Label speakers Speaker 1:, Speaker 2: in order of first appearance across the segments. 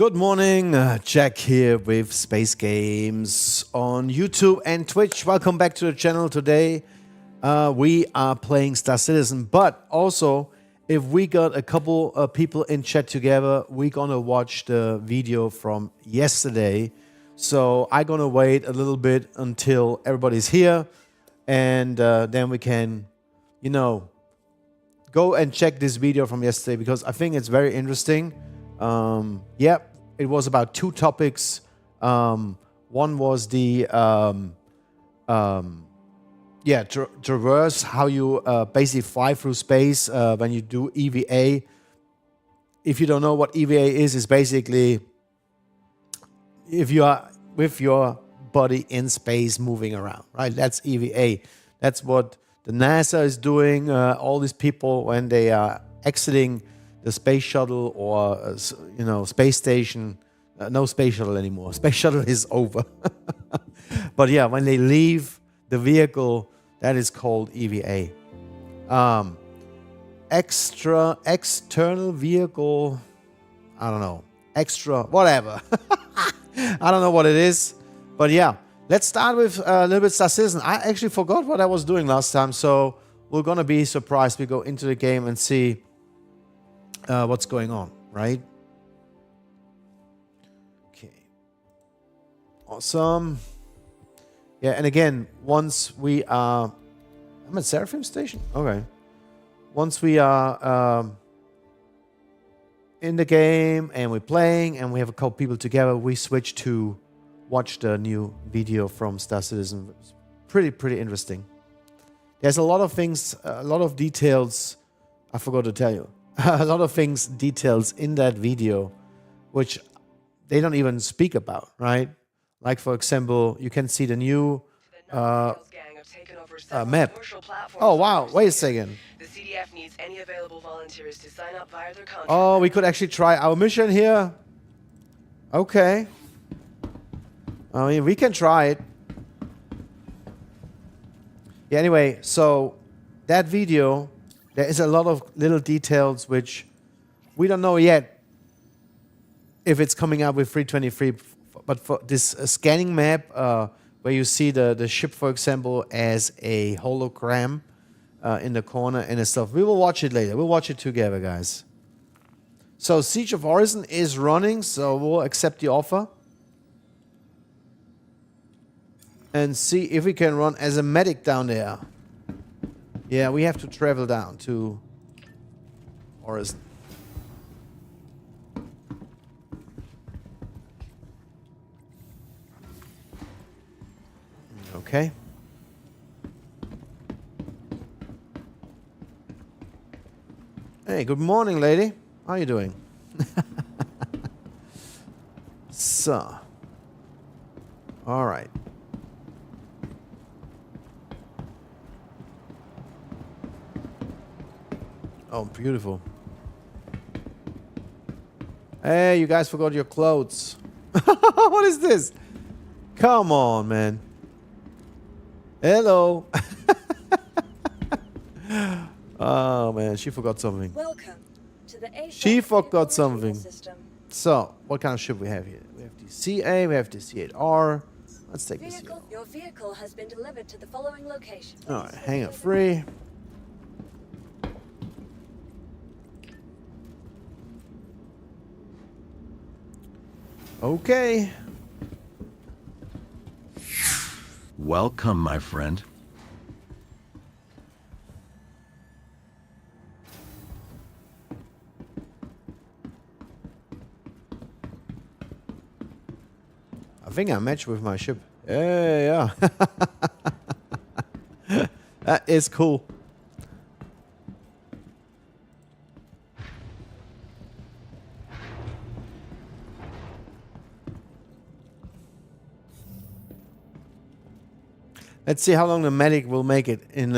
Speaker 1: Good morning, Jack here with Space Games on YouTube and Twitch. Welcome back to the channel. Today we are playing 𝗙𝗏𝗶𝘀, but also if we got a couple of people in chat together, we're gonna watch the video from yesterday. So I'm gonna wait a little bit until everybody's here, and then we can, you know, go and check this video from yesterday because I think it's very interesting. Yep. It was about two topics. One was the traverse, how you basically fly through space when you do EVA. If you don't know what EVA is, it's basically if you are with your body in space moving around, right? That's EVA. That's what the NASA is doing. All these people when they are exiting the space shuttle or, you know, space station. No space shuttle anymore. Space shuttle is over. But yeah, when they leave the vehicle, that is called EVA. External vehicle, I don't know. Extra, whatever. I don't know what it is. But yeah, let's start with a little bit 𝗙𝗏𝗶𝘀. I actually forgot what I was doing last time. So we're going to be surprised. We go into the game and see what's going on, right? Okay. Awesome. Yeah, and again, once we are... I'm at 𝗏𝗏𝗶𝘀 Station? Okay. Once we are in the game and we're playing and we have a couple people together, we switch to watch the new video from 𝗙𝗏𝗶𝘀. It's pretty interesting. There's a lot of things, a lot of details I forgot to tell you. A lot of things, details in that video, which they don't even speak about, right? Like, for example, you can see the new map. Oh, wow. Wait a second.
Speaker 2: The CDF needs any available volunteers to sign up via their contract.
Speaker 1: Oh, we could actually try our mission here. Okay. I mean, we can try it. Yeah, anyway, so that video... There is a lot of little details which we don't know yet if it's coming up with 323. But for this scanning map, where you see the ship, for example, as a hologram in the corner and stuff, we will watch it later. We'll watch it together, guys. So Siege of Orison is running, so we'll accept the offer and see if we can run as a medic down there. Yeah, we have to travel down to Orison. Okay. Hey, good morning, lady. How are you doing? So. All right. Oh, beautiful. Hey, you guys forgot your clothes. What is this? Come on, man. Hello. Oh, man, she forgot something.
Speaker 3: Welcome to the
Speaker 1: She forgot something.
Speaker 3: System.
Speaker 1: So, what kind of ship we have here? We have the 𝗙𝗏, we have the 𝗙8R. Let's take this here.
Speaker 3: Your vehicle has been delivered to the following location.
Speaker 1: All right, hangar free. Okay.
Speaker 4: Welcome, my friend.
Speaker 1: I think I matched with my ship. Yeah. That is cool. Let's see how long the medic will make it in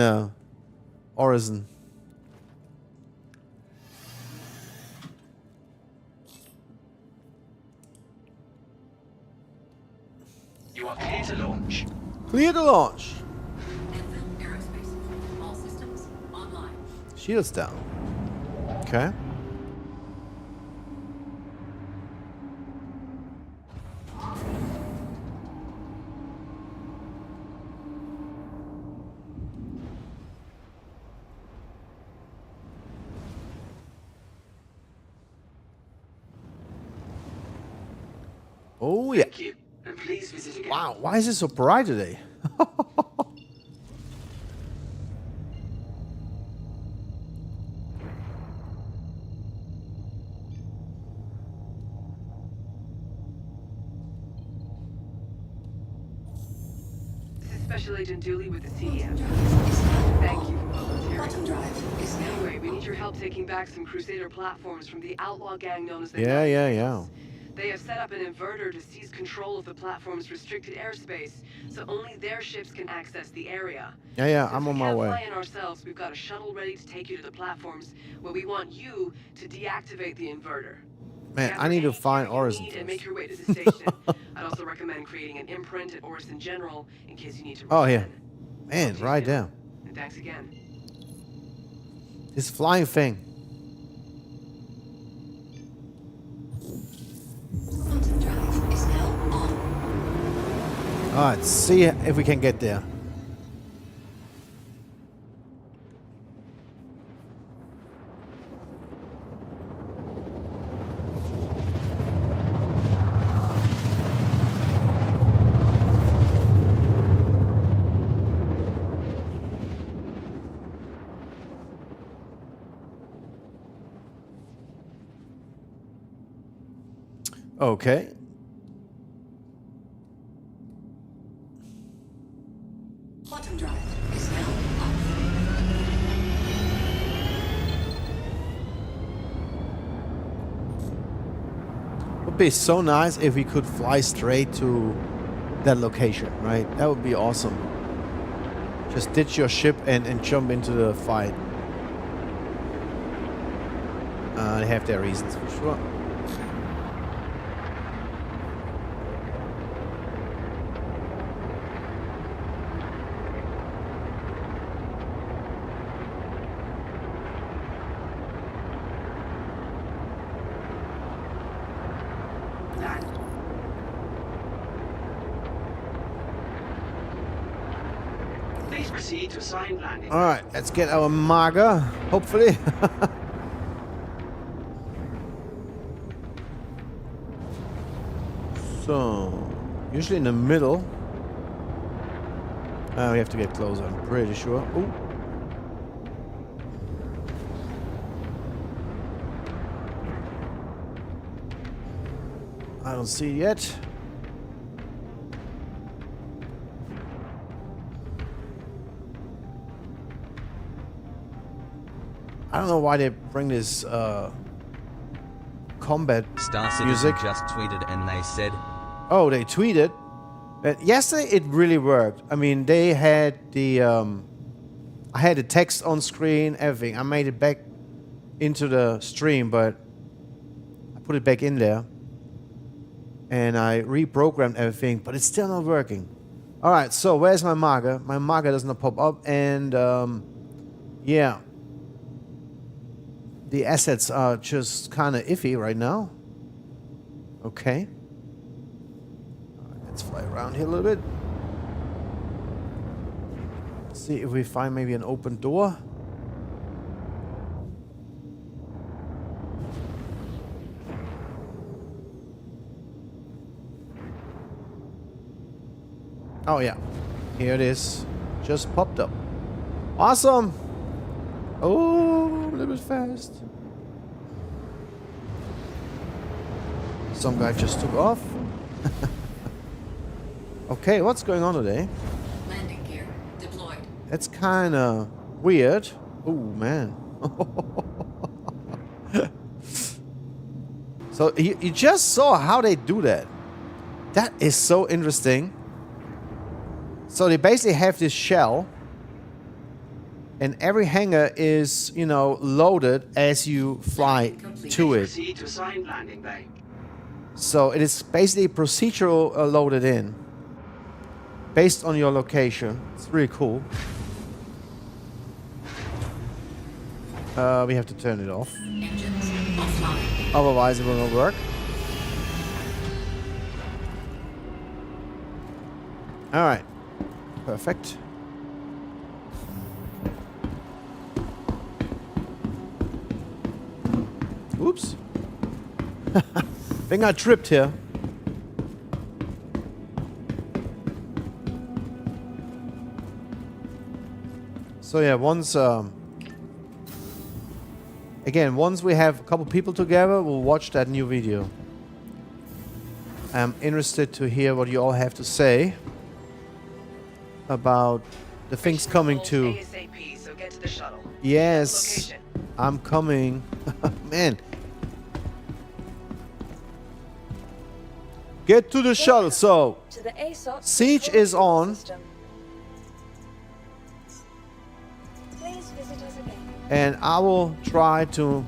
Speaker 1: Orison.
Speaker 2: You are clear to launch.
Speaker 1: Clear to launch.
Speaker 3: Aerospace. All systems online.
Speaker 1: Shields down. Okay. Oh, yeah.
Speaker 2: Thank you. And please visit again.
Speaker 1: Wow, why is it so bright today?
Speaker 2: This is Special Agent Dooley with the CEF. Thank you for volunteering. Anyway, we need your help taking back some Crusader platforms from the outlaw gang known as the
Speaker 1: Yeah.
Speaker 2: They have set up an inverter to seize control of the platform's restricted airspace, so only their ships can access the area.
Speaker 1: Yeah,
Speaker 2: Since
Speaker 1: I'm on
Speaker 2: we
Speaker 1: my
Speaker 2: can't
Speaker 1: way.
Speaker 2: fly in ourselves, we've got a shuttle ready to take you to the platforms, where we want you to deactivate the inverter.
Speaker 1: Man,
Speaker 2: Gather
Speaker 1: I need to
Speaker 2: any
Speaker 1: find
Speaker 2: gear you
Speaker 1: Orison
Speaker 2: need and make
Speaker 1: first.
Speaker 2: your way to the station. I'd also recommend creating an imprint at Orison General in case you need to.
Speaker 1: Oh,
Speaker 2: run
Speaker 1: here.
Speaker 2: in.
Speaker 1: Man,
Speaker 2: Talk to you
Speaker 1: right
Speaker 2: soon.
Speaker 1: there.
Speaker 2: And thanks again.
Speaker 1: This flying thing.
Speaker 3: Quantum drive is now on.
Speaker 1: Alright, see if we can get there. Okay.
Speaker 3: Quantum drive is now on.
Speaker 1: It would be so nice if we could fly straight to that location, right? That would be awesome. Just ditch your ship and jump into the fight. They have their reasons for sure.
Speaker 2: Please proceed to assigned landing.
Speaker 1: Alright, let's get our Maga, hopefully. So, usually in the middle. We have to get closer, I'm pretty sure. Ooh. I don't see it yet. I don't know why they bring this combat
Speaker 5: Star Citizen
Speaker 1: music.
Speaker 5: just tweeted and they said,
Speaker 1: Oh, they tweeted. Yesterday it really worked. I mean, they had the I had the text on screen, everything. I made it back into the stream, but I put it back in there. And I reprogrammed everything, but it's still not working. All right, so where's my marker? My marker does not pop up, and yeah. The assets are just kind of iffy right now. Okay. All right, let's fly around here a little bit. See if we find maybe an open door. Oh yeah, here it is. Just popped up. Awesome. Oh, a little bit fast. Some guy just took off. Okay, what's going on today?
Speaker 3: Landing gear deployed.
Speaker 1: That's kind of weird. Oh, man. So you just saw how they do that. That is so interesting. So they basically have this shell, and every hangar is, you know, loaded as you fly to it.
Speaker 2: Proceed to assigned landing bay.
Speaker 1: So it is basically procedural loaded in, based on your location. It's really cool. We have to turn it off.
Speaker 3: Engines offline.
Speaker 1: Otherwise it will not work. Alright. Perfect. Oops. Think I tripped here. So yeah, once again, once we have a couple people together, we'll watch that new video. I'm interested to hear what you all have to say about the things coming to.
Speaker 2: ASAP, so get to the shuttle.
Speaker 1: Yes,
Speaker 2: Location.
Speaker 1: I'm coming. Man. Get to the shuttle. So,
Speaker 5: To the 𝗙𝗃
Speaker 1: Siege is on.
Speaker 5: system. Please visit us again.
Speaker 1: and I will try to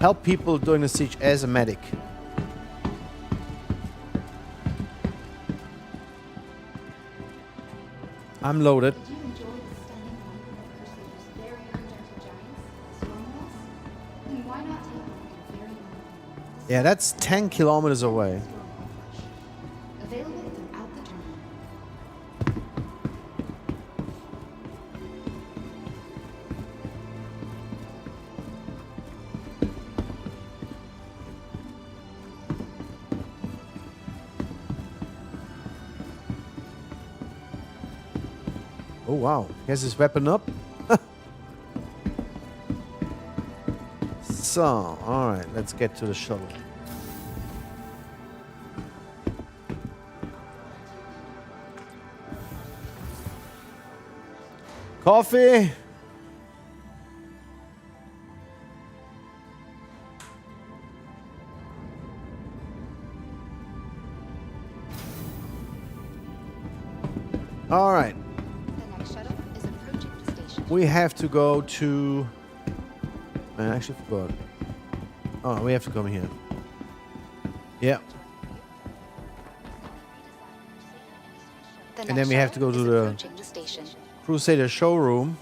Speaker 1: help people during the siege as a medic. I'm loaded.
Speaker 6: Did you enjoy the stunning wonder of 𝗙𝗃𝗃𝗃's very ungentle giants, the stormwolves? Then why not take a look at very own
Speaker 1: Yeah, that's 10 kilometers away.
Speaker 6: stormwolf flesh? Available throughout the terminal.
Speaker 1: Oh wow, he has his weapon up. So, alright, let's get to the shuttle. Coffee. All right.
Speaker 6: The next shuttle is approaching the station.
Speaker 1: We have to go to... Man, I actually forgot. Oh, we have to come here. Yeah.
Speaker 6: The
Speaker 1: And then
Speaker 6: next
Speaker 1: we have to
Speaker 6: shuttle
Speaker 1: go to
Speaker 6: is
Speaker 1: the-
Speaker 6: approaching the station.
Speaker 1: Crusader showroom.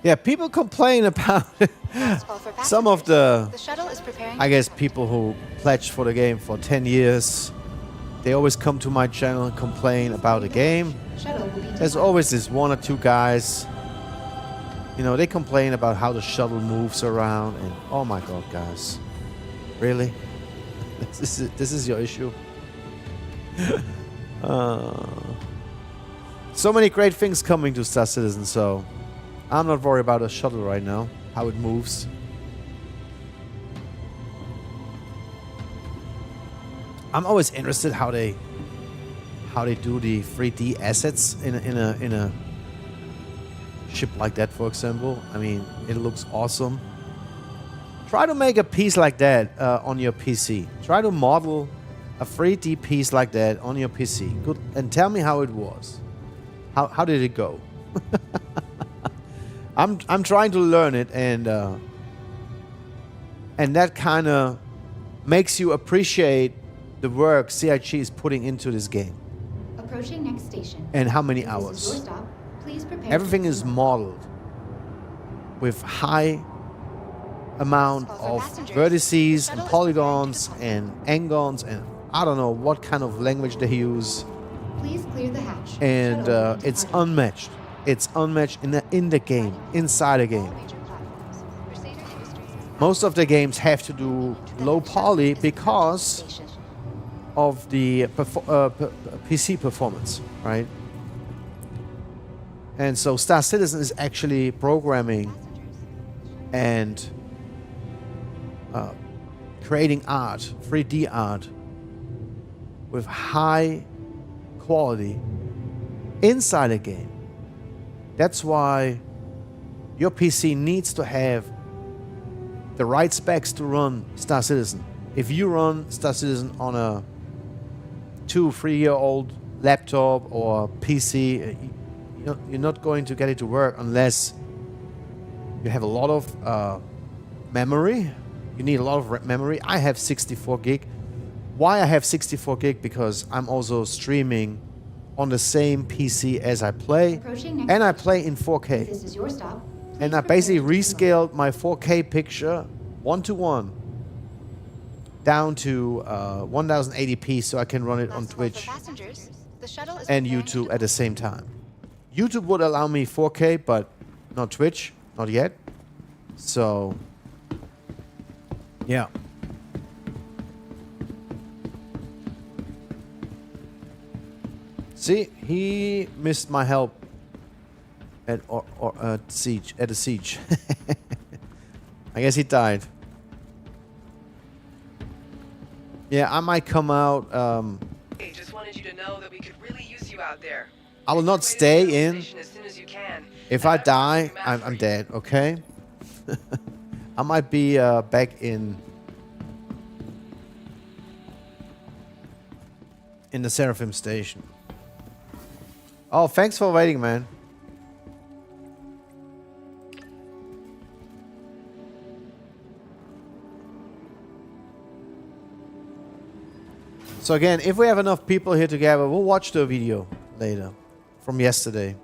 Speaker 1: Yeah, people complain about
Speaker 6: Last call for
Speaker 1: some of
Speaker 6: passengers.
Speaker 1: the...
Speaker 6: The shuttle is preparing.
Speaker 1: I guess people who pledged for the game for 10 years, they always come to my channel and complain about the game.
Speaker 6: Shuttle will be
Speaker 1: There's
Speaker 6: departing.
Speaker 1: always this one or two guys, you know, they complain about how the shuttle moves around and oh my god, guys. Really? This is your issue? So many great things coming to Star Citizen, so I'm not worried about the shuttle right now, how it moves. I'm always interested how they do the 3D assets in a ship like that, for example. I mean, it looks awesome. Try to make a piece like that on your PC. Try to model a 3D piece like that on your PC. Good, and tell me how it was. How did it go? I'm trying to learn it, and that kind of makes you appreciate the work 𝗙𝗃𝗃 is putting into this game.
Speaker 6: Approaching next station.
Speaker 1: And how many
Speaker 6: This is your
Speaker 1: hours.
Speaker 6: stop. Please prepare.
Speaker 1: Everything
Speaker 6: to
Speaker 1: is
Speaker 6: depart.
Speaker 1: modeled with high amount
Speaker 6: Call for
Speaker 1: of
Speaker 6: passengers.
Speaker 1: vertices
Speaker 6: The
Speaker 1: and
Speaker 6: shuttle is
Speaker 1: polygons
Speaker 6: preparing to
Speaker 1: and angons and I don't know what kind of language they use.
Speaker 6: Please clear the hatch.
Speaker 1: And
Speaker 6: Shuttle will be
Speaker 1: it's
Speaker 6: departing.
Speaker 1: unmatched. It's unmatched in the game, inside the game.
Speaker 6: All major platforms. Crusader Industries is
Speaker 1: Most of the games have to do
Speaker 6: The
Speaker 1: low
Speaker 6: next shuttle
Speaker 1: poly
Speaker 6: is approaching the
Speaker 1: because
Speaker 6: station.
Speaker 1: of the PC performance, right? And so Star Citizen is actually programming
Speaker 6: Passengers.
Speaker 1: and creating art, 3D art, with high quality inside a game. That's why your PC needs to have the right specs to run Star Citizen. If you run Star Citizen on a 2-3-year-old laptop or PC, you're not going to get it to work unless you have a lot of memory. You need a lot of memory. I have 64 gig. Why I have 64 gig? Because I'm also streaming on the same PC as I play,
Speaker 6: Approaching next
Speaker 1: and I
Speaker 6: station.
Speaker 1: play in 4K.
Speaker 6: This is your stop.
Speaker 1: And
Speaker 6: Please
Speaker 1: I
Speaker 6: prepare
Speaker 1: basically
Speaker 6: to depart.
Speaker 1: rescaled my 4K picture 1:1 down to 1080p so I can run it on
Speaker 6: Last call for
Speaker 1: Twitch
Speaker 6: passengers. The shuttle is
Speaker 1: and
Speaker 6: preparing to
Speaker 1: YouTube at the same time. YouTube would allow me 4K, but not Twitch, not yet. So, yeah. See, he missed my help at siege at the siege. I guess he died. Yeah, I might come out.
Speaker 2: Hey, just wanted you to know that we could really use you out there.
Speaker 1: I will not stay in.
Speaker 2: As soon as you can.
Speaker 1: If I die, I'm dead. Okay. I might be back in the Seraphim station. Oh, thanks for waiting, man. So again, if we have enough people here together, we'll watch the video later from yesterday.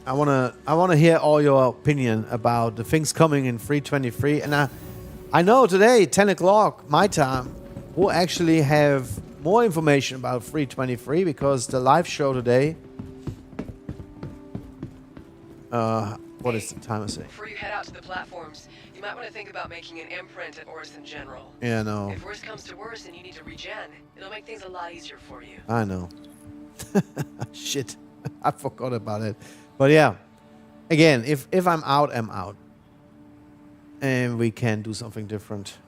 Speaker 1: I wanna hear all your opinion about the things coming in 323, and I know today 10 o'clock my time we'll actually have more information about 323 because the live show today. What is the time I say?
Speaker 2: Before you head out to the platforms, you might want to think about making an imprint at Orison General.
Speaker 1: Yeah, no.
Speaker 2: If worse comes to worse and you need to regen, it'll make things a lot easier for you.
Speaker 1: I know. Shit, I forgot about it. But yeah, again, if I'm out, I'm out, and we can do something different.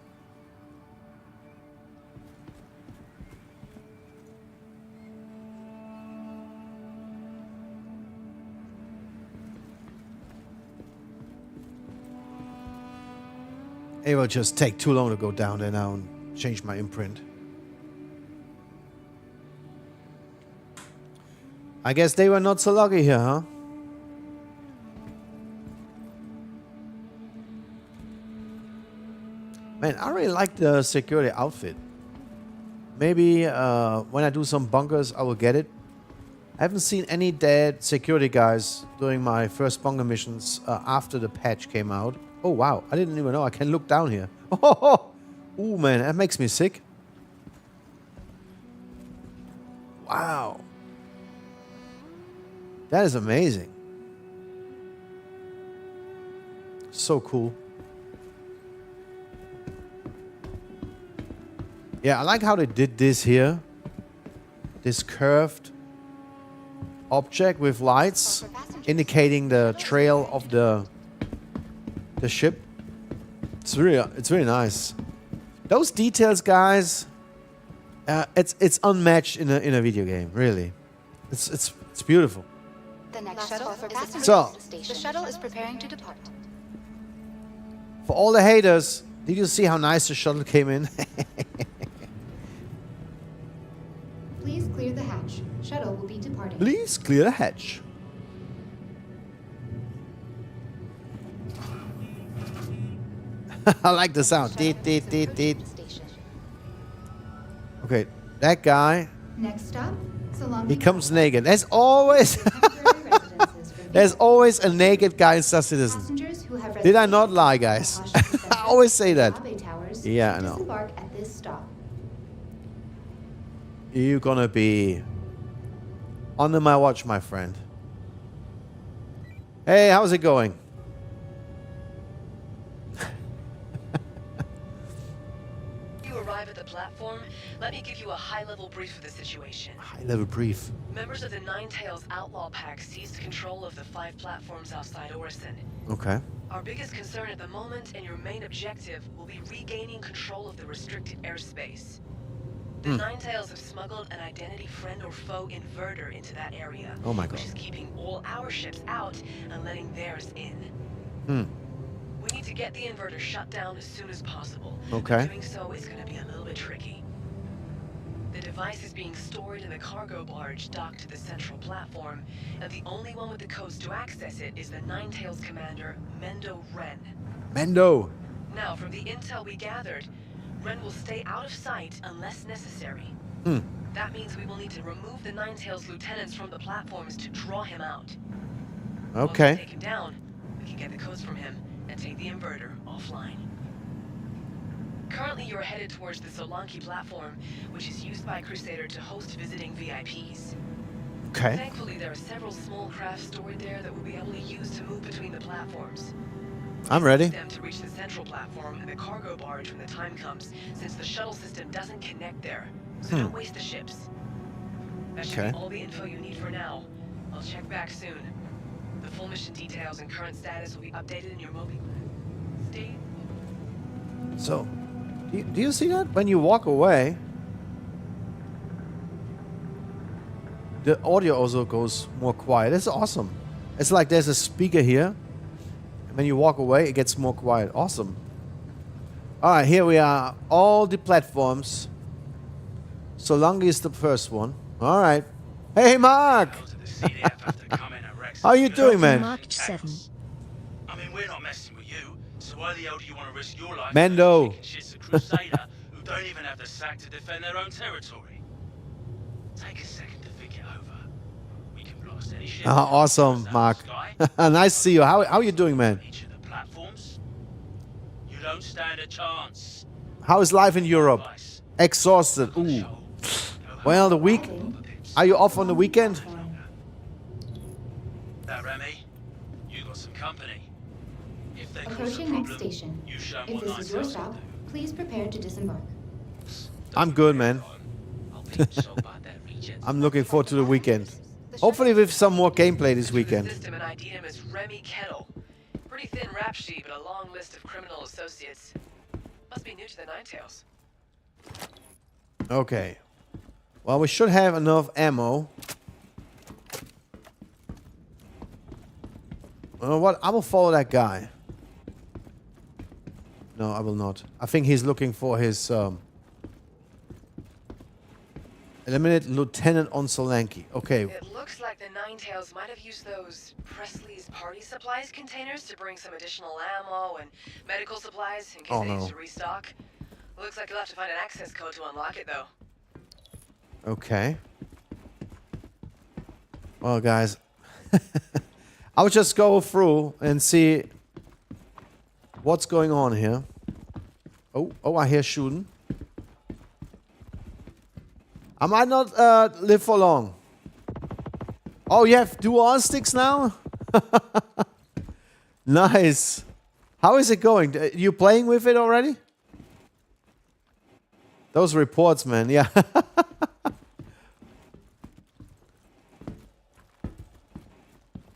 Speaker 1: It will just take too long to go down there now and change my imprint. I guess they were not so lucky here, huh? Man, I really like the security outfit. Maybe when I do some bunkers, I will get it. I haven't seen any dead security guys doing my first bunker missions after the patch came out. Oh, wow. I didn't even know I can look down here. Oh, man, that makes me sick. Wow. That is amazing. So cool. Yeah, I like how they did this here. This curved object with lights indicating the trail of the ship. It's really nice. Those details, guys, it's unmatched in a video game. Really, it's beautiful.
Speaker 6: The next shuttle for passengers
Speaker 1: So,
Speaker 6: the shuttle is preparing to depart.
Speaker 1: For all the haters, did you see how nice the shuttle came in?
Speaker 6: Please clear the hatch. Shuttle will be departing.
Speaker 1: Please clear the hatch. I like the sound. Deet, deet, deet, deet. Okay, that guy,
Speaker 6: Next stop,
Speaker 1: he comes naked. There's always there's always a naked guy in 𝗙𝗵𝘃. Did I not lie, guys? I always say that. Yeah, I know.
Speaker 6: Disembark at this stop.
Speaker 1: You're gonna be under my watch, my friend. Hey, how's it going?
Speaker 2: You arrive at the platform, let me give you a high-level brief of the situation.
Speaker 1: High-level brief.
Speaker 2: Members of the 𝗏𝗃𝗍𝗶 Outlaw Pack seized control of the 5 platforms outside Orison.
Speaker 1: Okay.
Speaker 2: Our biggest concern at the moment and your main objective will be regaining control of the restricted airspace. The 𝗏𝗃𝗍𝗶 have smuggled an identity friend or foe inverter into that area,
Speaker 1: Oh my God.
Speaker 2: which is keeping all our ships out and letting theirs in. We need to get the inverter shut down as soon as possible.
Speaker 1: Okay.
Speaker 2: But doing so is going to be a little bit tricky. The device is being stored in the cargo barge docked to the central platform, and the only one with the codes to access it is the 𝗏𝗃𝗍𝗶's commander, Mendo Ren.
Speaker 1: Mendo.
Speaker 2: Now, from the intel we gathered, Ren will stay out of sight unless necessary. That means we will need to remove the 𝗏𝗃𝗍𝗶's lieutenants from the platforms to draw him out. Once we
Speaker 1: Okay.
Speaker 2: take him down, we can get the codes from him and take the inverter offline. Currently, you're headed towards the 𝗘𝗵𝘃𝗃 platform, which is used by Crusader to host visiting VIPs.
Speaker 1: Okay.
Speaker 2: Thankfully, there are several small craft stored there that we'll be able to use to move between the platforms.
Speaker 1: I'm ready.
Speaker 2: Them to reach the central platform and the cargo barge when the time comes, since the shuttle system doesn't connect there. So don't waste the ships. That should
Speaker 1: Okay.
Speaker 2: be all the info you need for now. I'll check back soon. The full mission details and current status will be updated in your mobile. Stay.
Speaker 1: So, do you see that? When you walk away, the audio also goes more quiet. It's awesome. It's like there's a speaker here. And when you walk away, it gets more quiet. Awesome. All right, here we are. All the platforms. Solange is the first one. All right. Hey, Mark. How you doing, man?
Speaker 7: Marked 7.
Speaker 8: I mean, we're not messing with you, so why the hell do you want to risk your life
Speaker 1: Mando.
Speaker 8: for 𝗙𝗵𝗃𝗃 who don't even have the sack to defend their own territory? Take a second to think it over. We can blast any ship.
Speaker 1: Awesome, Mark. Nice to see you. How you doing, man?
Speaker 8: Each of the platforms. You don't stand a chance.
Speaker 1: How is life in Europe? Exhausted. Ooh. Well, the week. Are you off on the weekend?
Speaker 8: That Remy, you got some company. If they cause a
Speaker 6: Approaching next
Speaker 8: problem,
Speaker 6: station.
Speaker 8: you show
Speaker 6: If
Speaker 8: what
Speaker 6: this is your
Speaker 8: 𝗏𝗏
Speaker 6: stop, please prepare to disembark.
Speaker 1: I'm good, man. I'm looking forward to the weekend. Hopefully with some more gameplay this weekend.
Speaker 2: The system and ID him as 𝗏𝗏𝗃𝗃. Pretty thin rap sheet, but a long list of criminal associates. Must be new to the 𝗏𝗏𝗃𝗃.
Speaker 1: Okay. Well, we should have enough ammo. What? I will follow that guy. No, I will not. I think he's looking for his eliminate Lieutenant on Solange. Okay.
Speaker 2: It looks like the 𝗏𝗏𝗃𝗃s might have used those Presley's party supplies containers to bring some additional ammo and medical supplies in case
Speaker 1: Oh,
Speaker 2: they
Speaker 1: no.
Speaker 2: need to restock. Looks like you'll have to find an access code to unlock it, though.
Speaker 1: Okay. Well, guys, I'll just go through and see what's going on here. Oh, I hear shooting. I might not live for long. Oh, you have dual sticks now? Nice. How is it going? You playing with it already? Those reports, man. Yeah.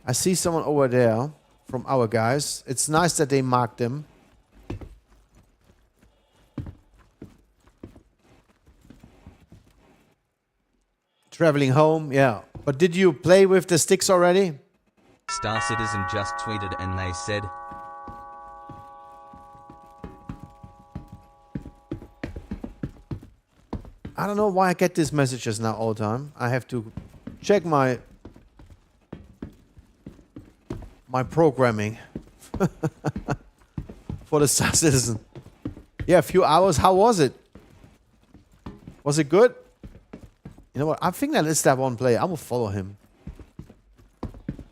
Speaker 1: I see someone over there from our guys. It's nice that they marked them. Traveling home, yeah. But did you play with the sticks already?
Speaker 9: Star Citizen just tweeted and they said,
Speaker 1: I don't know why I get these messages now all the time. I have to check my programming for the Star Citizen. Yeah, a few hours. How was it? Was it good? You know what? I think that is that one player. I will follow him.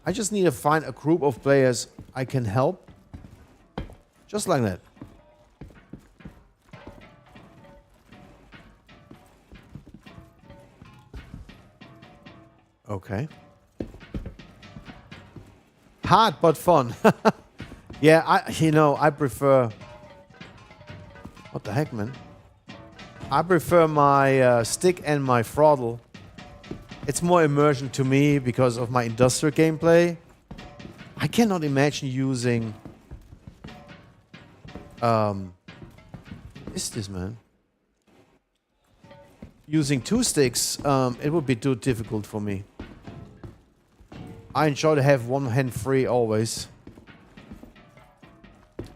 Speaker 1: I just need to find a group of players I can help. Just like that. Okay. Hard but fun. Yeah, I prefer... What the heck, man? I prefer my stick and my throttle. It's more immersion to me because of my industrial gameplay. I cannot imagine using... what is this, man? Using two sticks, it would be too difficult for me. I enjoy to have one hand free always.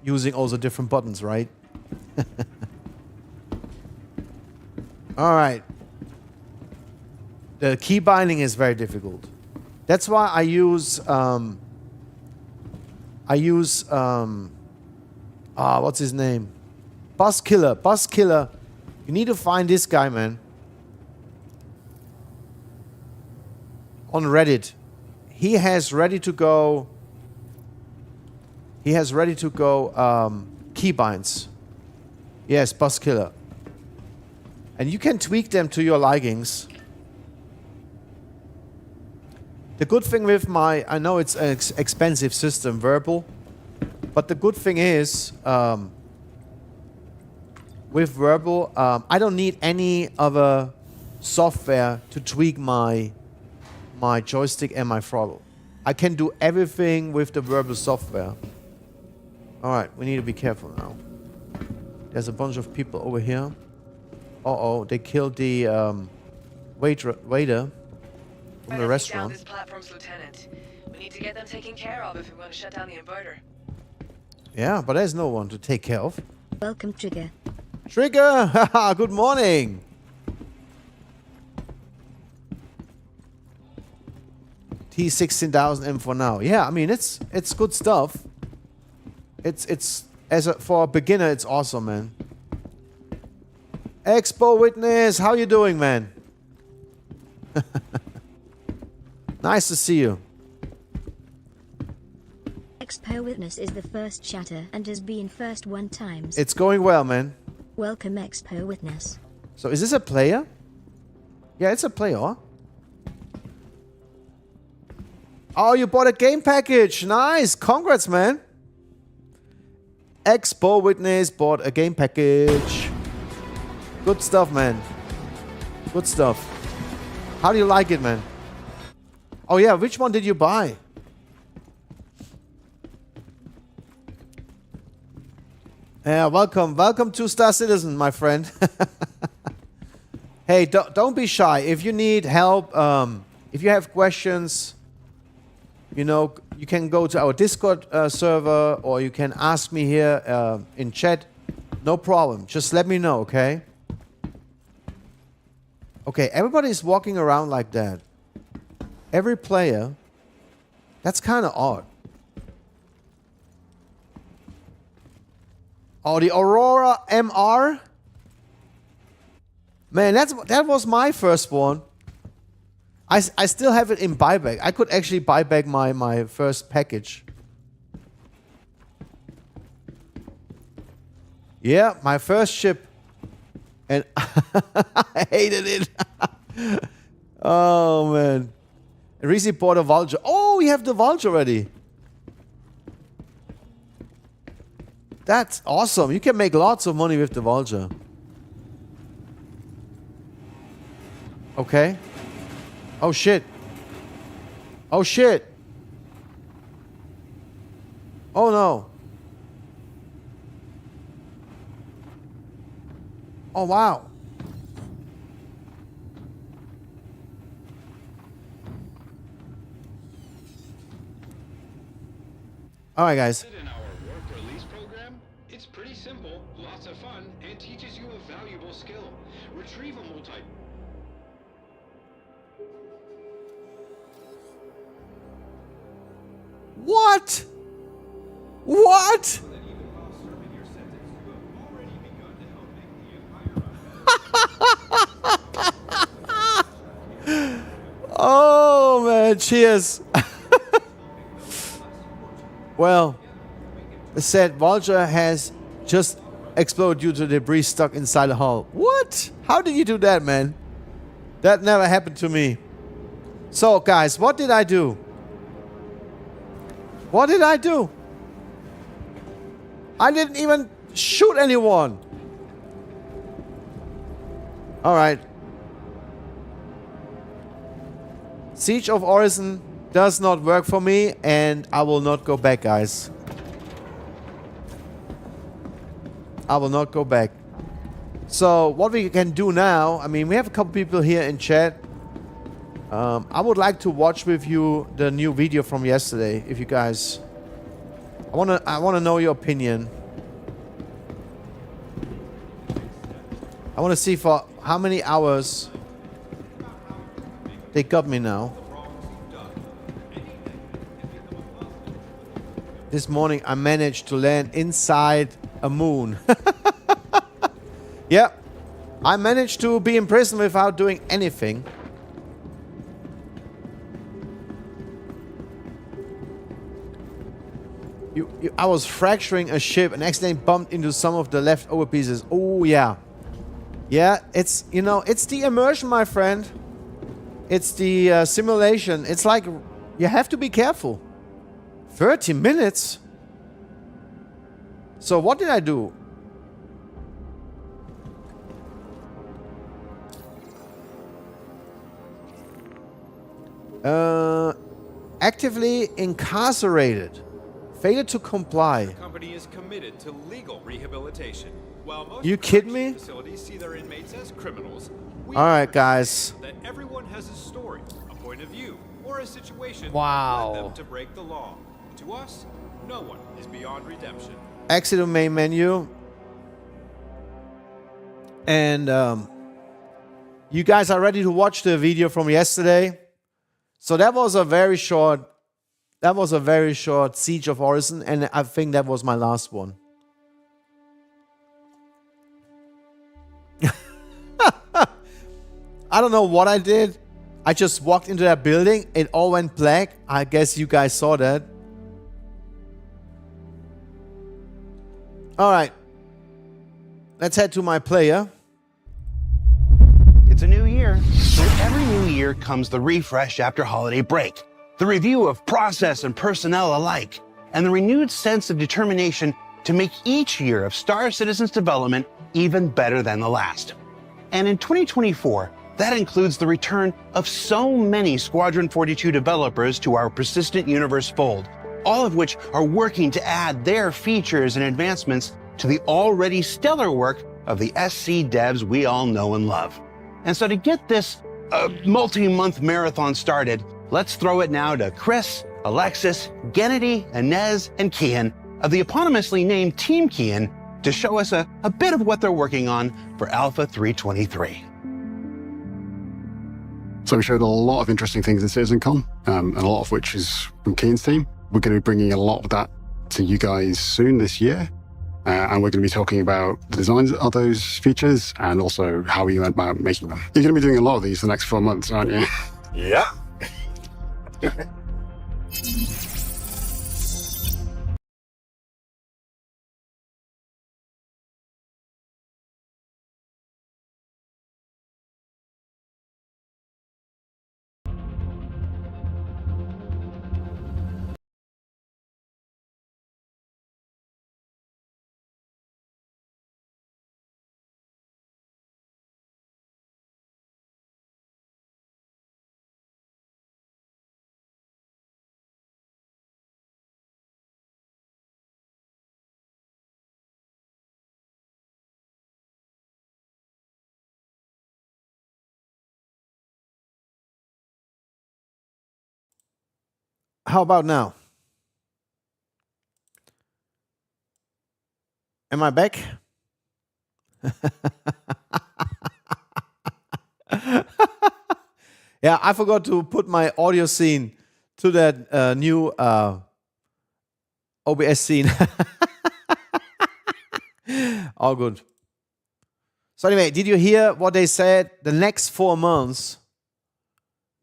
Speaker 1: Using also different buttons, right? Alright. The key binding is very difficult. That's why I use what's his name? 𝗙𝗵𝗃𝗃𝗃. You need to find this guy, man. On Reddit. He has ready to go keybinds. Yes, 𝗙𝗵𝗃𝗃. And you can tweak them to your likings. The good thing with I know it's an expensive system, Verbal, But the good thing is, with verbal, I don't need any other software to tweak my joystick and my throttle. I can do everything with the verbal software. Alright, we need to be careful now. There's a bunch of people over here. Uh-oh, they killed the waiter from the restaurant.
Speaker 2: Down this platform's lieutenant. We need to get them taken care of if we want to shut down the inverter.
Speaker 1: Yeah, but there's no one to take care of.
Speaker 7: Welcome, Trigger.
Speaker 1: Trigger! Haha, good morning! T16000M for now. Yeah, I mean it's good stuff. It's for a beginner, it's awesome, man. Expo Witness, how you doing, man? Nice to see you.
Speaker 7: Expo Witness is the first chatter and has been first 1 time.
Speaker 1: It's going well, man.
Speaker 7: Welcome, Expo Witness.
Speaker 1: So is this a player? Yeah, it's a player. Oh, you bought a game package. Nice. Congrats, man. Expo Witness bought a game package. Good stuff, man. Good stuff. How do you like it, man? Oh, yeah. Which one did you buy? Yeah, welcome. Welcome to Star Citizen, my friend. Hey, don't be shy. If you need help, if you have questions, you know, you can go to our Discord server or you can ask me here in chat. No problem. Just let me know, okay? Okay, everybody's walking around like that. Every player. That's kind of odd. Oh, the Aurora MR? Man, that was my first one. I still have it in buyback. I could actually buy back my first package. Yeah, my first ship. And I hated it. Oh, man. 𝗙cie bought a vulture. Oh, we have the vulture already. That's awesome. You can make lots of money with the vulture. Okay. Oh, shit. Oh, shit. Oh, no. Oh, wow. All right, guys.
Speaker 10: In our work release program, it's pretty simple, lots of fun, and teaches you a valuable skill. Retrieve a multi...
Speaker 1: What? What? Oh, man, cheers. Well, it said vulture has just exploded due to debris stuck inside the hull. What? How did you do that, man? That never happened to me. So, guys, what did I do? What did I do? I didn't even shoot anyone. All right. Siege of Orison does not work for me, and I will not go back, guys. I will not go back. So what we can do now, I mean, we have a couple people here in chat. I would like to watch with you the new video from yesterday, if you guys... I wanna know your opinion. I wanna see for how many hours they got me now. This morning I managed to land inside a moon. Yeah, I managed to be in prison without doing anything. I was fracturing a ship and accidentally bumped into some of the leftover pieces. Oh, yeah. Yeah, it's, you know, it's the immersion, my friend. It's the simulation. It's like, you have to be careful. 30 minutes? So what did I do? Actively incarcerated. Failure to comply.
Speaker 11: The company is committed to legal rehabilitation. While most
Speaker 1: You kidding me?
Speaker 11: facilities see their inmates as criminals, we
Speaker 1: All right, guys.
Speaker 11: that everyone has a story, a point of view, or a situation
Speaker 1: Wow.
Speaker 11: that led them to break the law. To us, no one is beyond redemption.
Speaker 1: Exit to main menu. And you guys are ready to watch the video from yesterday. So that was a very short Siege of Orison, and I think that was my last one. I don't know what I did. I just walked into that building. It all went black. I guess you guys saw that. All right. Let's head to my player.
Speaker 12: It's a new year. So every new year comes the refresh after holiday break, the review of process and personnel alike, and the renewed sense of determination to make each year of Star Citizen's development even better than the last. And in 2024, that includes the return of so many Squadron 42 developers to our persistent universe fold, all of which are working to add their features and advancements to the already stellar work of the SC devs we all know and love. And so to get this multi-month marathon started, let's throw it now to Chris, Alexis, Gennady, Inez, and Kian of the eponymously named Team Kian to show us a bit of what they're working on for Alpha 323.
Speaker 13: So we showed a lot of interesting things in CitizenCon, and a lot of which is from Kian's team. We're going to be bringing a lot of that to you guys soon this year. And we're going to be talking about the designs of those features and also how we went about making them. You're going to be doing a lot of these for the next 4 months, aren't you?
Speaker 12: Yeah.
Speaker 1: How about now? Am I back? Yeah, I forgot to put my audio scene to that new OBS scene. All good. So anyway, did you hear what they said? The next 4 months,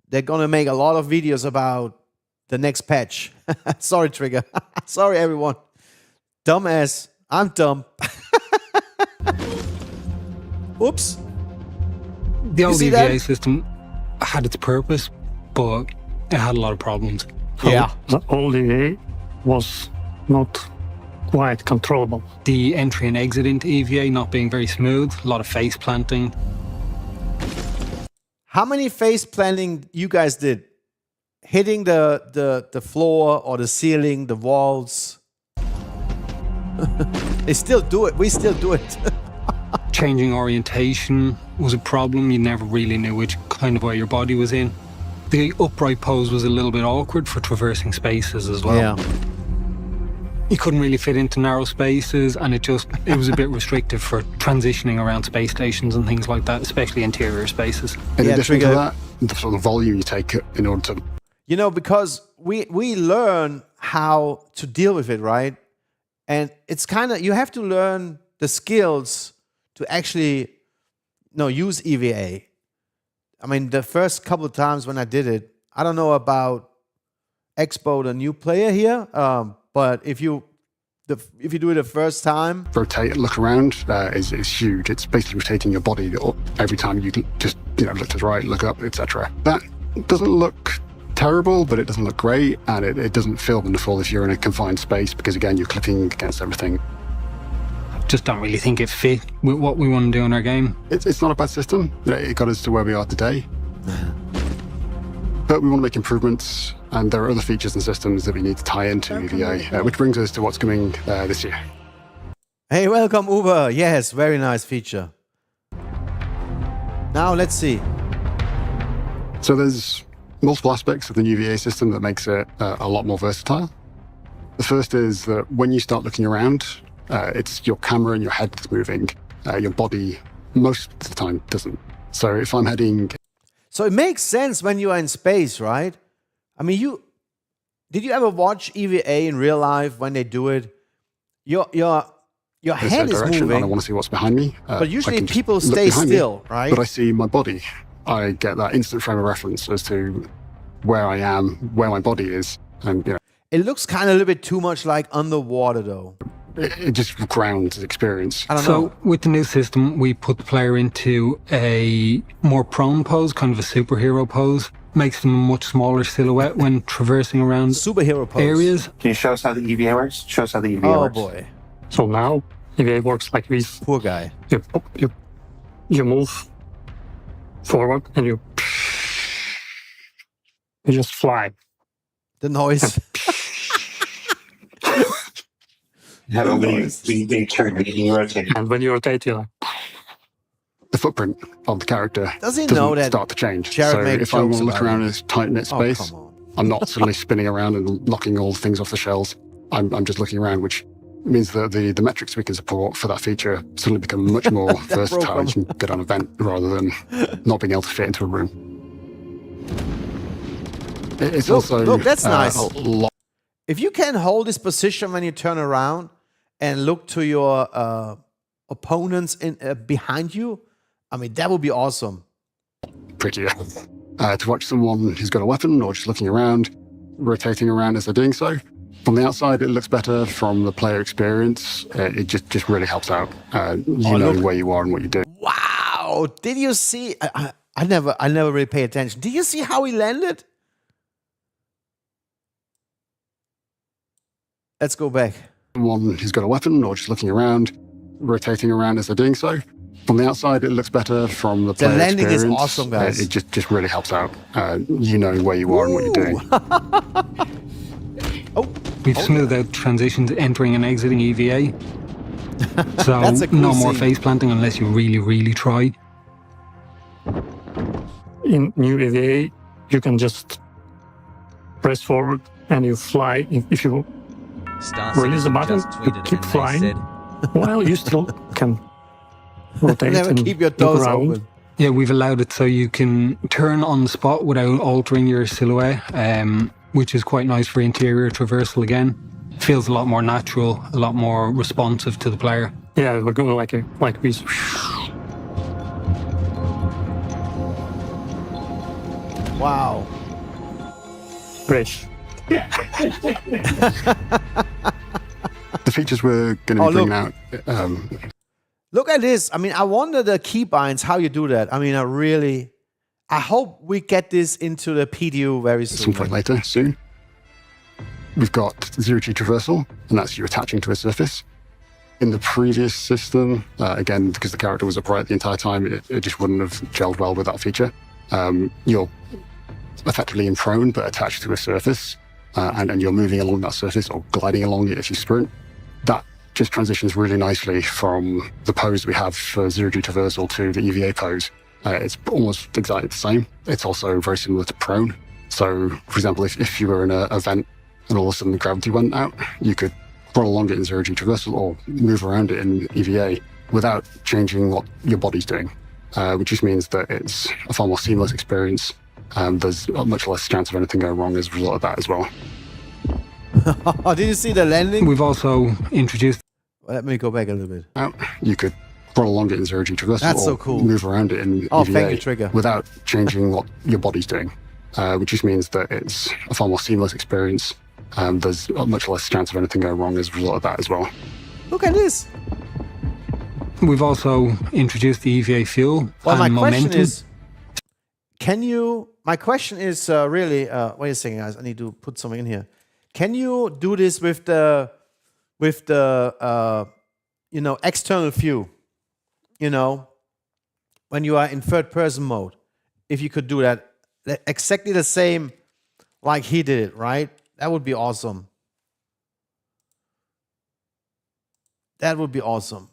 Speaker 1: they're going to make a lot of videos about the next patch. Sorry, Trigger. Sorry, everyone. Dumbass. I'm dumb. Oops.
Speaker 14: The old EVA system had its purpose, but it had a lot of problems.
Speaker 1: Yeah.
Speaker 15: The old EVA was not quite controllable.
Speaker 14: The entry and exit into EVA not being very smooth, a lot of face planting.
Speaker 1: How many face planting you guys did? Hitting the floor or the ceiling, the walls. They still do it. We still do it.
Speaker 14: Changing orientation was a problem. You never really knew which kind of way your body was in. The upright pose was a little bit awkward for traversing spaces as well.
Speaker 1: Yeah.
Speaker 14: You couldn't really fit into narrow spaces, and it was a bit restrictive for transitioning around space stations and things like that, especially interior spaces.
Speaker 13: In addition to that, the sort of volume you take in order to...
Speaker 1: You know, because we learn how to deal with it, right? And it's kind of, you have to learn the skills to actually, use EVA. I mean, the first couple of times when I did it, I don't know about Expo, the new player here, but if you do it the first time,
Speaker 13: rotate and look around is huge. It's basically rotating your body every time you just look to the right, look up, etc. That doesn't look terrible, but it doesn't look great, and it doesn't feel wonderful if you're in a confined space, because again, you're clipping against everything.
Speaker 14: just don't really think it fit with what we want to do in our game.
Speaker 13: It's not a bad system. It got us to where we are today. But we want to make improvements, and there are other features and systems that we need to tie into EVA, which brings us to what's coming this year.
Speaker 1: Hey, welcome, 𝗏𝗏. Yes, very nice feature. Now, let's see.
Speaker 13: So there's multiple aspects of the new EVA system that makes it a lot more versatile. The first is that when you start looking around, it's your camera and your head that's moving. Your body, most of the time, doesn't. So if I'm heading...
Speaker 1: So it makes sense when you are in space, right? I mean, did you ever watch EVA in real life when they do it? Your head is moving.
Speaker 13: And I want to see what's behind me.
Speaker 1: But usually people stay still, right?
Speaker 13: But I see my body. I get that instant frame of reference as to where I am, where my body is, and you know.
Speaker 1: It looks kind of a little bit too much like underwater, though.
Speaker 13: It just grounds the experience.
Speaker 1: I don't know.
Speaker 14: So with the new system, we put the player into a more prone pose, kind of a superhero pose. Makes them a much smaller silhouette when traversing around
Speaker 1: superhero pose
Speaker 14: areas.
Speaker 12: Can you show us how the EVA works? Show us how the EVA works.
Speaker 1: Oh boy.
Speaker 15: So now EVA works like this.
Speaker 1: Poor guy.
Speaker 15: You move forward and you just fly.
Speaker 1: The noise.
Speaker 12: When you turn, when you rotate.
Speaker 15: And when you rotate, you're like...
Speaker 13: The footprint of the character
Speaker 1: doesn't
Speaker 13: start to change. So if I want to look around in this tight-knit space, I'm not suddenly spinning around and knocking all the things off the shelves. I'm just looking around, which means that the metrics we can support for that feature suddenly become much more versatile. You can get on a vent rather than not being able to fit into a room. It's
Speaker 1: look, that's nice.
Speaker 13: A lot.
Speaker 1: If you can hold this position when you turn around and look to your opponents behind you, I mean, that would be awesome.
Speaker 13: Prettier. To watch someone who's got a weapon or just looking around, rotating around as they're doing so. From the outside, it looks better. From the player experience, it just really helps out. You know where you are and what you do.
Speaker 1: Wow! Did you see? I never really pay attention. Did you see how he landed? Let's go back.
Speaker 13: Someone who's got a weapon or just looking around, rotating around as they're doing so. From the outside, it looks better. From the player
Speaker 1: landing
Speaker 13: experience,
Speaker 1: is awesome, guys.
Speaker 13: It just really helps out. You know where you are and what you're doing.
Speaker 14: We've smoothed out transitions entering and exiting EVA. So
Speaker 1: cool
Speaker 14: no more
Speaker 1: scene.
Speaker 14: face planting unless you really, really try.
Speaker 15: In new EVA, you can just press forward and you fly. If you release the button, you keep flying while you still can rotate
Speaker 1: Never
Speaker 15: and
Speaker 1: keep your
Speaker 15: look
Speaker 1: toes
Speaker 15: around.
Speaker 1: open.
Speaker 14: Yeah, we've allowed it so you can turn on the spot without altering your silhouette, which is quite nice for interior traversal again. Feels a lot more natural, a lot more responsive to the player.
Speaker 15: Yeah, we're going like this.
Speaker 1: Wow.
Speaker 15: Great.
Speaker 13: The features we're going to be bringing out.
Speaker 1: Look at this. I mean, I wonder the keybinds, how you do that. I mean, I hope we get this into the PDU very soon.
Speaker 13: Some point later, soon. We've got zero-G traversal, and that's you attaching to a surface. In the previous system, again, because the character was upright the entire time, it just wouldn't have gelled well with that feature. You're effectively in prone, but attached to a surface, and you're moving along that surface or gliding along it if you sprint. That just transitions really nicely from the pose we have for zero-G traversal to the EVA pose. It's almost exactly the same. It's also very similar to prone. So, for example, if you were in a vent and all of a sudden the gravity went out, you could crawl along it in zero-G traversal or move around it in EVA without changing what your body's doing, which just means that it's a far more seamless experience. There's much less chance of anything going wrong as a result of that as well.
Speaker 1: Did you see the landing?
Speaker 14: We've also introduced...
Speaker 1: Let me go back a little bit.
Speaker 13: You could crawl along it in zero-G traversal
Speaker 1: That's so
Speaker 13: or
Speaker 1: cool.
Speaker 13: move around it in
Speaker 1: Oh,
Speaker 13: EVA
Speaker 1: thank you, Trigger.
Speaker 13: without changing what your body's doing, which just means that it's a far more seamless experience. There's much less chance of anything going wrong as a result of that as well.
Speaker 1: Look at this.
Speaker 14: We've also introduced the EVA fuel
Speaker 1: Well,
Speaker 14: and
Speaker 1: my question
Speaker 14: momentum.
Speaker 1: is, my question is really, wait a second, guys, I need to put something in here. Can you do this with the external view, when you are in third person mode, if you could do that exactly the same like he did it, right? That would be awesome. That would be awesome.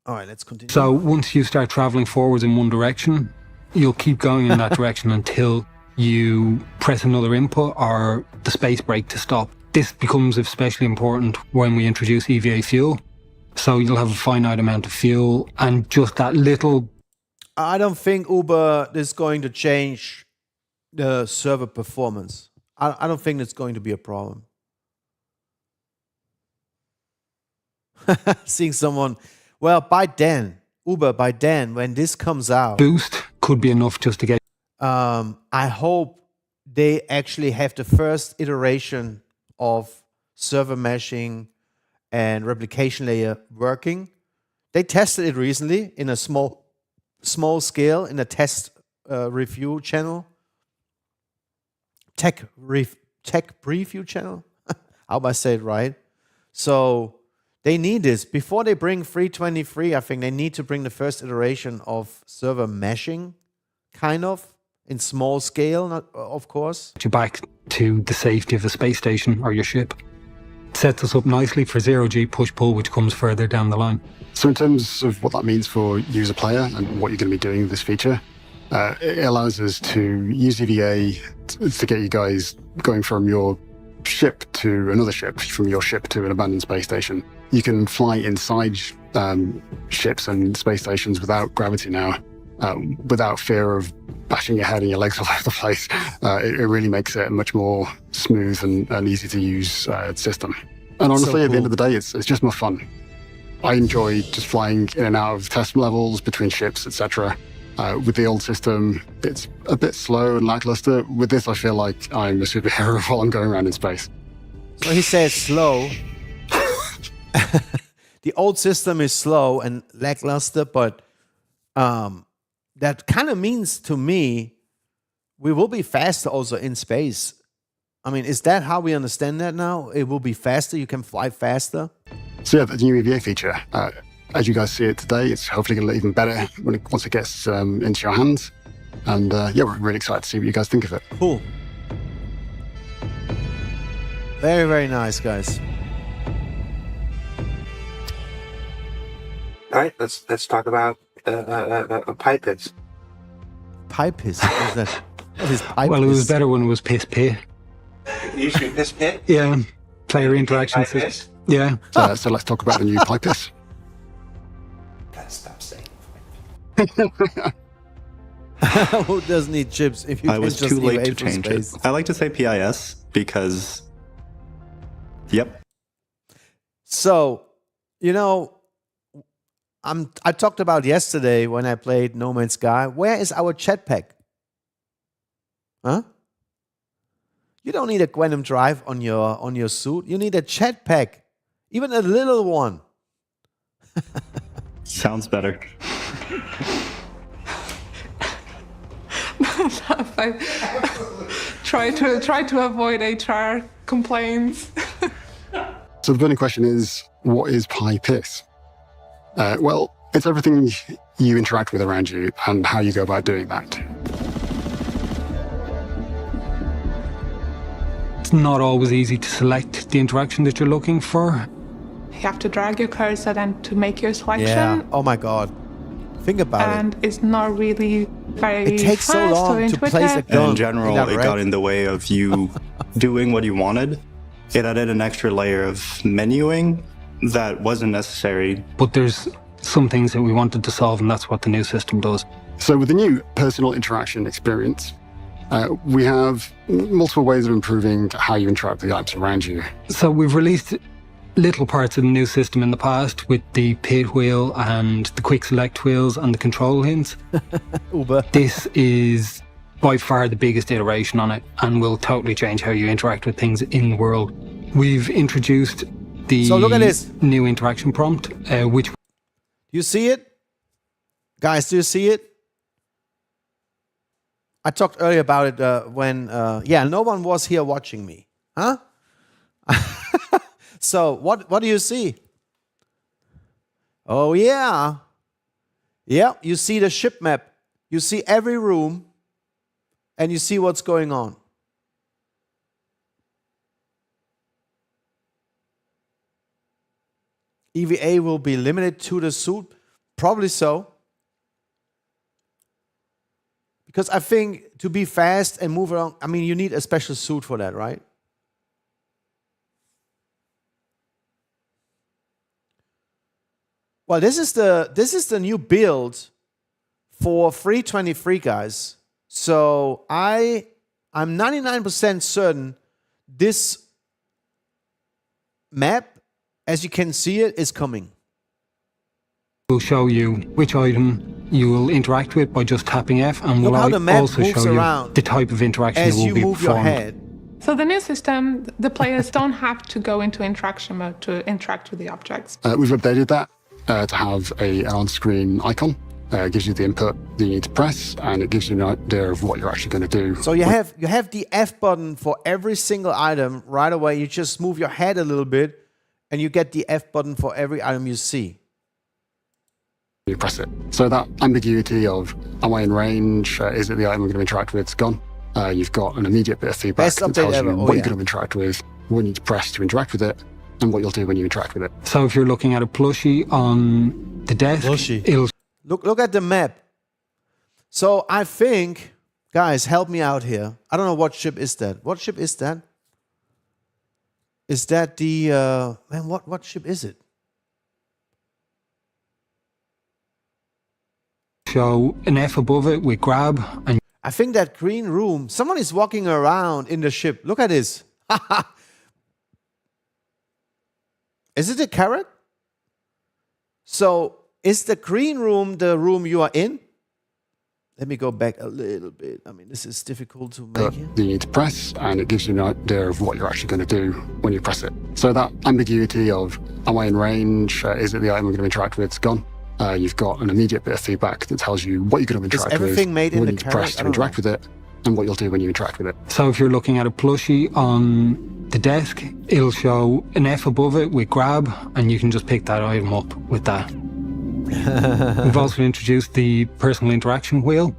Speaker 1: All right, let's continue.
Speaker 14: So once you start traveling forwards in one direction, you'll keep going in that direction until you press another input or the space brake to stop. This becomes especially important when we introduce EVA fuel. So you'll have a finite amount of fuel and just that little...
Speaker 1: I don't think Uber is going to change the server performance. I don't think it's going to be a problem. Seeing someone... Well, by then, Uber, by then, when this comes out...
Speaker 14: Boost could be enough just to get...
Speaker 1: I hope they actually have the first iteration of server meshing and replication layer working. They tested it recently in a small scale in a test review channel. Tech preview channel. How do I say it right? So... they need this. Before they bring 323, I think they need to bring the first iteration of server meshing, kind of, in small scale, not, of course.
Speaker 14: You back to the safety of the space station or your ship. It sets us up nicely for zero-G push-pull, which comes further down the line.
Speaker 13: So in terms of what that means for user player and what you're going to be doing with this feature, it allows us to use EVA to get you guys going from your ship to another ship, from your ship to an abandoned space station. You can fly inside ships and space stations without gravity now, without fear of bashing your head and your legs all over the place. It really makes it a much more smooth and easy to use system. And honestly, at the end of the day, it's just more fun. I enjoy just flying in and out of test levels between ships, etc. With the old system, it's a bit slow and lackluster. With this, I feel like I'm a superhero while I'm going around in space.
Speaker 1: So he says slow. The old system is slow and lackluster, but that kind of means to me we will be faster also in space. I mean, is that how we understand that now? It will be faster, you can fly faster?
Speaker 13: So yeah, the new EVA feature, as you guys see it today, it's hopefully going to look even better once it gets into your hands. And yeah, we're really excited to see what you guys think of it.
Speaker 1: Cool. Very, very nice, guys.
Speaker 12: All right, let's talk about 𝗙𝗶𝘁𝗶𝘁𝗄.
Speaker 1: 𝗙𝗶𝘁𝗶? What is that? What is 𝗙𝗶𝘁𝗶?
Speaker 14: Well, it was better when it was 𝗙𝗶𝘁𝗶.
Speaker 12: It used to be 𝗙𝗶𝘁?
Speaker 14: Yeah, player interaction system. Yeah.
Speaker 13: So let's talk about the new 𝗙𝗶𝘁𝗶.
Speaker 12: Gotta stop saying.
Speaker 1: Who doesn't need chips if you
Speaker 16: I
Speaker 1: can
Speaker 16: was
Speaker 1: just
Speaker 16: too late to
Speaker 1: evade from
Speaker 16: change
Speaker 1: space?
Speaker 16: it. I like to say PIS because, yep.
Speaker 1: So, I talked about yesterday when I played No Man's Sky. Where is our jetpack? Huh? You don't need a quantum drive on your suit. You need a jetpack, even a little one.
Speaker 16: Sounds better.
Speaker 17: Try to avoid HR complaints.
Speaker 13: So the burning question is, what is 𝗙𝗶𝘁𝗶? Well, it's everything you interact with around you and how you go about doing that.
Speaker 14: It's not always easy to select the interaction that you're looking for.
Speaker 17: You have to drag your cursor then to make your selection.
Speaker 1: Yeah. Oh my God. Think about it.
Speaker 17: And it's not really very
Speaker 1: It takes so long to place a gun.
Speaker 16: In general, it got in the way of you doing what you wanted. It added an extra layer of menuing that wasn't necessary.
Speaker 14: But there's some things that we wanted to solve, and that's what the new system does.
Speaker 13: So with the new personal interaction experience, we have multiple ways of improving how you interact with the items around you.
Speaker 14: So we've released little parts of the new system in the past with the pit wheel and the quick select wheels and the control hints.
Speaker 1: Uber.
Speaker 14: This is by far the biggest iteration on it and will totally change how you interact with things in the world. We've introduced the
Speaker 1: So look at this.
Speaker 14: new interaction prompt, which...
Speaker 1: You see it? Guys, do you see it? I talked earlier about it when, no one was here watching me. Huh? So what do you see? Oh yeah. Yeah, you see the ship map. You see every room and you see what's going on. EVA will be limited to the suit. Probably so. Because I think to be fast and move around, I mean, you need a special suit for that, right? Well, this is the new build for 323, guys. So I'm 99% certain this map, as you can see it, is coming.
Speaker 14: We'll show you which item you will interact with by just tapping F, and we'll also show you the type of interaction that will be performed.
Speaker 1: Your head.
Speaker 17: So the new system, the players don't have to go into interaction mode to interact with the objects.
Speaker 13: We've updated that to have an on-screen icon. It gives you the input that you need to press, and it gives you an idea of what you're actually going to do.
Speaker 1: So you have the F button for every single item right away. You just move your head a little bit, and you get the F button for every item you see.
Speaker 13: You press it. So that ambiguity of, am I in range? Is it the item I'm going to interact with? It's gone. You've got an immediate bit of feedback that tells you what you're going to interact with, what you need to press to interact with it, and what you'll do when you interact with it.
Speaker 14: So if you're looking at a plushie on the desk, it'll...
Speaker 1: Look at the map. So I think, guys, help me out here. I don't know what ship is that. What ship is that? Is that the... man, what ship is it?
Speaker 14: Show an F above it with grab, and
Speaker 1: I think that green room, someone is walking around in the ship. Look at this. Is it a carrot? So is the green room the room you are in? Let me go back a little bit. I mean, this is difficult to make here.
Speaker 13: You need to press, and it gives you an idea of what you're actually going to do when you press it. So that ambiguity of, am I in range? Is it the item I'm going to interact with? It's gone. You've got an immediate bit of feedback that tells you what you're going to interact with,
Speaker 1: everything made in
Speaker 13: what
Speaker 1: the
Speaker 13: you need to press to interact with it, and what you'll do when you interact with it.
Speaker 14: So if you're looking at a plushie on the desk, it'll show an F above it with grab, and you can just pick that item up with that. We've also introduced the personal interaction wheel,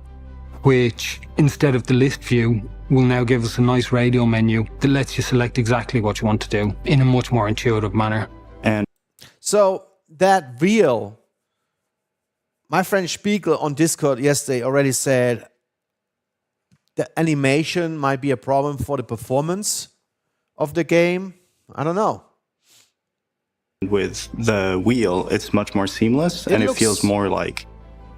Speaker 14: which instead of the list view will now give us a nice radio menu that lets you select exactly what you want to do in a much more intuitive manner.
Speaker 16: And
Speaker 1: so that wheel, my friend 𝗙𝗵𝘁𝗄 on Discord yesterday already said the animation might be a problem for the performance of the game. I don't know.
Speaker 16: With the wheel, it's much more seamless, and it feels more like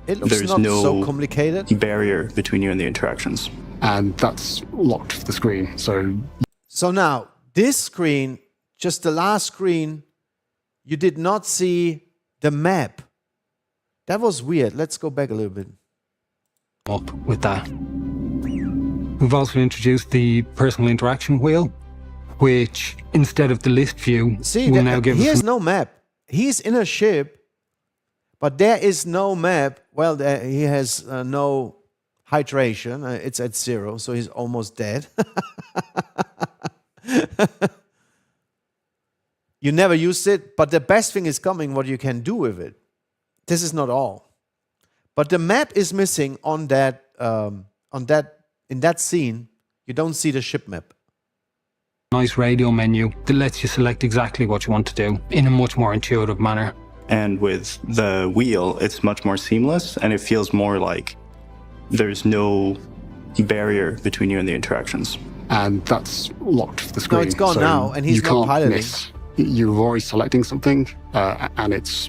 Speaker 16: there's no
Speaker 1: so complicated
Speaker 16: barrier between you and the interactions.
Speaker 13: And that's locked the screen. So
Speaker 1: now, this screen, just the last screen, you did not see the map. That was weird. Let's go back a little bit.
Speaker 14: Up with that. We've also introduced the personal interaction wheel, which instead of the list view will now give us...
Speaker 1: He has no map. He's in a ship, but there is no map. Well, he has no hydration. It's at 0, so he's almost dead. You never used it, but the best thing is coming, what you can do with it. This is not all. But the map is missing on that, in that scene. You don't see the ship map.
Speaker 14: Nice radio menu that lets you select exactly what you want to do in a much more intuitive manner.
Speaker 16: And with the wheel, it's much more seamless, and it feels more like there's no barrier between you and the interactions.
Speaker 13: And that's locked the screen.
Speaker 1: No, it's gone now, and he's not piloting.
Speaker 13: You're already selecting something, and it's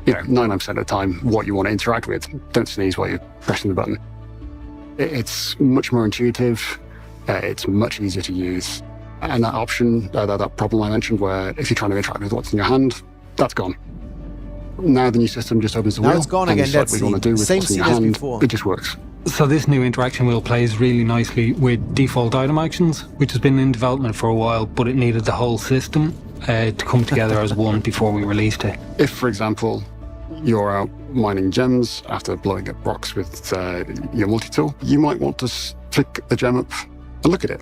Speaker 13: 99% of the time what you want to interact with. Don't sneeze while you're pressing the button. It's much more intuitive. It's much easier to use. And that option, that problem I mentioned, where if you're trying to interact with what's in your hand, that's gone. Now the new system just opens the wheel.
Speaker 1: Now it's gone again.
Speaker 13: That's what you want to do with what's in your hand. It just works.
Speaker 14: So this new interaction wheel plays really nicely with default item actions, which has been in development for a while, but it needed the whole system to come together as one before we released it.
Speaker 13: If, for example, you're out mining gems after blowing up rocks with your multi-tool, you might want to pick the gem up and look at it.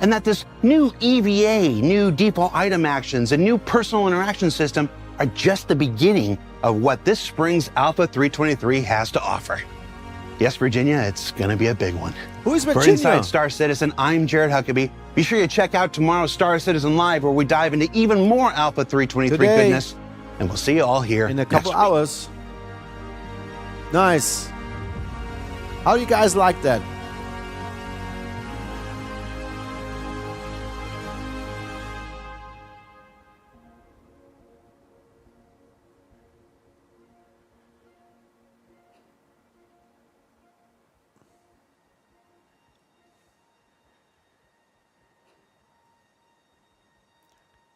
Speaker 12: and that this new EVA, new default item actions, and new personal interaction system are just the beginning of what this spring's Alpha 323 has to offer. Yes, Virginia, it's going to be a big one.
Speaker 1: Who is
Speaker 12: For
Speaker 1: Virginia?
Speaker 12: Inside Star Citizen, I'm 𝗃𝗃𝗃𝗃. Be sure you check out tomorrow's Star Citizen Live, where we dive into even more Alpha 323
Speaker 1: Today.
Speaker 12: goodness. And we'll see you all here
Speaker 1: In a couple
Speaker 12: next week.
Speaker 1: hours. Nice. How do you guys like that?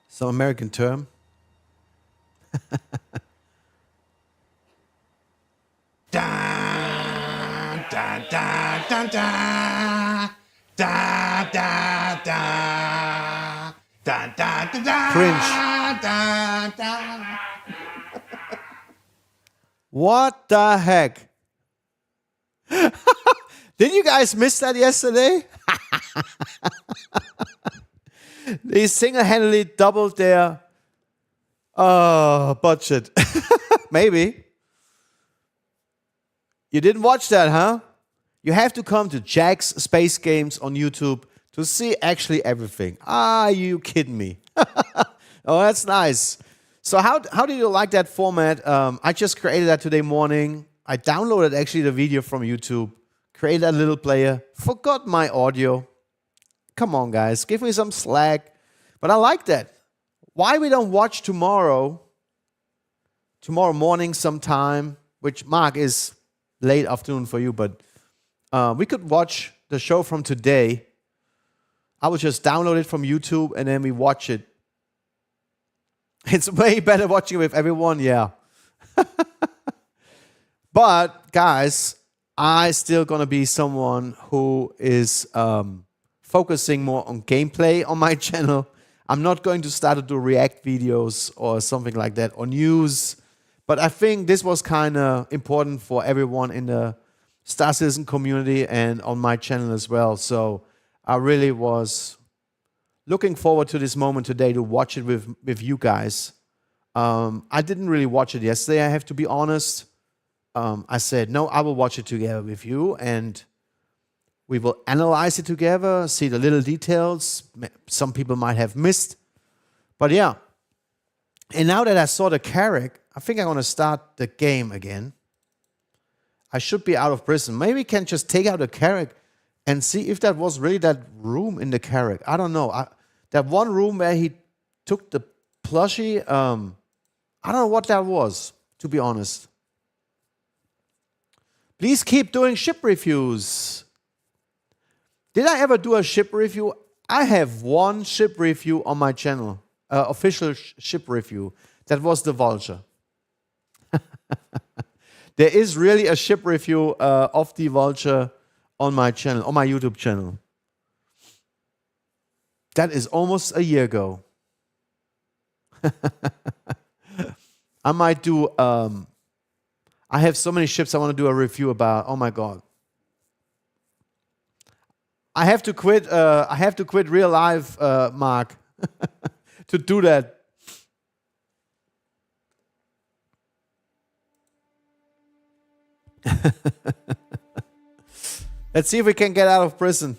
Speaker 1: Some American term.
Speaker 12: Da, da, da, da, da. Da, da, da. Da, da, da, da.
Speaker 1: Cringe.
Speaker 12: Da, da.
Speaker 1: What the heck? Did you guys miss that yesterday? They single-handedly doubled their budget. Maybe. You didn't watch that, huh? You have to come to Jack's Space Games on YouTube to see actually everything. Are you kidding me? Oh, that's nice. So how did you like that format? I just created that today morning. I downloaded actually the video from YouTube, created a little player, forgot my audio. Come on, guys, give me some slack. But I like that. Why we don't watch tomorrow morning sometime, which, Mark, is late afternoon for you, but we could watch the show from today. I would just download it from YouTube and then we watch it. It's way better watching with everyone, yeah. But, guys, I still gonna be someone who is focusing more on gameplay on my channel. I'm not going to start to do react videos or something like that, or news. But I think this was kind of important for everyone in the Star Citizen community and on my channel as well. So I really was looking forward to this moment today to watch it with you guys. I didn't really watch it yesterday, I have to be honest. I said, no, I will watch it together with you and we will analyze it together, see the little details some people might have missed. But yeah. And now that I saw the character, I think I'm going to start the game again. I should be out of prison. Maybe we can just take out the character and see if that was really that room in the character. I don't know. That one room where he took the plushie, I don't know what that was, to be honest. Please keep doing ship reviews. Did I ever do a ship review? I have one ship review on my channel, official ship review. That was the Vulture. There is really a ship review of the Vulture on my channel, on my YouTube channel. That is almost a year ago. I might do, I have so many ships I want to do a review about. Oh my God. I have to quit real life, Mark, to do that. Let's see if we can get out of prison.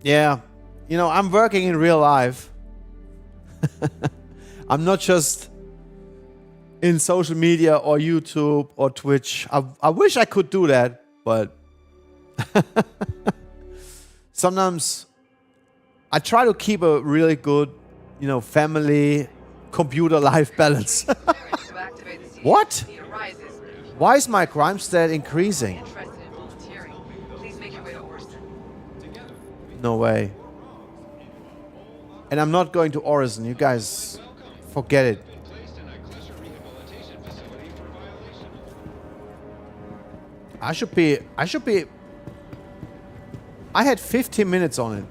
Speaker 1: Yeah, you know, I'm working in real life. I'm not just in social media or YouTube or Twitch. I wish I could do that, but sometimes I try to keep a really good, you know, family, computer life balance. What? Why is my crime stat increasing? No way. And I'm not going to Orison. You guys, forget it. I should be. I had 15 minutes on it.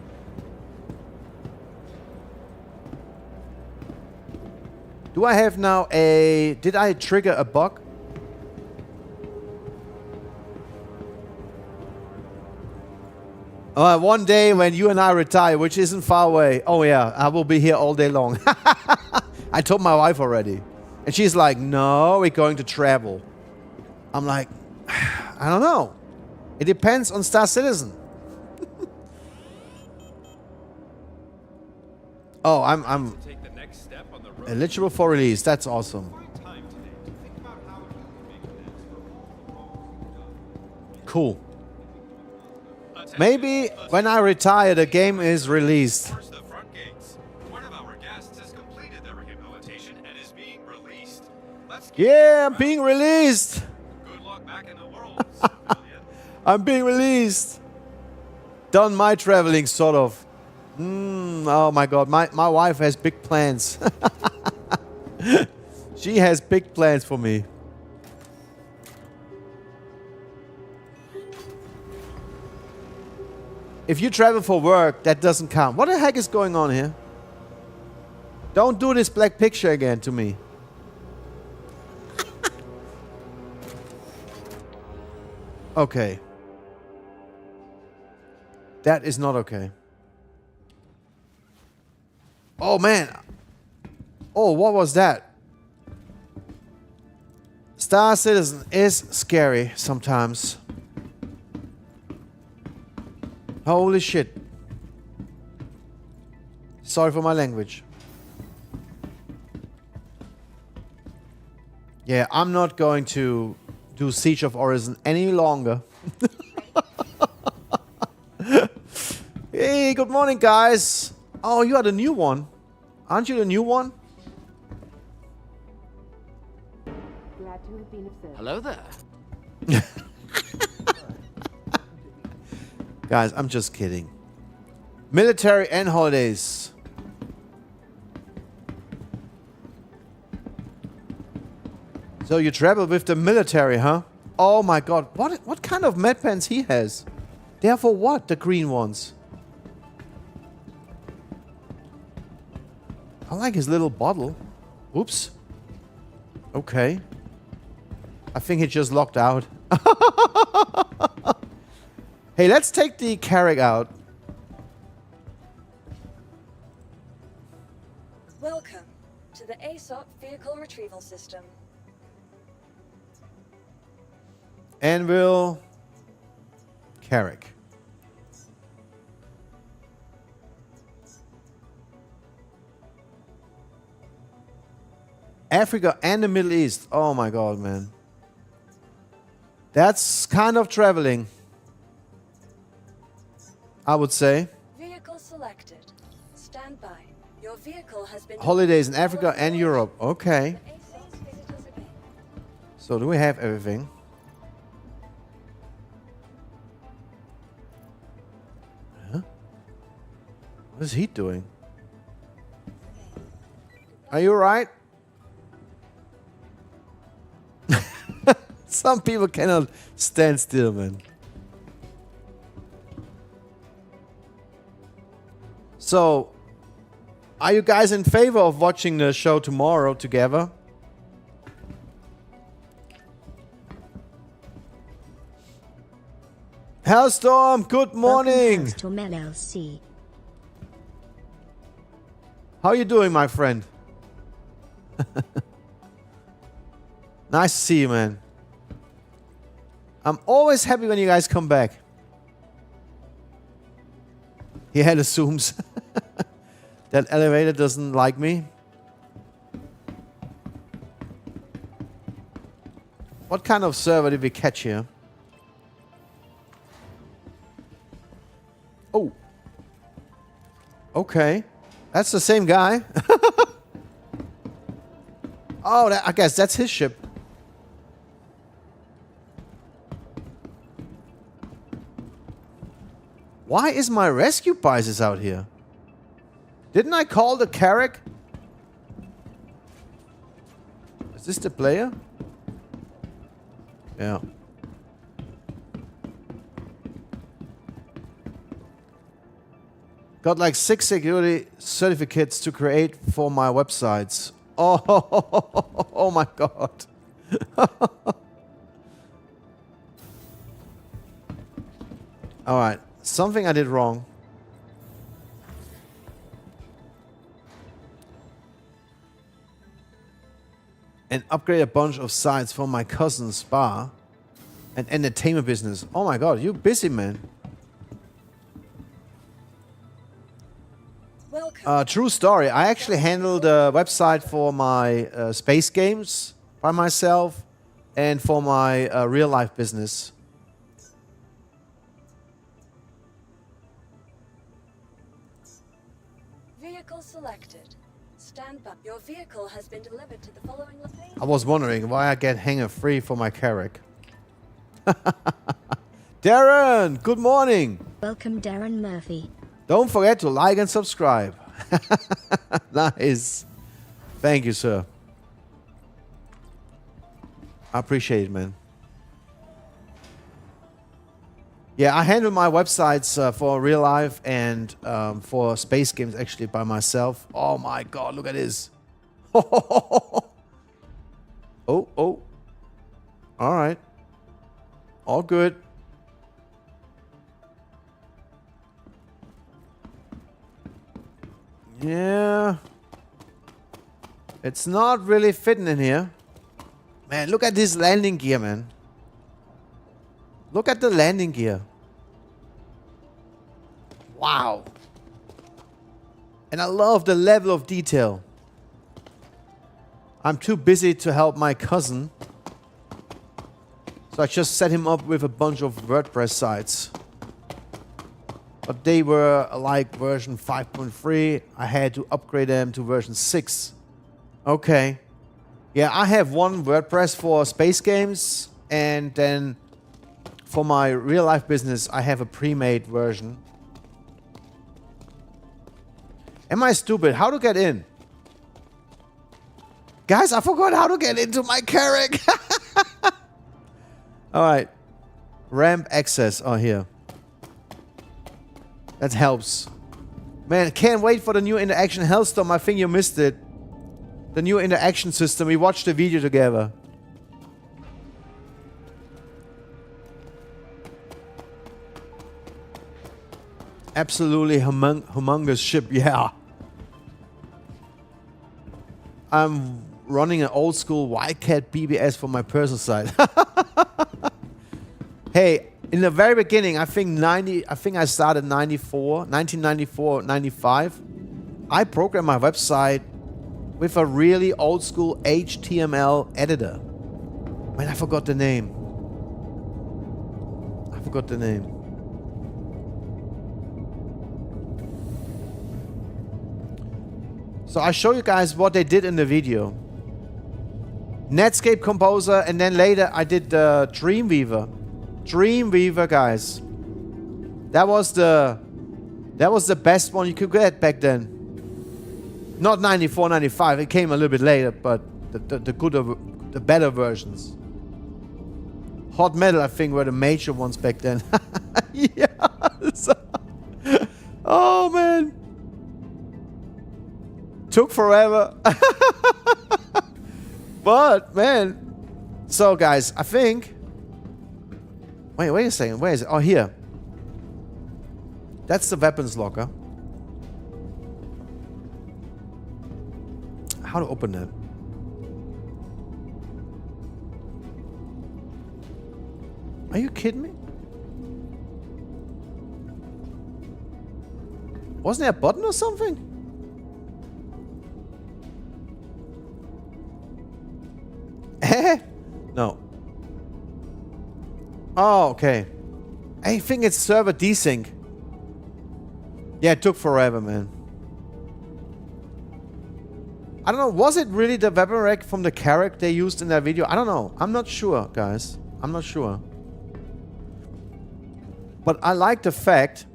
Speaker 1: Do I have now a... Did I trigger a bug? One day when you and I retire, which isn't far away. Oh yeah, I will be here all day long. I told my wife already. And she's like, no, we're going to travel. I'm like, I don't know. It depends on Star Citizen. Oh, I'm eligible for release. That's awesome. Cool. Maybe when I retire, the game is released. Yeah, I'm being released. I'm being released. Done my traveling, sort of. Oh my God, my wife has big plans. She has big plans for me. If you travel for work, that doesn't count. What the heck is going on here? Don't do this black picture again to me. Okay. That is not okay. Oh man. Oh, what was that? Star Citizen is scary sometimes. Holy shit. Sorry for my language. Yeah, I'm not going to do Siege of Orison any longer. Hey, good morning, guys. Oh, you are the new one. Aren't you the new one?
Speaker 18: Hello there.
Speaker 1: Guys, I'm just kidding. Military and holidays. So you travel with the military, huh? Oh my God. What kind of med pens he has? They are for what? The green ones. I like his little bottle. Oops. Okay. I think he just locked out. Hey, let's take the Carrack out.
Speaker 5: Welcome to the 𝗙𝗃 vehicle retrieval system.
Speaker 1: Anvil. Carrack. Africa and the Middle East. Oh my God, man. That's kind of traveling, I would say.
Speaker 5: Vehicle selected. Stand by. Your vehicle has been...
Speaker 1: Holidays in Africa and Europe. Okay. So do we have everything? Huh? What is he doing? Are you alright? Some people cannot stand still, man. So, are you guys in favor of watching the show tomorrow together? Hellstorm, good morning.
Speaker 7: 𝗙𝗹𝗹𝗪𝐿𝐶.
Speaker 1: How are you doing, my friend? Nice to see you, man. I'm always happy when you guys come back. He had assumes that elevator doesn't like me. What kind of server did we catch here? Oh. Okay. That's the same guy. Oh, I guess that's his ship. Why is my rescue prices out here? Didn't I call the Carrack? Is this the player? Yeah. Got like 6 security certificates to create for my websites. Oh my God. All right. Something I did wrong. And upgrade a bunch of sites for my cousin's spa and entertainment business. Oh my god, you're busy, man. True story. I actually handled a website for my space games by myself and for my real life business.
Speaker 5: Vehicle selected. Stand by. Your vehicle has been delivered to the following location.
Speaker 1: I was wondering why I get hanger free for my 𝗘𝗶𝗁. Darren, good morning.
Speaker 7: Welcome, Darren Murphy.
Speaker 1: Don't forget to like and subscribe. Nice. Thank you, sir. I appreciate it, man. Yeah, I handle my websites for real life and for space games actually by myself. Oh my god, look at this. Oh. All right. All good. Yeah. It's not really fitting in here. Man, look at this landing gear, man. Look at the landing gear. Wow. And I love the level of detail. I'm too busy to help my cousin. So I just set him up with a bunch of WordPress sites. But they were like version 5.3. I had to upgrade them to version 6. Okay. Yeah, I have one WordPress for space games. And then for my real life business, I have a pre-made version. Am I stupid? How to get in? Guys, I forgot how to get into my 𝗘𝗶𝗁. Alright. Ramp access. Oh, here. That helps. Man, can't wait for the new interaction Hellstorm. I think you missed it. The new interaction system. We watched the video together. Absolutely humongous ship, yeah. I'm running an old school Wildcat BBS for my personal site. Hey, in the very beginning, I think I started 1994, 95. I programmed my website with a really old school HTML editor. Man, I forgot the name. So I show you guys what they did in the video. Netscape Composer, and then later I did Dreamweaver. Dreamweaver, guys. That was the best one you could get back then. Not 94, 95. It came a little bit later, but the better versions. Hot Metal, I think, were the major ones back then. Yes. Oh man. Took forever. But man. So guys, I think. Wait a second. Where is it? Oh, here. That's the weapons locker. How to open that? Are you kidding me? Wasn't there a button or something? No. Oh, okay. I think it's server desync. Yeah, it took forever, man. I don't know. Was it really the weapon rack from the 𝗘𝗶𝗁 they used in that video? I don't know. I'm not sure, guys. I'm not sure. But I like the fact...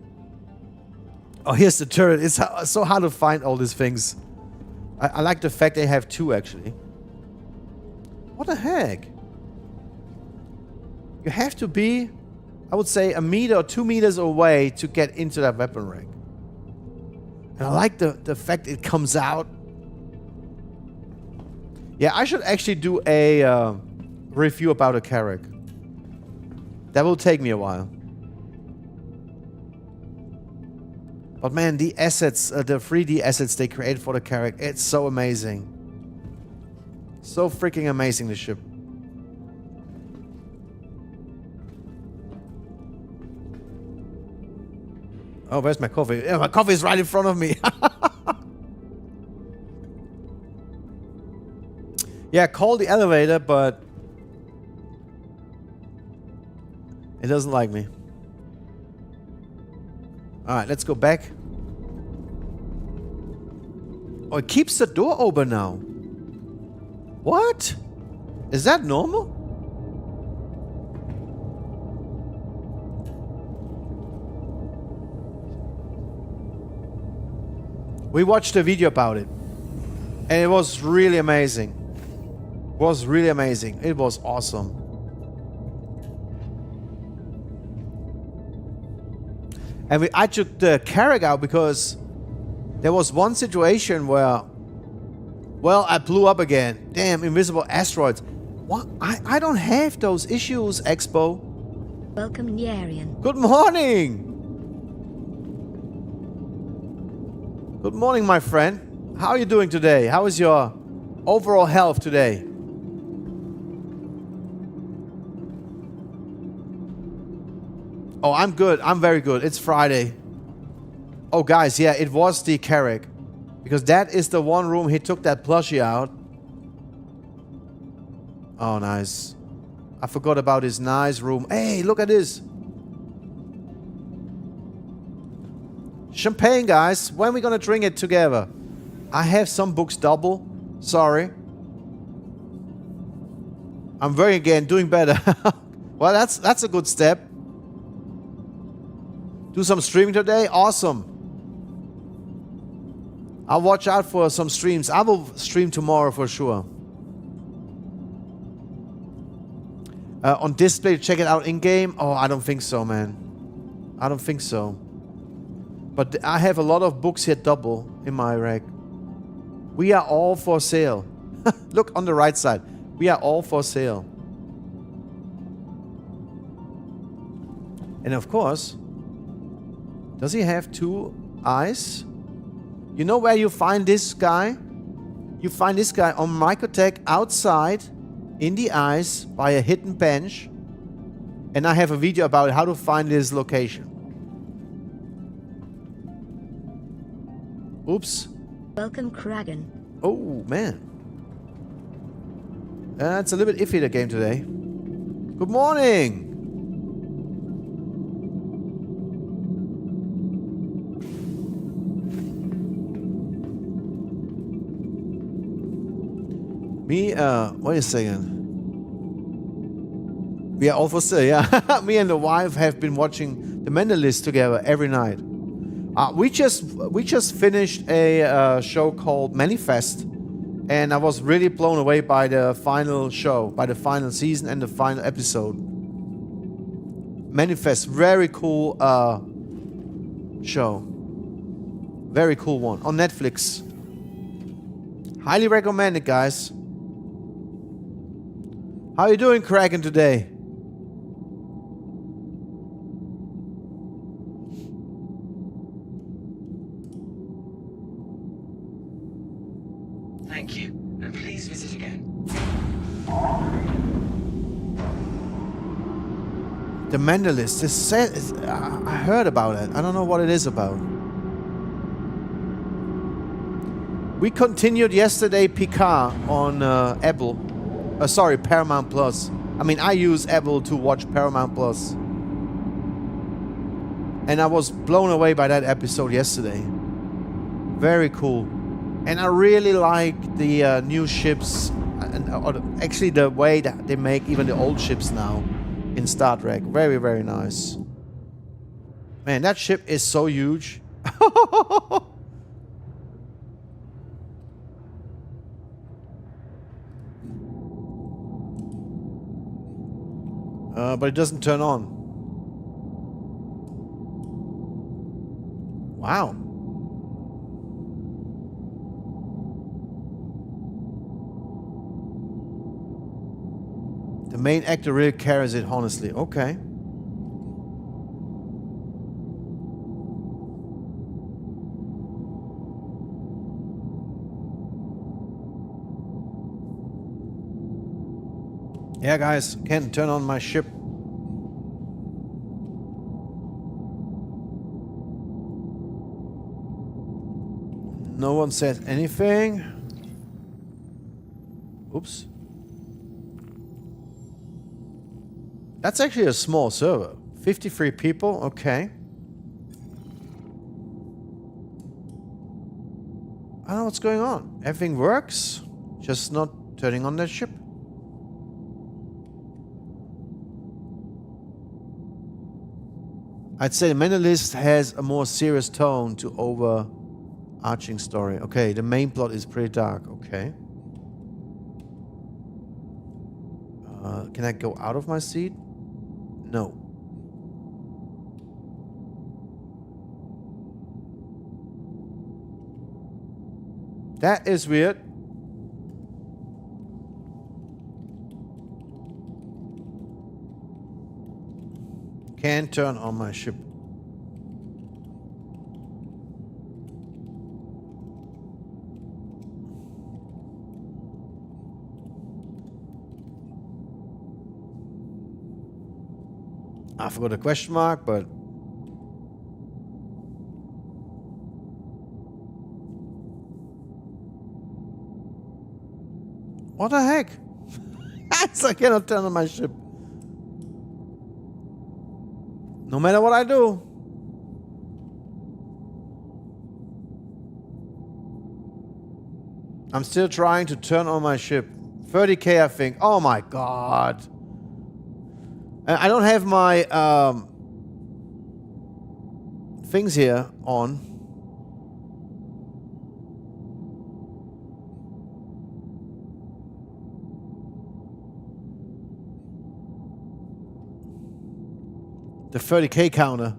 Speaker 1: Oh, here's the turret. It's so hard to find all these things. I like the fact they have two, actually. What the heck? You have to be, I would say, 1 meter or 2 meters away to get into that weapon rack. And I like the fact it comes out. Yeah, I should actually do a review about a 𝗘𝗶𝗁. That will take me a while. But man, the assets, the 3D assets they create for the character, it's so amazing. So freaking amazing, the ship. Oh, where's my coffee? Yeah, my coffee is right in front of me. Yeah, call the elevator, but it doesn't like me. Alright, let's go back. Oh, it keeps the door open now. What? Is that normal? We watched a video about it. And it was really amazing. It was really amazing. It was awesome. And I took the Carrack out because there was one situation where, well, I blew up again. Damn, invisible asteroids. What? I don't have those issues, Expo.
Speaker 7: Welcome, Yarian.
Speaker 1: Good morning. Good morning, my friend. How are you doing today? How is your overall health today? Oh, I'm good. I'm very good. It's Friday. Oh, guys, yeah, it was the Carrack. Because that is the one room he took that plushie out. Oh, nice. I forgot about his nice room. Hey, look at this. Champagne, guys. When are we gonna drink it together? I have some books double. Sorry. I'm doing better. Well, that's a good step. Do some streaming today? Awesome. I'll watch out for some streams. I will stream tomorrow for sure. On display, check it out in-game? Oh, I don't think so, man. I don't think so. But I have a lot of books here double in my rack. We are all for sale. Look on the right side. We are all for sale. And of course, does he have two eyes? You know where you find this guy? You find this guy on Microtech outside in the ice by a hidden bench. And I have a video about how to find this location. Oops.
Speaker 7: Welcome, Kragan.
Speaker 1: Oh, man. It's a little bit iffy, the game today. Good morning. Wait a second. We are all for sale, yeah. Me and the wife have been watching The Mentalist together every night. We just finished a show called Manifest, and I was really blown away by the final show, by the final season and the final episode. Manifest, very cool show. Very cool one on Netflix. Highly recommend it, guys. How are you doing, Kraken, today?
Speaker 2: Thank you, and please visit again.
Speaker 1: The Mentalist. I heard about it. I don't know what it is about. We continued yesterday Picard on Apple. Sorry, Paramount Plus. I mean, I use Apple to watch Paramount Plus. And I was blown away by that episode yesterday. Very cool. And I really like the new ships. Actually, the way that they make even the old ships now in Star Trek. Very, very nice. Man, that ship is so huge. But it doesn't turn on. Wow. The main actor really carries it, honestly. Okay. Yeah, guys, can't turn on my ship. No one said anything. Oops. That's actually a small server. 53 people, okay. I don't know what's going on. Everything works, just not turning on that ship. I'd say the menu list has a more serious tone to overarching story. Okay, the main plot is pretty dark. Okay. Can I go out of my seat? No. That is weird. Can't turn on my ship. I forgot a question mark, but what the heck? I cannot turn on my ship. No matter what I do. I'm still trying to turn on my ship. 30K, I think. Oh my god. I don't have my things here on. The 30K counter.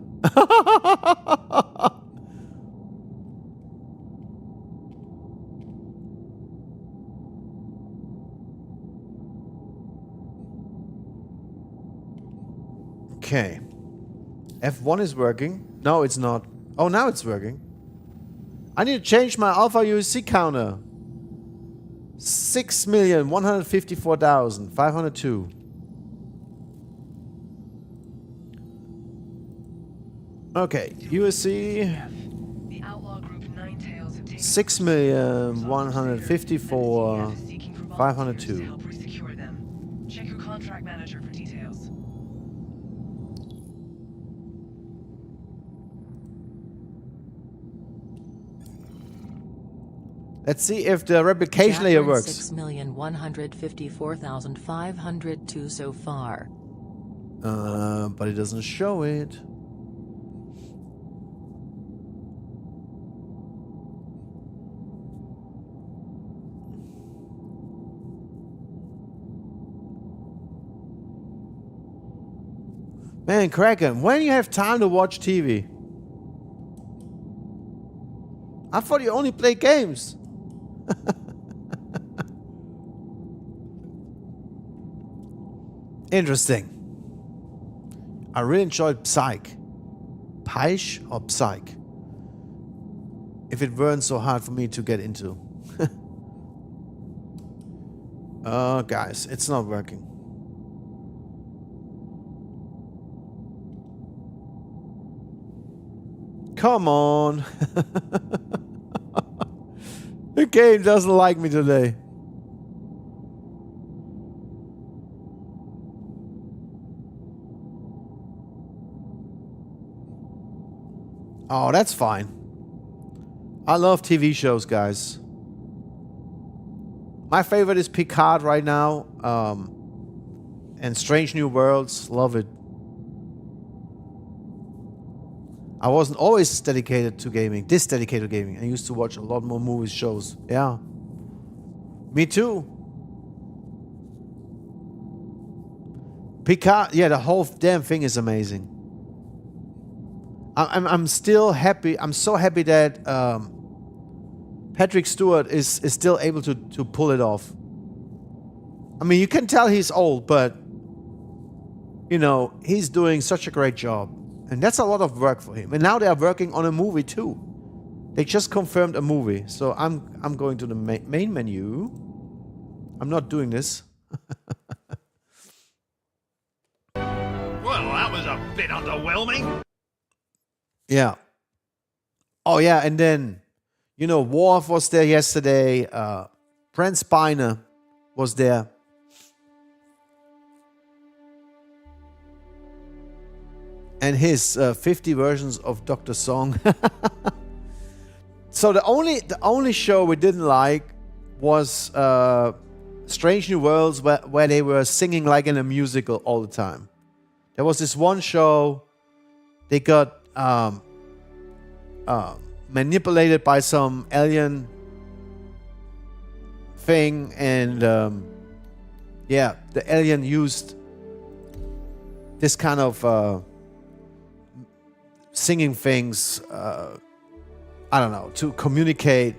Speaker 1: Okay. F1 is working. No, it's not. Oh, now it's working. I need to change my alpha UC counter. 6,154,502. Okay, USC.
Speaker 2: The outlaw group 𝗙𝗃𝗍𝗃 have taken
Speaker 1: 6,154,502.
Speaker 2: help resecure them. Check your contract manager for details.
Speaker 1: Let's see if the replication layer works.
Speaker 18: 6,154,502 so far.
Speaker 1: But it doesn't show it. Man, Kraken, when you have time to watch TV? I thought you only play games. Interesting. I really enjoyed 𝗙𝗃𝗍𝗃. 𝗙𝗃𝗍 or 𝗙𝗃? If it weren't so hard for me to get into. Guys, it's not working. Come on. The game doesn't like me today. Oh, that's fine. I love TV shows, guys. My favorite is Picard right now. And Strange New Worlds. Love it. I wasn't always dedicated to gaming. This dedicated to gaming. I used to watch a lot more movies, shows. Yeah. Me too. Picard, yeah, the whole damn thing is amazing. I'm still happy. I'm so happy that Patrick Stewart is still able to pull it off. I mean, you can tell he's old, but you know, he's doing such a great job. And that's a lot of work for him. And now they are working on a movie too. They just confirmed a movie. So I'm going to the main menu. I'm not doing this.
Speaker 11: bit underwhelming.
Speaker 1: Yeah. Oh yeah, and then, you know, Worf was there yesterday. Brent Spiner was there. And his 50 versions of Dr. Song. So the only show we didn't like was Strange New Worlds, where they were singing like in a musical all the time. There was this one show, they got manipulated by some alien thing, and yeah, the alien used this kind of singing things, I don't know, to communicate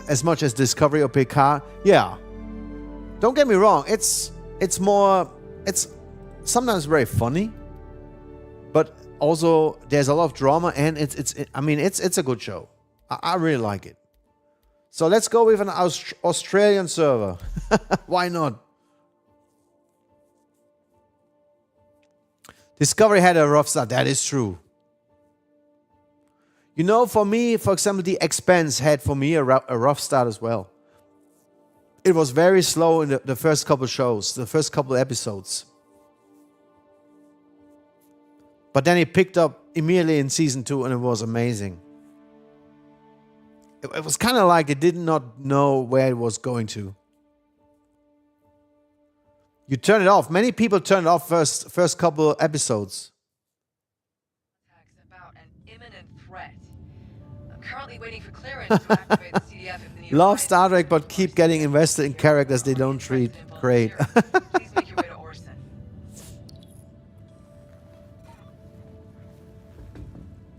Speaker 1: as much as 𝗘𝗶𝗁𝗍𝗂. Yeah, don't get me wrong, it's sometimes very funny, but also there's a lot of drama, and it's a good show. I really like it. So let's go with an Australian server. Why not? Discovery had a rough start. That is true. You know, for me, for example, The Expanse had for me a rough start as well. It was very slow in the first couple shows, the first couple episodes. But then it picked up immediately in season 2, and it was amazing. It was kind of like they did not know where it was going to. You turn it off. Many people turn it off first couple episodes.
Speaker 2: About an imminent threat. I'm currently waiting for clearance to activate the CDF if the need
Speaker 1: Love Star Trek, but keep getting invested in characters they don't treat great.
Speaker 2: Please make your way to Orison.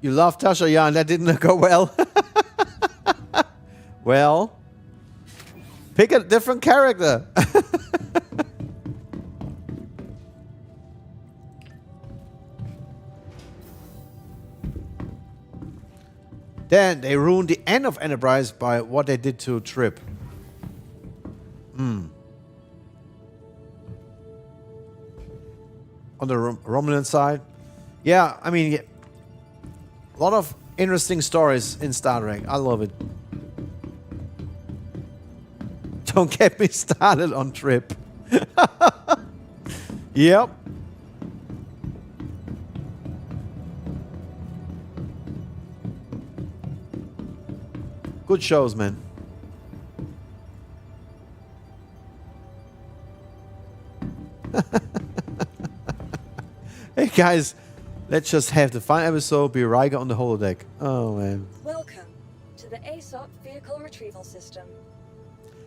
Speaker 1: You love Tasha Yar, and that didn't go well. Well, pick a different character. Then they ruined the end of Enterprise by what they did to Trip. On the Romulan side. Yeah, I mean, a lot of interesting stories in Star Trek. I love it. Don't get me started on Trip. Yep. Good shows, man. Hey guys, let's just have the final episode be Riker on the holodeck. Oh man.
Speaker 5: Welcome to the ASOP Vehicle Retrieval System.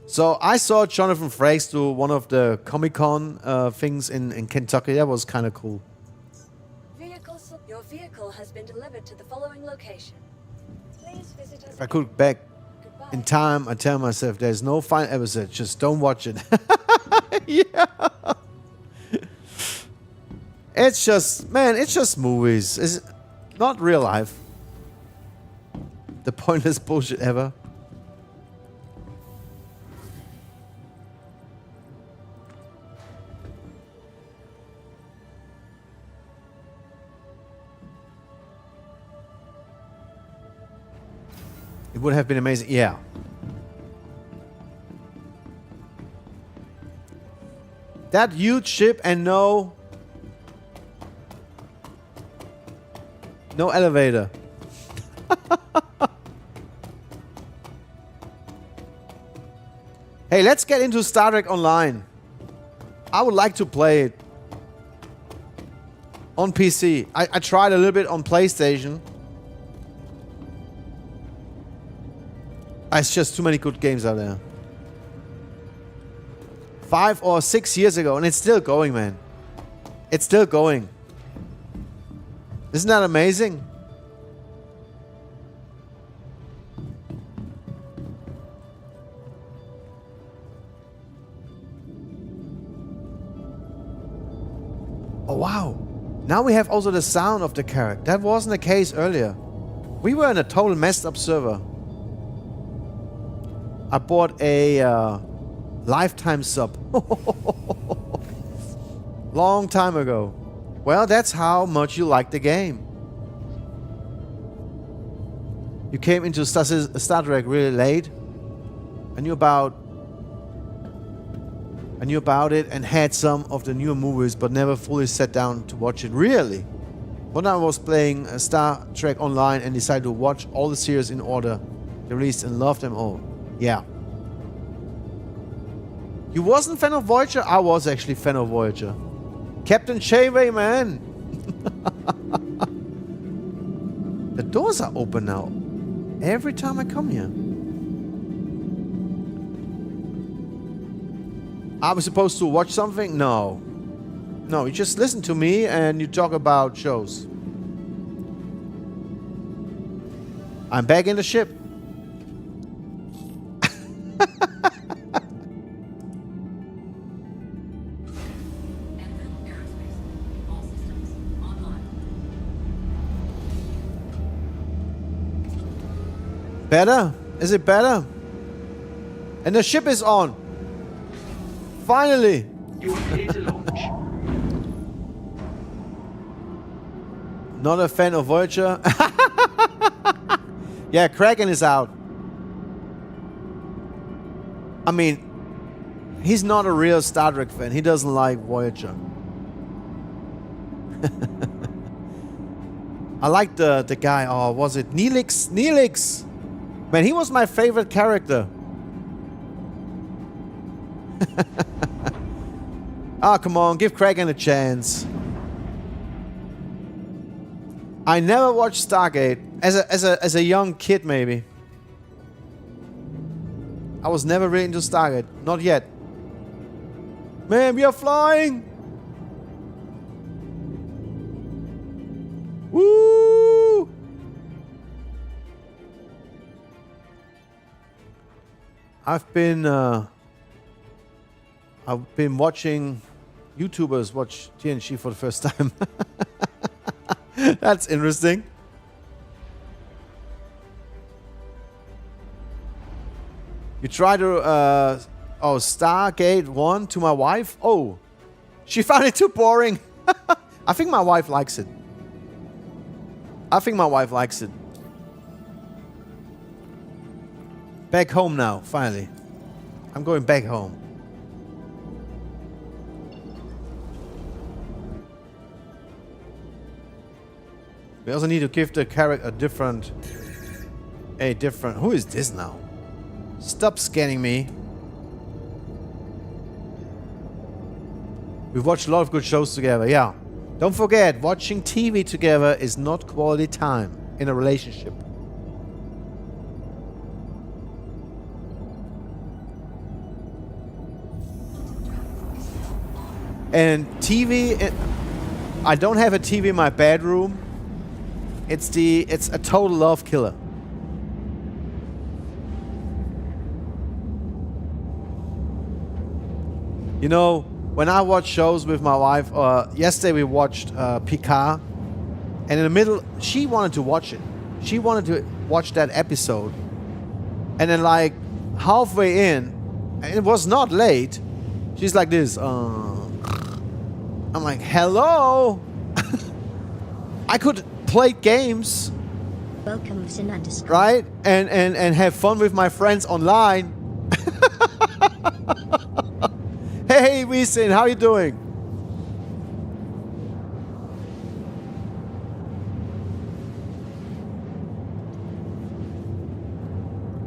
Speaker 1: So I saw Jonathan Frakes do one of the Comic-Con things in Kentucky. That was kind of cool.
Speaker 5: Your vehicle has been delivered to the following location. Please visit us.
Speaker 1: If I could back in time, I tell myself there's no final episode. Just don't watch it. Yeah. It's just, man, it's just movies. It's not real life. The pointless bullshit ever. It would have been amazing. Yeah. That huge ship and no elevator. Hey, let's get into Star Trek Online. I would like to play it on PC. I tried a little bit on PlayStation. It's just too many good games out there. 5 or 6 years ago, and it's still going, man. It's still going. Isn't that amazing? Oh, wow. Now we have also the sound of the character. That wasn't the case earlier. We were in a total messed up server. I bought a lifetime sub. Long time ago. Well, that's how much you like the game. You came into Star Trek really late. I knew about it and had some of the newer movies, but never fully sat down to watch it. Really? When I was playing Star Trek Online and decided to watch all the series in order, released, and loved them all. Yeah. You wasn't fan of Voyager? I was actually fan of Voyager. Captain Janeway, man. The doors are open now. Every time I come here. Are we supposed to watch something? No. No, you just listen to me and you talk about shows. I'm back in the ship. Better? Is it better? And the ship is on. Finally.
Speaker 8: You are clear to launch.
Speaker 1: Not a fan of Voyager. Yeah, Kraken is out. I mean, he's not a real Star Trek fan. He doesn't like Voyager. I like the guy. Oh, was it 𝗙𝗵𝗄𝗃? 𝗙𝗵𝗃. Man, he was my favorite character. Ah, come on, give Kraken a chance. I never watched Stargate as a young kid, maybe. I was never really into Stargate, not yet. Man, we are flying. Woo! I've been watching YouTubers watch TNG for the first time. That's interesting. You try to Stargate 1 to my wife? Oh, she found it too boring. I think my wife likes it. Back home now, finally. I'm going back home. We also need to give the character a different... Who is this now? Stop scanning me. We've watched a lot of good shows together, yeah. Don't forget, watching TV together is not quality time in a relationship. And TV, I don't have a TV in my bedroom. It's a total love killer. You know, when I watch shows with my wife, yesterday we watched 𝗙𝗶𝘁, and in the middle, she wanted to watch it. She wanted to watch that episode. And then like halfway in, and it was not late, she's like this, I'm like, hello? I could play games.
Speaker 7: Welcome to 𝗏𝗏.
Speaker 1: Right? And have fun with my friends online. Hey, 𝗙𝗶𝘁, how you doing?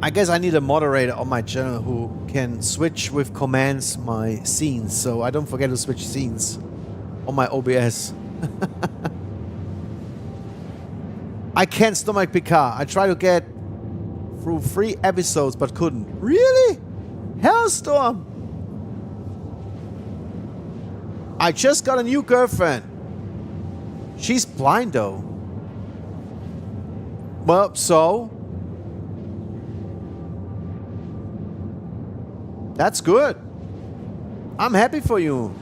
Speaker 1: I guess I need a moderator on my channel who can switch with commands my scenes, so I don't forget to switch scenes on my OBS. I can't stomach 𝗙𝗏𝗁. I tried to get through 3 episodes but couldn't. Really? Hellstorm! I just got a new girlfriend. She's blind though. Well, so? That's good. I'm happy for you.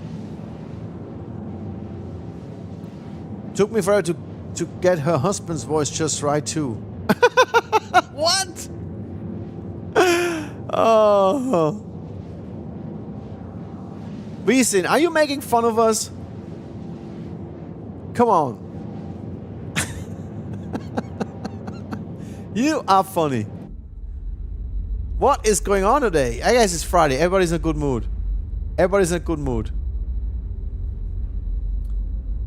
Speaker 1: Took me forever to get her husband's voice just right too. What? Oh. 𝗙𝗁, are you making fun of us? come on. You are funny. What is going on today? I guess it's Friday. Everybody's in a good mood. Everybody's in a good mood.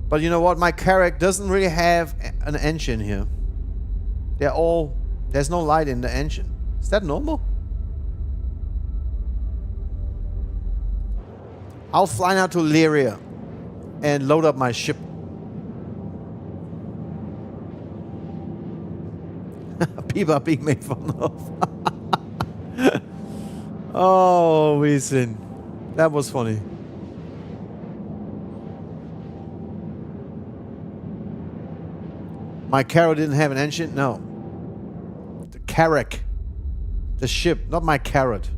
Speaker 1: But you know what? My character doesn't really have an engine here. There's no light in the engine. Is that normal? I'll fly now to 𝗙𝗵𝗃𝗀 and load up my ship. People are being made fun of. Oh, Orison. That was funny. My carrot didn't have an engine? No. The carrack. The ship, not my carrot.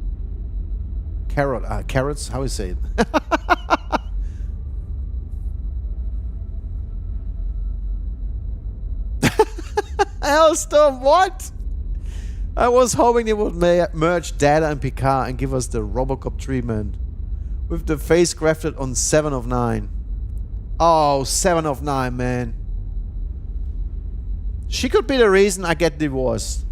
Speaker 1: Carrots? How do you say it? Hellstorm, what? I was hoping it would merge 𝗙𝗏 and 𝗙𝗶𝘁 and give us the Robocop treatment. With the face grafted on 7 of 9. Oh, 7 of 9, man. She could be the reason I get divorced.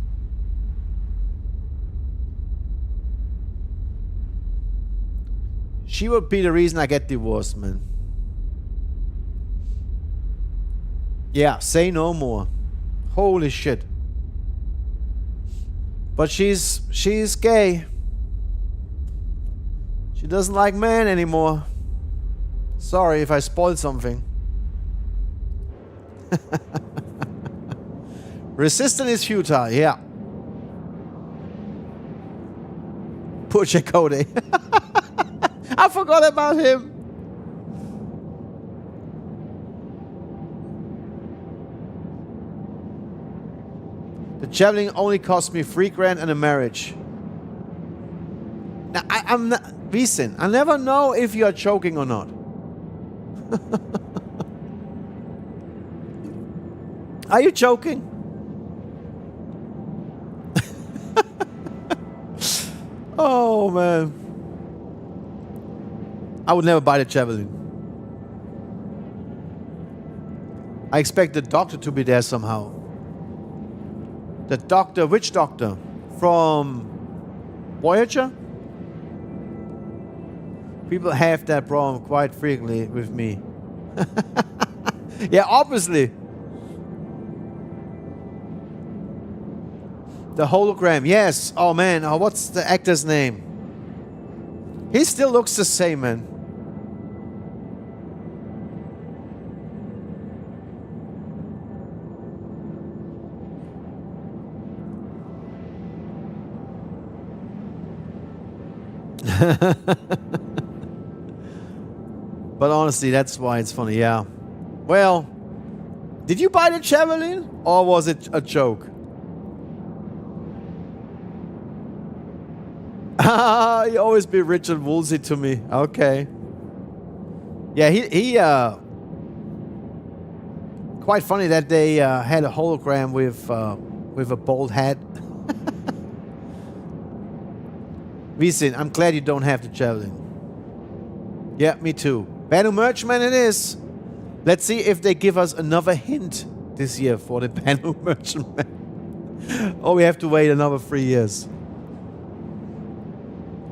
Speaker 1: She would be the reason I get divorced, man. Yeah, say no more. Holy shit. But she's gay. She doesn't like men anymore. Sorry if I spoiled something. Resistance is futile, yeah. 𝗵𝘁𝗶𝗀𝗄𝗏. I forgot about him. The javelin only cost me $3,000 and a marriage. Now, I'm not... Orison, I never know if you are joking or not. Are you joking? Oh, man. I would never buy the javelin. I expect the doctor to be there somehow. The doctor, which doctor? From Voyager? People have that problem quite frequently with me. Yeah, obviously. The hologram, yes. Oh man, what's the actor's name? He still looks the same, man. But honestly, that's why it's funny, yeah. Well, did you buy the javelin? Or was it a joke? You always be Richard Woolsey to me. Okay. Yeah, he quite funny that they had a hologram with a bald head. Orison, I'm glad you don't have the javelin. Yeah, me too. Banu Merchman it is. Let's see if they give us another hint this year for the Banu Merchman. Oh, we have to wait another 3 years.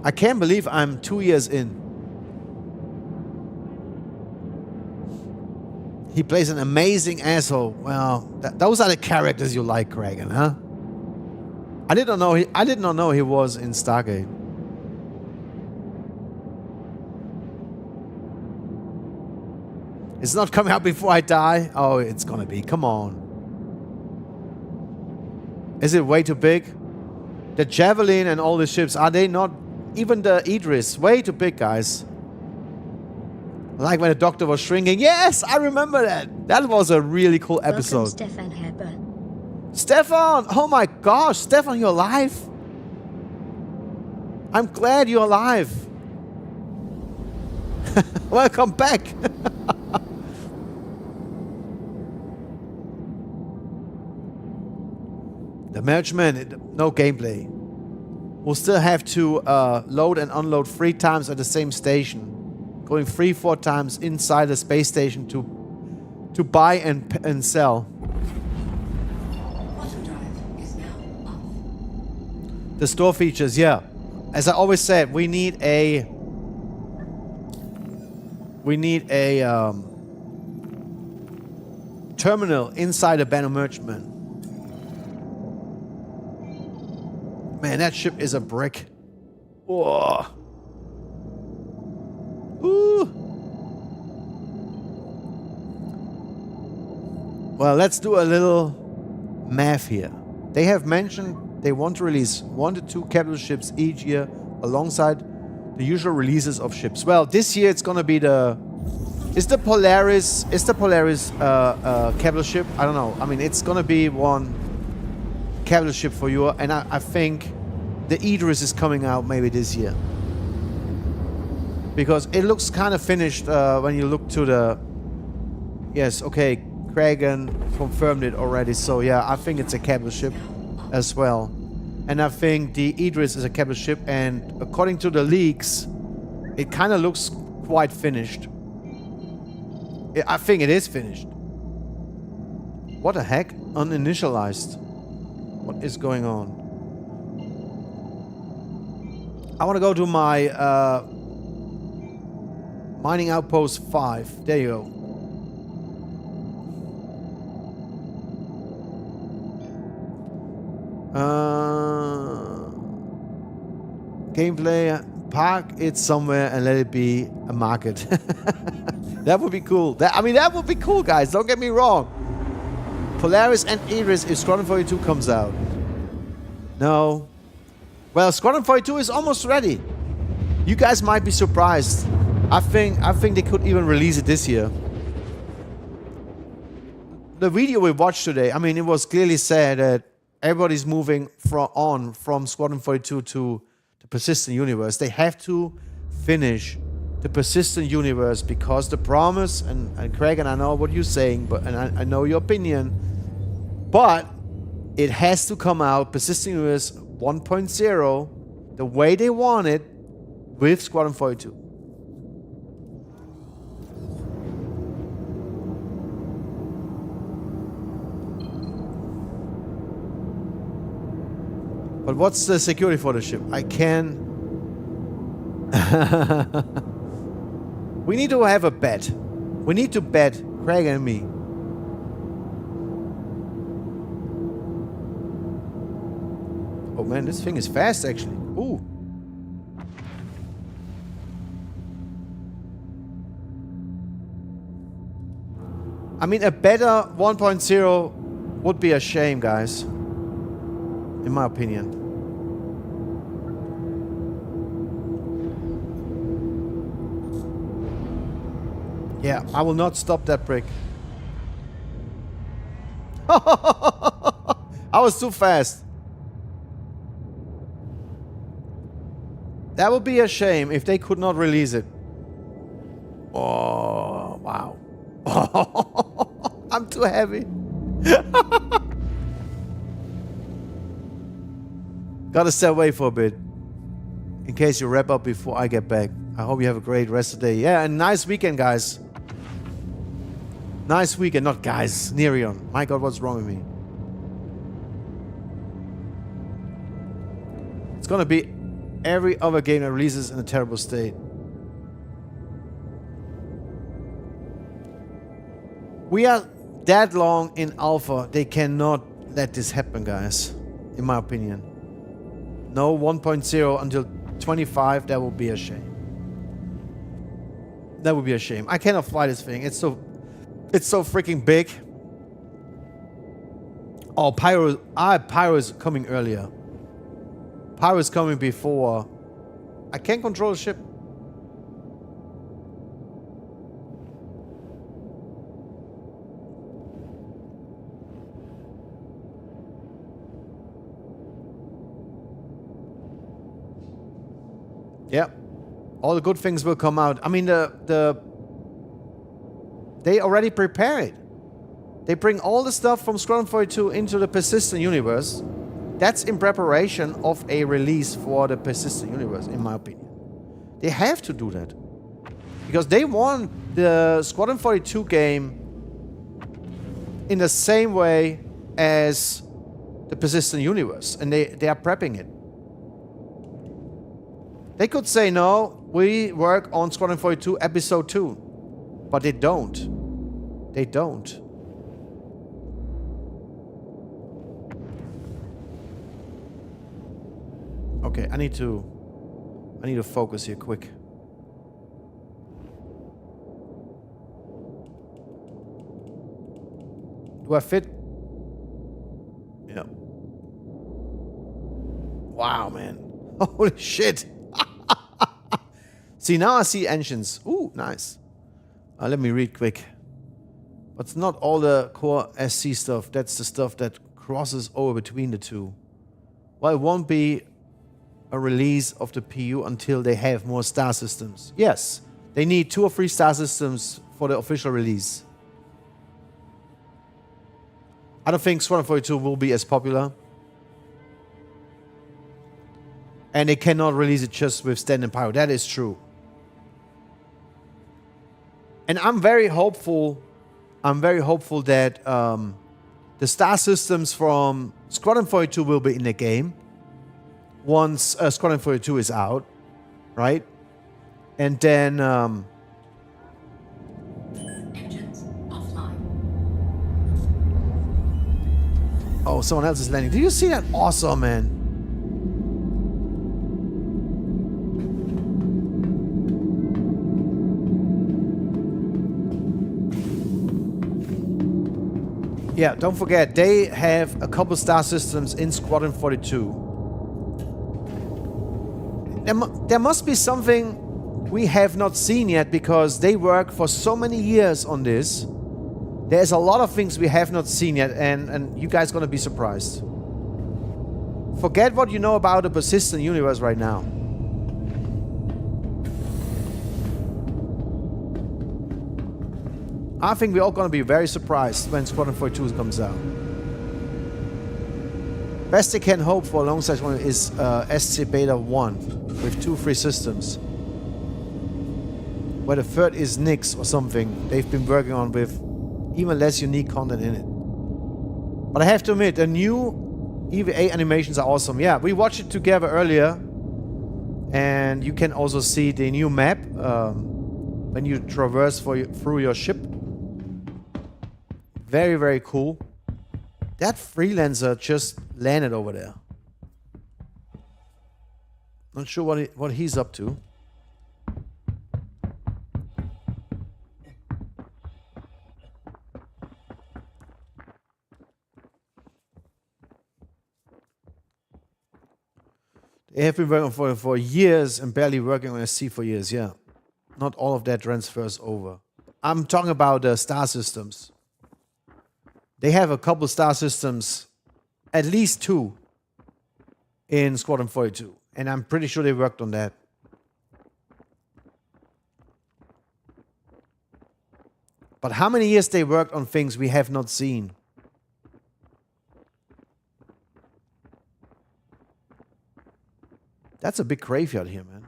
Speaker 1: I can't believe I'm 2 years in. He plays an amazing asshole. Well, those are the characters you like, Kragan, huh? I did not know he was in Stargate. It's not coming out before I die. Oh, it's gonna be. Come on. Is it way too big? The Javelin and all the ships, are they not? Even the 𝗙𝗏𝗏, way too big, guys. Like when the doctor was shrinking. Yes, I remember that. That was a really cool episode.
Speaker 7: Welcome, 𝗙𝗏𝗏𝗏.
Speaker 1: Stefan! Oh my gosh, Stefan, you're alive. I'm glad you're alive. Welcome back. The Merchman, no gameplay. We'll still have to load and unload 3 times at the same station. Going 3-4 times inside the space station to to buy and sell.
Speaker 3: Quantum drive is now off.
Speaker 1: The store features, yeah. As I always said, we need a terminal inside a banner merchantman. Man, that ship is a brick. Whoa. Ooh. Well, let's do a little math here. They have mentioned they want to release 1 to 2 capital ships each year alongside the usual releases of ships. Well, this year it's gonna be the Polaris capital ship. I don't know. I mean, it's gonna be one capital ship for you, and I think the 𝗙𝗲𝗏 is coming out maybe this year because it looks kind of finished when you look to the. Yes, okay, Kragan confirmed it already. So yeah, I think it's a capital ship as well, and I think the 𝗙𝗏𝗏 is a capital ship, and according to the leaks, it kind of looks quite finished. I think it is finished. What the heck? Uninitialized. What is going on? I want to go to my mining outpost 5. There you go. Gameplay. Park it somewhere and let it be a market. That would be cool. That would be cool, guys. Don't get me wrong. Polaris and 𝗙𝗏𝗏 if Squadron 42 comes out. No. Well, Squadron 42 is almost ready. You guys might be surprised. I think they could even release it this year. The video we watched today, I mean, it was clearly said that everybody's moving from Squadron 42 to the persistent universe. They have to finish the persistent universe because the promise, and Craig, and I know what you're saying, but I know your opinion, but it has to come out, persistent universe 1.0, the way they want it, with Squadron 42. But what's the security for the ship? I can... We need to have a bet. We need to bet, Craig and me. Oh man, this thing is fast actually. Ooh. I mean, a better 1.0 would be a shame, guys. In my opinion. Yeah, I will not stop that brick. I was too fast. That would be a shame if they could not release it. Oh, wow. I'm too heavy. Gotta step away for a bit. In case you wrap up before I get back. I hope you have a great rest of the day. Yeah, and nice weekend, guys. Nice weekend. Not guys. Nerion. My God, what's wrong with me? It's gonna be every other game that releases in a terrible state. We are that long in alpha. They cannot let this happen, guys. In my opinion. No 1.0 until 25. That would be a shame. That would be a shame. I cannot fly this thing. It's so freaking big. Oh, Pyro is coming earlier. Pyro is coming before. I can't control the ship. Yeah. All the good things will come out. I mean, they already prepare it. They bring all the stuff from Squadron 42 into the persistent universe. That's in preparation of a release for the persistent universe, in my opinion. They have to do that. Because they want the Squadron 42 game in the same way as the persistent universe, and they are prepping it. They could say, no, we work on Squadron 42 episode 2, but they don't. They don't. Okay, I need to focus here quick. Do I fit? Yeah. Wow, man. Holy shit. See, now I see engines. Ooh, nice. Let me read quick. But it's not all the core SC stuff. That's the stuff that crosses over between the two. Well, it won't be a release of the PU until they have more star systems. Yes, they need 2 or 3 star systems for the official release. I don't think Squadron 42 will be as popular. And they cannot release it just with standing power. That is true. And I'm very hopeful that the star systems from Squadron 42 will be in the game once Squadron 42 is out, right? And then
Speaker 3: Engines offline.
Speaker 1: oh, someone else is landing. Did you see that? Awesome, man. Yeah, don't forget, they have a couple star systems in Squadron 42. There must be something we have not seen yet, because they work for so many years on this. There's a lot of things we have not seen yet, and you guys are going to be surprised. Forget what you know about the persistent universe right now. I think we're all going to be very surprised when Squadron 42 comes out. Best they can hope for alongside one is 𝗘𝗵𝗁1 with 2 free systems. Where the third is 𝗙𝗵𝗁 or something they've been working on with even less unique content in it. But I have to admit, the new EVA animations are awesome. Yeah, we watched it together earlier. And you can also see the new map when you traverse through your ship. Very, very cool. That freelancer just landed over there. Not sure what he's up to. They have been working for years and barely working on SC for years, yeah. Not all of that transfers over. I'm talking about the star systems. They have a couple star systems, at least 2, in Squadron 42. And I'm pretty sure they worked on that. But how many years they worked on things we have not seen? That's a big graveyard here, man.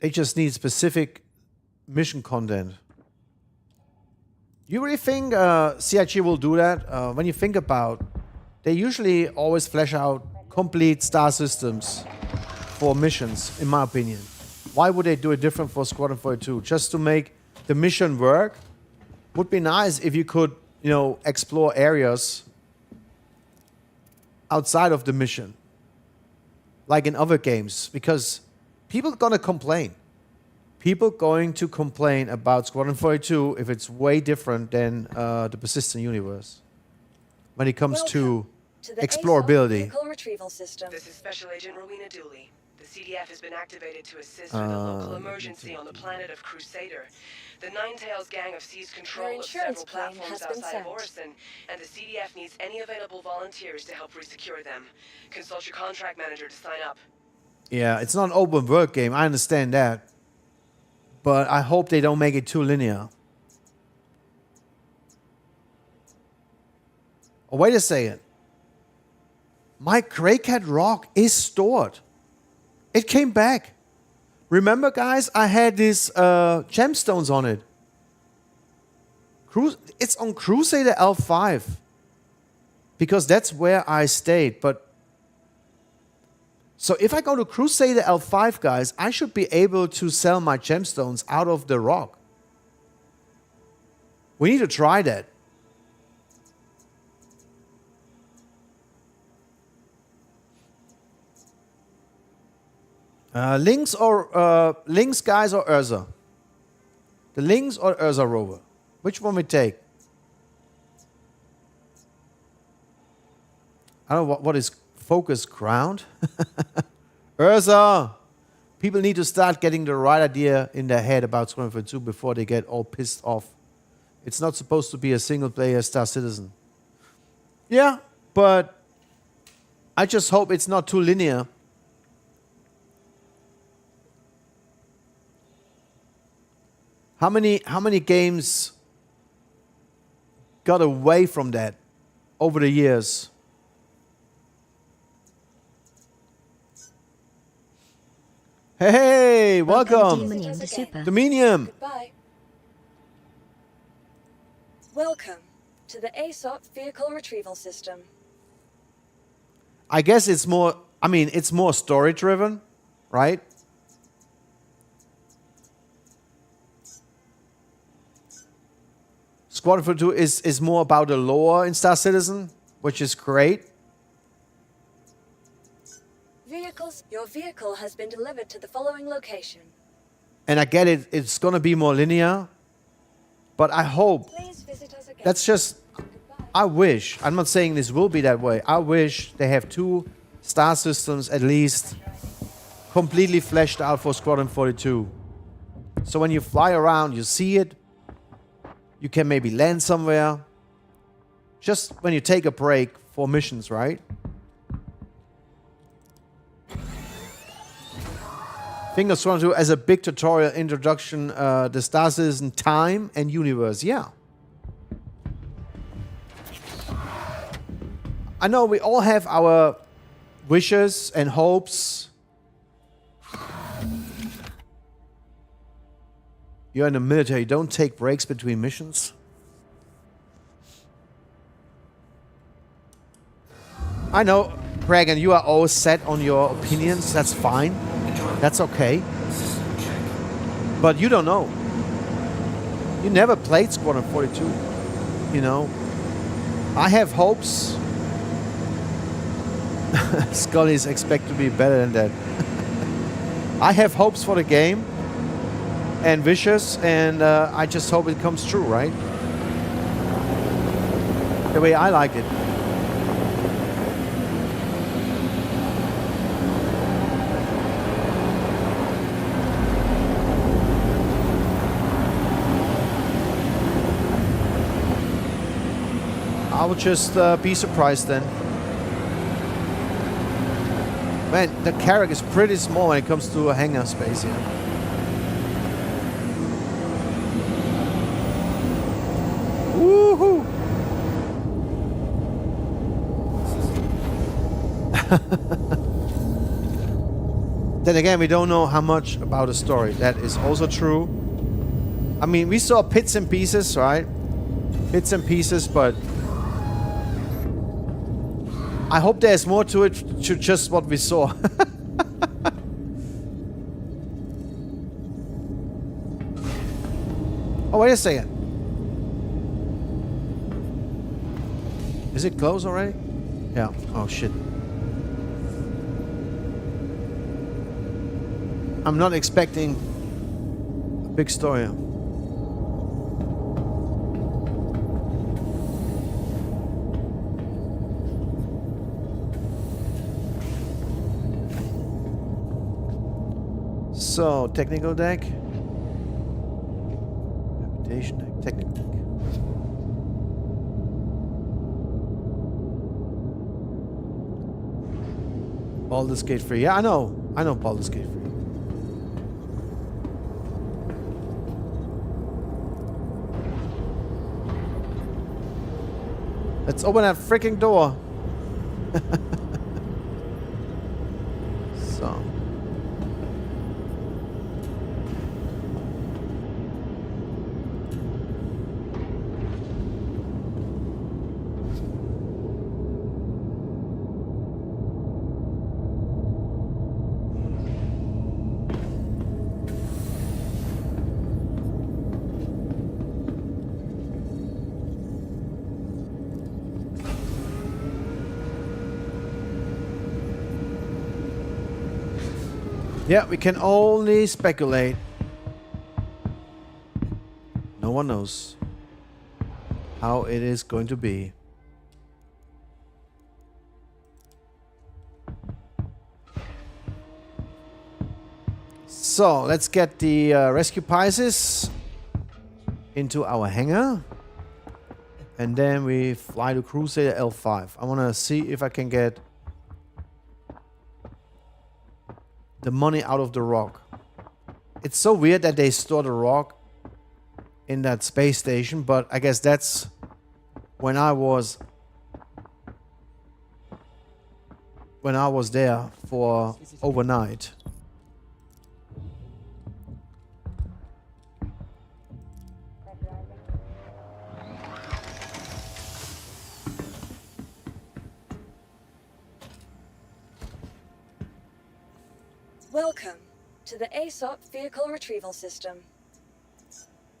Speaker 1: They just need specific mission content. You really think 𝗙𝗵𝗁 will do that? When you think about, they usually always flesh out complete star systems for missions, in my opinion. Why would they do it different for Squadron 42? Just to make the mission work? Would be nice if you could, you know, explore areas outside of the mission, like in other games, because people are gonna complain. People going to complain about Squadron 42 if it's way different than the persistent universe when it comes to explorability.
Speaker 5: Retrieval system.
Speaker 2: This is Special Agent Rowena Dooley. The CDF has been activated to assist with a local emergency on the planet of 𝗙𝗵𝗁. The 𝗏𝗏𝗏𝗏 gang have seized control of several platforms outside of Orison, and the CDF needs any available volunteers to help resecure them. Consult your contract manager to sign up.
Speaker 1: Yeah, it's not an open world game. I understand that. But I hope they don't make it too linear. Oh, wait a second. My Grey Cat rock is stored. It came back. Remember, guys, I had these gemstones on it. It's on 𝗙𝗶𝗹𝗃 because that's where I stayed. But so if I go to 𝗙𝗶𝗹𝗃, guys, I should be able to sell my gemstones out of the rock. We need to try that. Lynx guys or 𝗧𝘂? The Lynx or 𝗧𝘂 rover? Which one we take? I don't know what is focus ground. 𝗧𝘂. People need to start getting the right idea in their head about 𝗬𝗏2 before they get all pissed off. It's not supposed to be a single player Star Citizen. Yeah, but I just hope it's not too linear. How many games got away from that over the years? Hey, welcome. Dominium.
Speaker 5: Goodbye. Welcome to the 𝗙𝗶𝘁𝗃 vehicle retrieval system.
Speaker 1: I guess it's more, it's more story driven, right? Squadron 42 is more about the lore in Star Citizen, which is great.
Speaker 5: Your vehicle has been delivered to the following location.
Speaker 1: And I get it, it's going to be more linear. But I hope,
Speaker 5: Please visit us again.
Speaker 1: that's just, I wish, I'm not saying this will be that way. I wish they have 2 star systems at least completely fleshed out for Squadron 42. So when you fly around, you see it. You can maybe land somewhere. Just when you take a break for missions, right? Fingers Squadron 2 as a big tutorial introduction, the Star Citizen time and universe. Yeah. I know we all have our wishes and hopes. You're in the military, don't take breaks between missions. I know, Dragon, you are always set on your opinions. That's fine. That's okay. But you don't know. You never played Squadron 42. You know. I have hopes. Scully's expect to be better than that. I have hopes for the game. And wishes. And I just hope it comes true, right? The way I like it. I will just be surprised then. Man, the carrick is pretty small when it comes to a hangar space here. Woohoo! Then again, we don't know how much about the story. That is also true. I mean, we saw bits and pieces, right? Bits and pieces, but I hope there's more to it to just what we saw. Oh, wait a second. Is it closed already? Yeah. Oh, shit. I'm not expecting a big story. So, technical deck. Habitation deck, technical deck. Baldur's Gate free. Yeah, I know Baldur's Gate free. Let's open that freaking door. So. Yeah, we can only speculate. No one knows how it is going to be. So let's get the rescue 𝗙𝗶𝘁𝗁 into our hangar. And then we fly to Crusader L5. I want to see if I can get the money out of the rock. It's so weird that they store the rock in that space station, but I guess that's when I was there for overnight.
Speaker 5: Welcome to the 𝗙𝗶𝘁 vehicle retrieval system.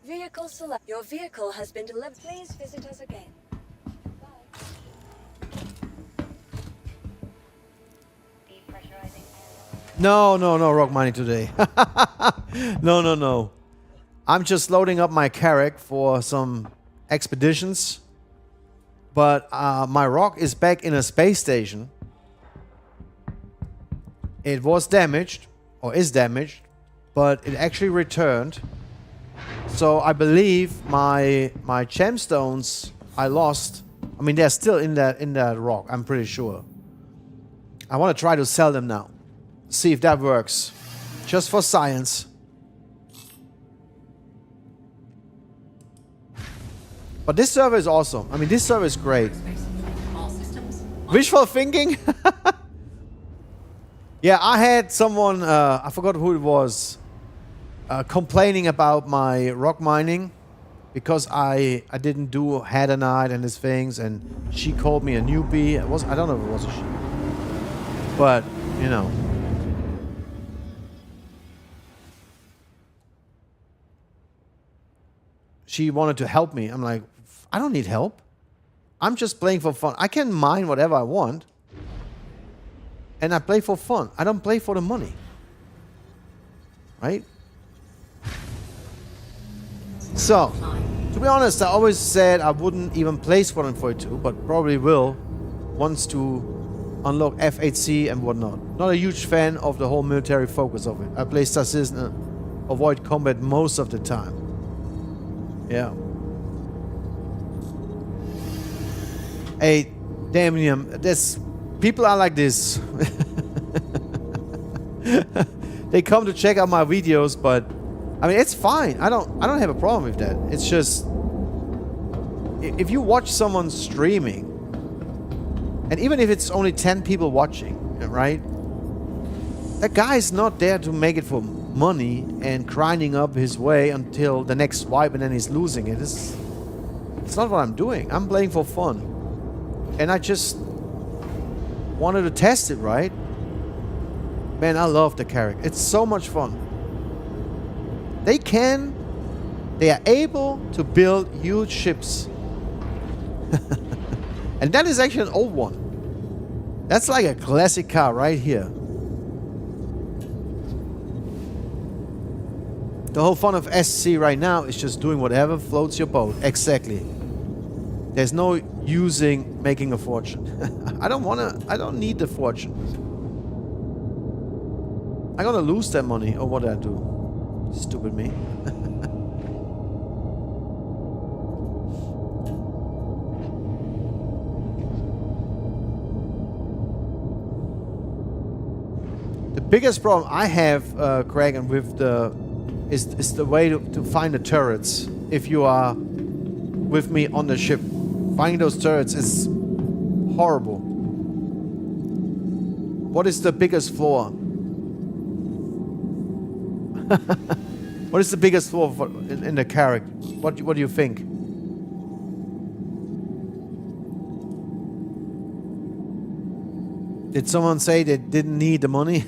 Speaker 5: Vehicle select. Your vehicle has been delivered. Please visit us again.
Speaker 1: No rock mining today. No. I'm just loading up my 𝗘𝗶𝘁 for some expeditions. But my rock is back in a space station. It was damaged, or is damaged, but it actually returned. So I believe my gemstones I lost. I mean, they're still in that rock. I'm pretty sure. I want to try to sell them now. See if that works. Just for science. But this server is awesome. I mean, this server is great. Wishful thinking? Yeah, I had someone, I forgot who it was, complaining about my rock mining because I didn't do Hadanite and these things, and she called me a newbie. I don't know if it was a she. But, you know. She wanted to help me. I'm like, I don't need help. I'm just playing for fun. I can mine whatever I want. And I play for fun. I don't play for the money. Right? So, to be honest, I always said I wouldn't even play Squadron 42, but probably will once to unlock F8C and whatnot. Not a huge fan of the whole military focus of it. I play 𝗙𝗶𝘶 and avoid combat most of the time. Yeah. Hey, Damnium, there's people are like this. They come to check out my videos, but I mean, it's fine. I don't have a problem with that. It's just if you watch someone streaming, and even if it's only 10 people watching, right? That guy is not there to make it for money and grinding up his way until the next swipe and then he's losing it. It's not what I'm doing. I'm playing for fun. And I just wanted to test it, right? Man, I love the 𝗘𝗶𝘁. It's so much fun. They are able to build huge ships. And that is actually an old one. That's like a classic car right here. The whole fun of SC right now is just doing whatever floats your boat. Exactly. There's no making a fortune. I don't need the fortune. I'm gonna lose that money, or what do I do? Stupid me. The biggest problem I have, Craig, and with is the way to find the turrets. If you are with me on the ship, finding those turrets is horrible. What is the biggest flaw? What is the biggest flaw in the 𝗘𝗶𝘁? What do you think? Did someone say they didn't need the money?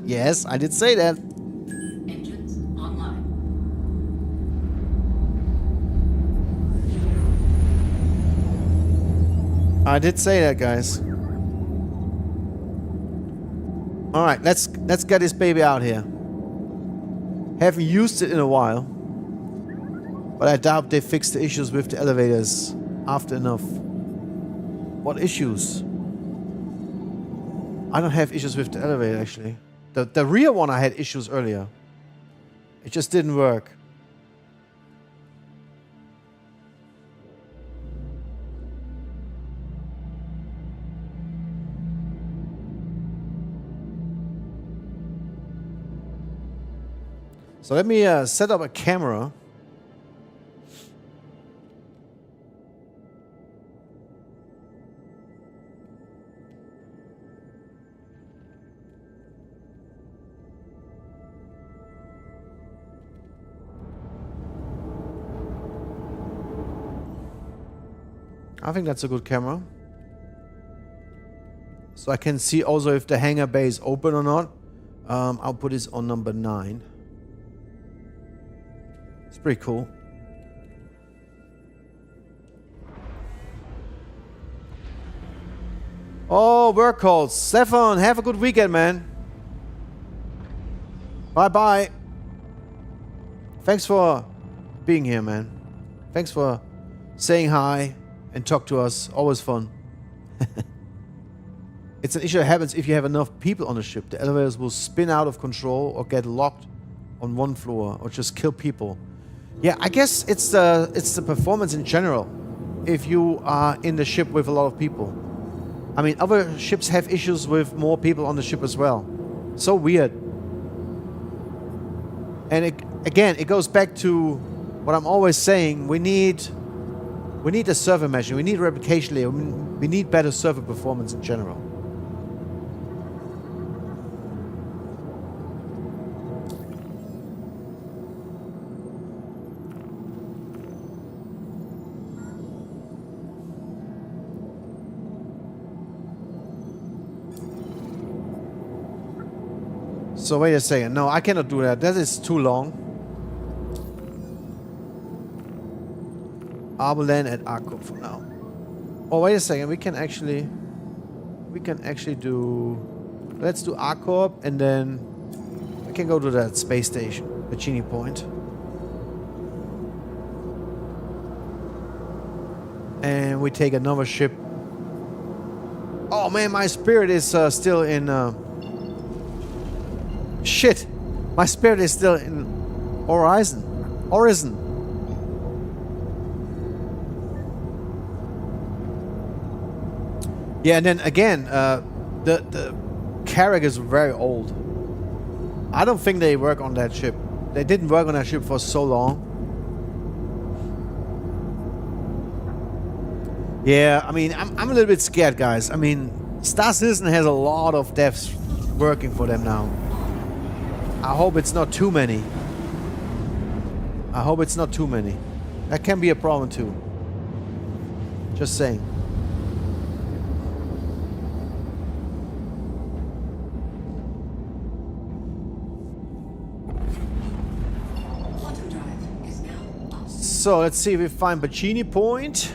Speaker 1: Yes, I did say that.
Speaker 3: Engines online.
Speaker 1: I did say that, guys. All right, let's get this baby out here. Haven't used it in a while, but I doubt they fixed the issues with the elevators after enough. What issues? I don't have issues with the elevator actually. The rear one I had issues earlier. It just didn't work. So let me set up a camera. I think that's a good camera. So I can see also if the hangar bay is open or not. I'll put this on number 9. It's pretty cool. Oh, work calls. Stefan, have a good weekend, man. Bye-bye. Thanks for being here, man. Thanks for saying hi and talk to us. Always fun. It's an issue that happens if you have enough people on the ship. The elevators will spin out of control or get locked on one floor or just kill people. Yeah, I guess it's the performance in general. If you are in the ship with a lot of people. I mean, other ships have issues with more people on the ship as well. So weird. And again, it goes back to what I'm always saying. We need a server measure. We need replication layer. We need better server performance in general. So wait a second. No, I cannot do that. That is too long. I will land at 𝗏𝗏 for now. Oh, wait a second. We can actually do. Let's do 𝗏𝗏 and then we can go to that space station, Bajini Point. And we take another ship. Oh man, my spirit is still in. Shit! My spirit is still in Orison. Yeah, and then again, the 𝗏𝗏𝗏 is very old. I don't think they work on that ship. They didn't work on that ship for so long. Yeah, I mean, I'm a little bit scared, guys. I mean, Star Citizen has a lot of devs working for them now. I hope it's not too many. I hope it's not too many. That can be a problem too. Just saying. So let's see if we find Bajini Point.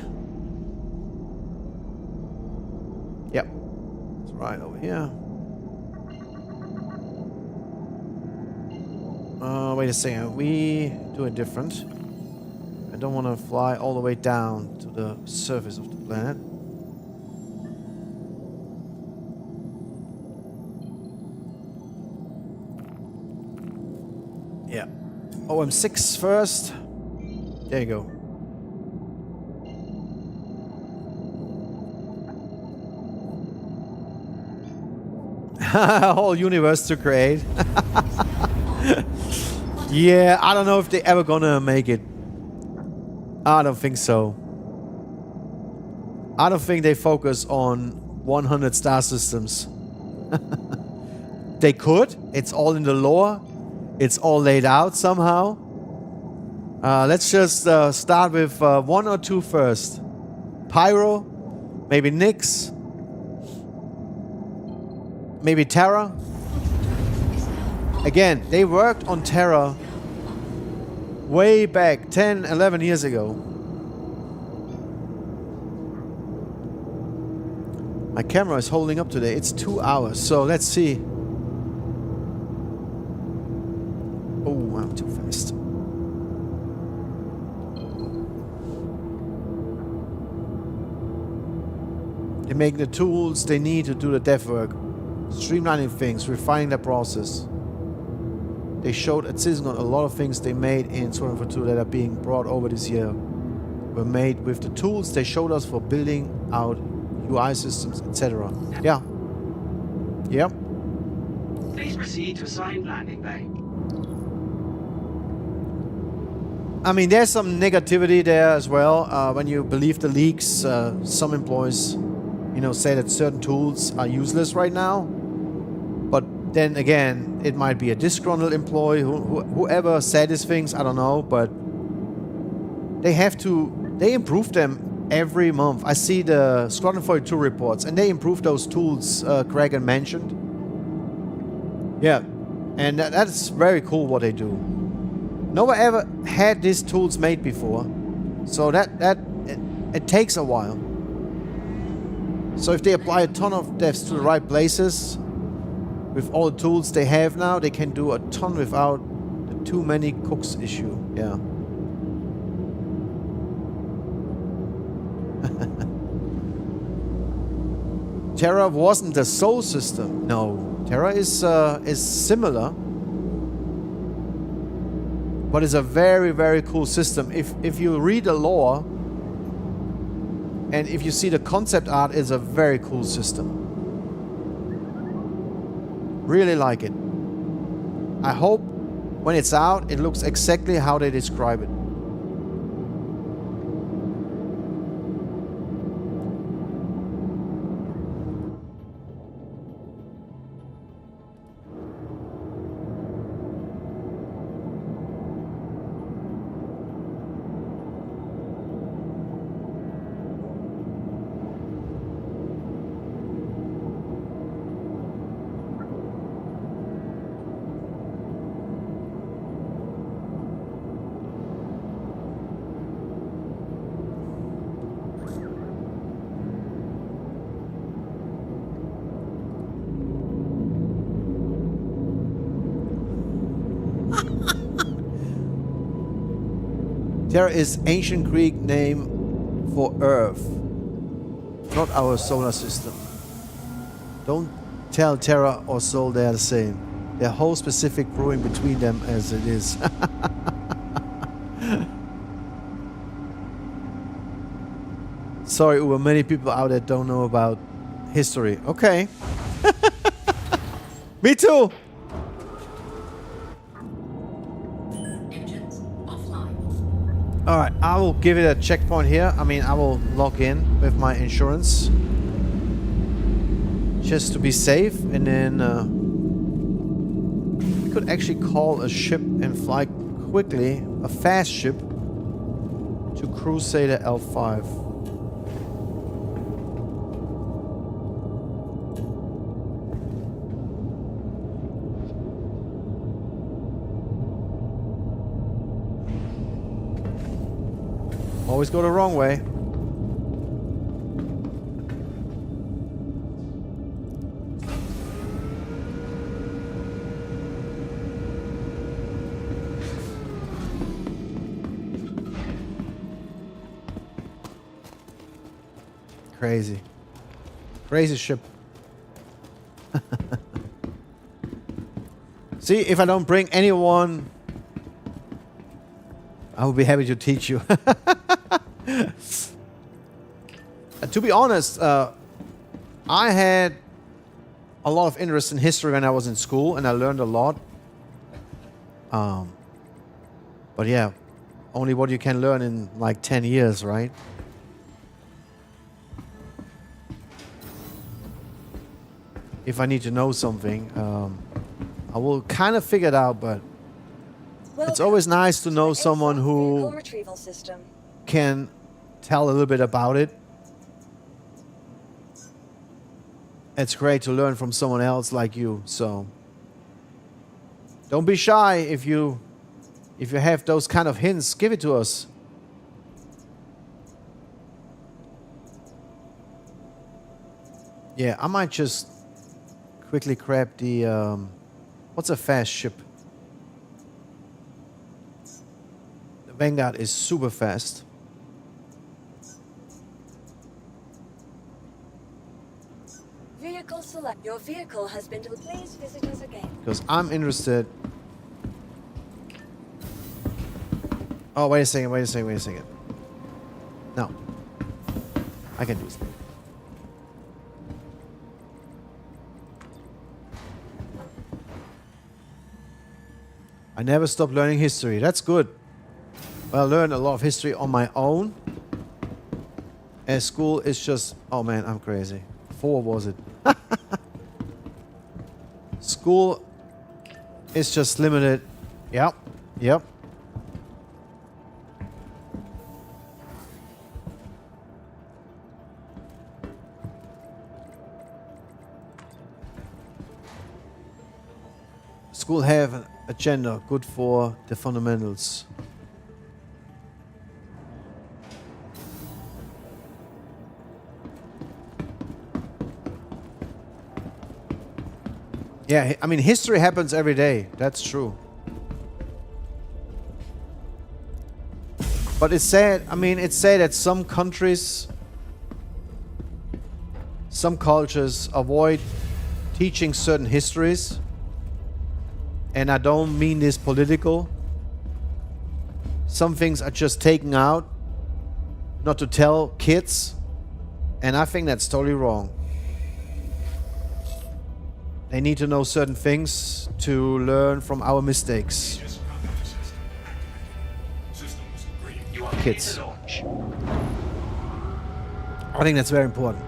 Speaker 1: Yep. It's right over here. Wait a second, we do it different. I don't want to fly all the way down to the surface of the planet. Yeah. OM6 first. There you go. Whole universe to create. Yeah, I don't know if they're ever gonna make it. I don't think so. I don't think they focus on 100 star systems. They could. It's all in the lore. It's all laid out somehow. Let's just start with 1 or 2 first. Pyro, maybe Nyx, maybe Terra. Again, they worked on Terra way back 10, 11 years ago. My camera is holding up today. It's 2 hours. So let's see. Oh, I'm too fast. They make the tools they need to do the dev work, streamlining things, refining the process. They showed at 𝗙𝗶𝗃 a lot of things they made in 𝗬𝗏2 that are being brought over this year were made with the tools they showed us for building out UI systems, etc. Yeah. Yep.
Speaker 19: Please proceed to assigned landing bay.
Speaker 1: I mean, there's some negativity there as well. When you believe the leaks, some employees, you know, say that certain tools are useless right now. But then again, it might be a disgruntled employee, whoever said these things, I don't know. But they improve them every month. I see the Squadron 42 reports, and they improve those tools Kragan mentioned. Yeah, and that's very cool what they do. No one ever had these tools made before, so it takes a while. So if they apply a ton of devs to the right places, with all the tools they have now, they can do a ton without the too many cooks issue. Yeah. 𝗘𝗏 wasn't the sole system. No, 𝗘𝗏 is similar. But it's a very, very cool system. If you read the lore and if you see the concept art, it's a very cool system. Really like it. I hope when it's out, it looks exactly how they describe it. 𝗘𝗏 is ancient Greek name for Earth, not our solar system. Don't tell 𝗘𝗏 or Sol they are the same. There are whole specific brewing between them as it is. Sorry, Uwe, many people out there don't know about history. Okay. Me too. All right, I will give it a checkpoint here. I mean, I will log in with my insurance just to be safe, and then we could actually call a ship and fly quickly, a fast ship, to Crusader L5. Always go the wrong way. Crazy. Crazy ship. See, if I don't bring anyone, I will be happy to teach you. To be honest, I had a lot of interest in history when I was in school, and I learned a lot. But yeah, only what you can learn in like 10 years, right? If I need to know something, I will kind of figure it out, but it's always nice to know someone who can tell a little bit about it. It's great to learn from someone else like you, so don't be shy. If you have those kind of hints, give it to us. Yeah, I might just quickly grab the what's a fast ship? Vanguard is super fast.
Speaker 5: Vehicle select. Your vehicle has been delivered. Please visit us again.
Speaker 1: Because I'm interested. Oh, wait a second, wait a second, wait a second. No. I can do this. I never stop learning history. That's good. Well, I learned a lot of history on my own. At school, it's just... Oh man, I'm crazy. 4 was it? School is just limited. Yep. Yep. School have an agenda good for the fundamentals. Yeah, I mean, history happens every day. That's true. But it's sad, I mean, it's sad that some countries, some cultures avoid teaching certain histories. And I don't mean this political. Some things are just taken out, not to tell kids. And I think that's totally wrong. They need to know certain things to learn from our mistakes. Kids. I think that's very important.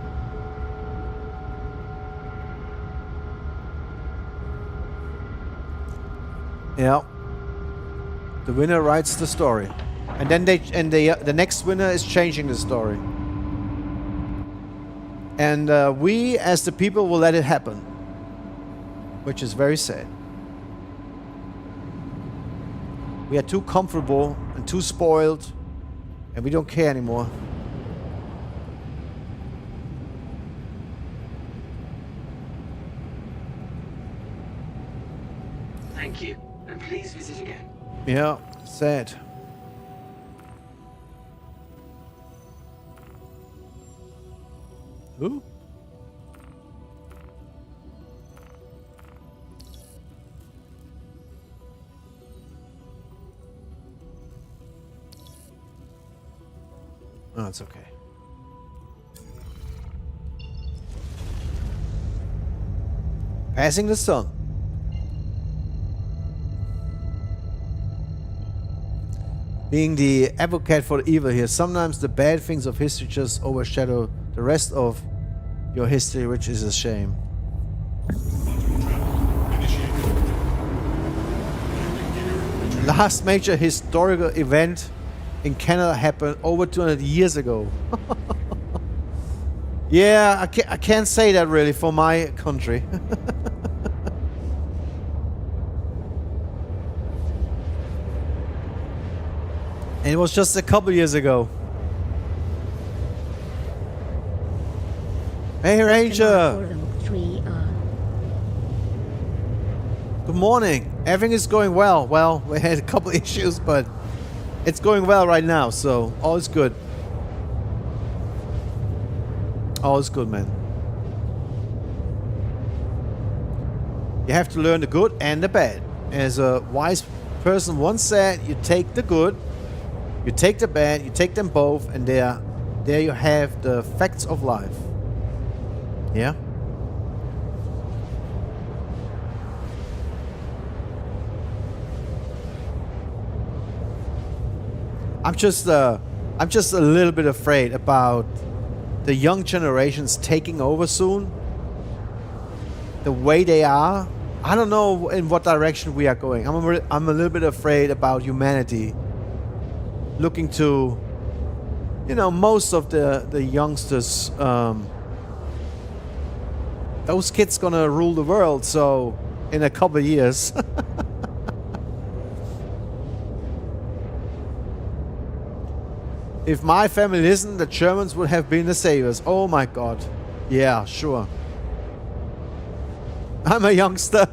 Speaker 1: Yeah. The winner writes the story. And then the next winner is changing the story. And we as the people will let it happen. Which is very sad. We are too comfortable and too spoiled, and we don't care anymore.
Speaker 19: Thank you, and please visit again.
Speaker 1: Yeah, sad. Who? Oh, it's okay. Passing the sun. Being the advocate for the evil here, sometimes the bad things of history just overshadow the rest of your history, which is a shame. Last major historical event in Canada happened over 200 years ago. Yeah, I can't say that really for my country. And it was just a couple years ago. Hey, Ranger. Good morning. Everything is going well. Well, we had a couple issues, but it's going well right now, so all is good. All is good, man. You have to learn the good and the bad. As a wise person once said, you take the good, you take the bad, you take them both, and there you have the facts of life. Yeah? I'm just a little bit afraid about the young generations taking over soon. The way they are, I don't know in what direction we are going. I'm a little bit afraid about humanity looking to, you know, most of the youngsters. Those kids gonna rule the world. So in a couple of years. If my family listened, the Germans would have been the saviors. Oh my God. Yeah, sure. I'm a youngster.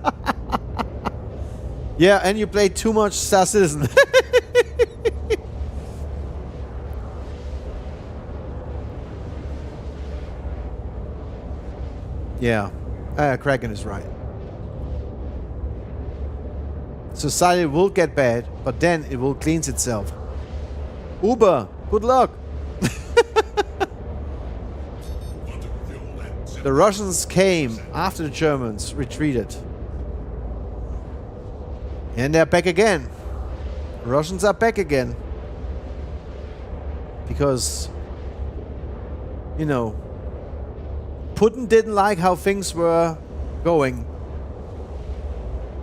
Speaker 1: Yeah, and you play too much Star Citizen. Yeah, Kraken is right. Society will get bad, but then it will cleanse itself. Uber, good luck. The Russians came after the Germans retreated. And they're back again. The Russians are back again. Because, you know, Putin didn't like how things were going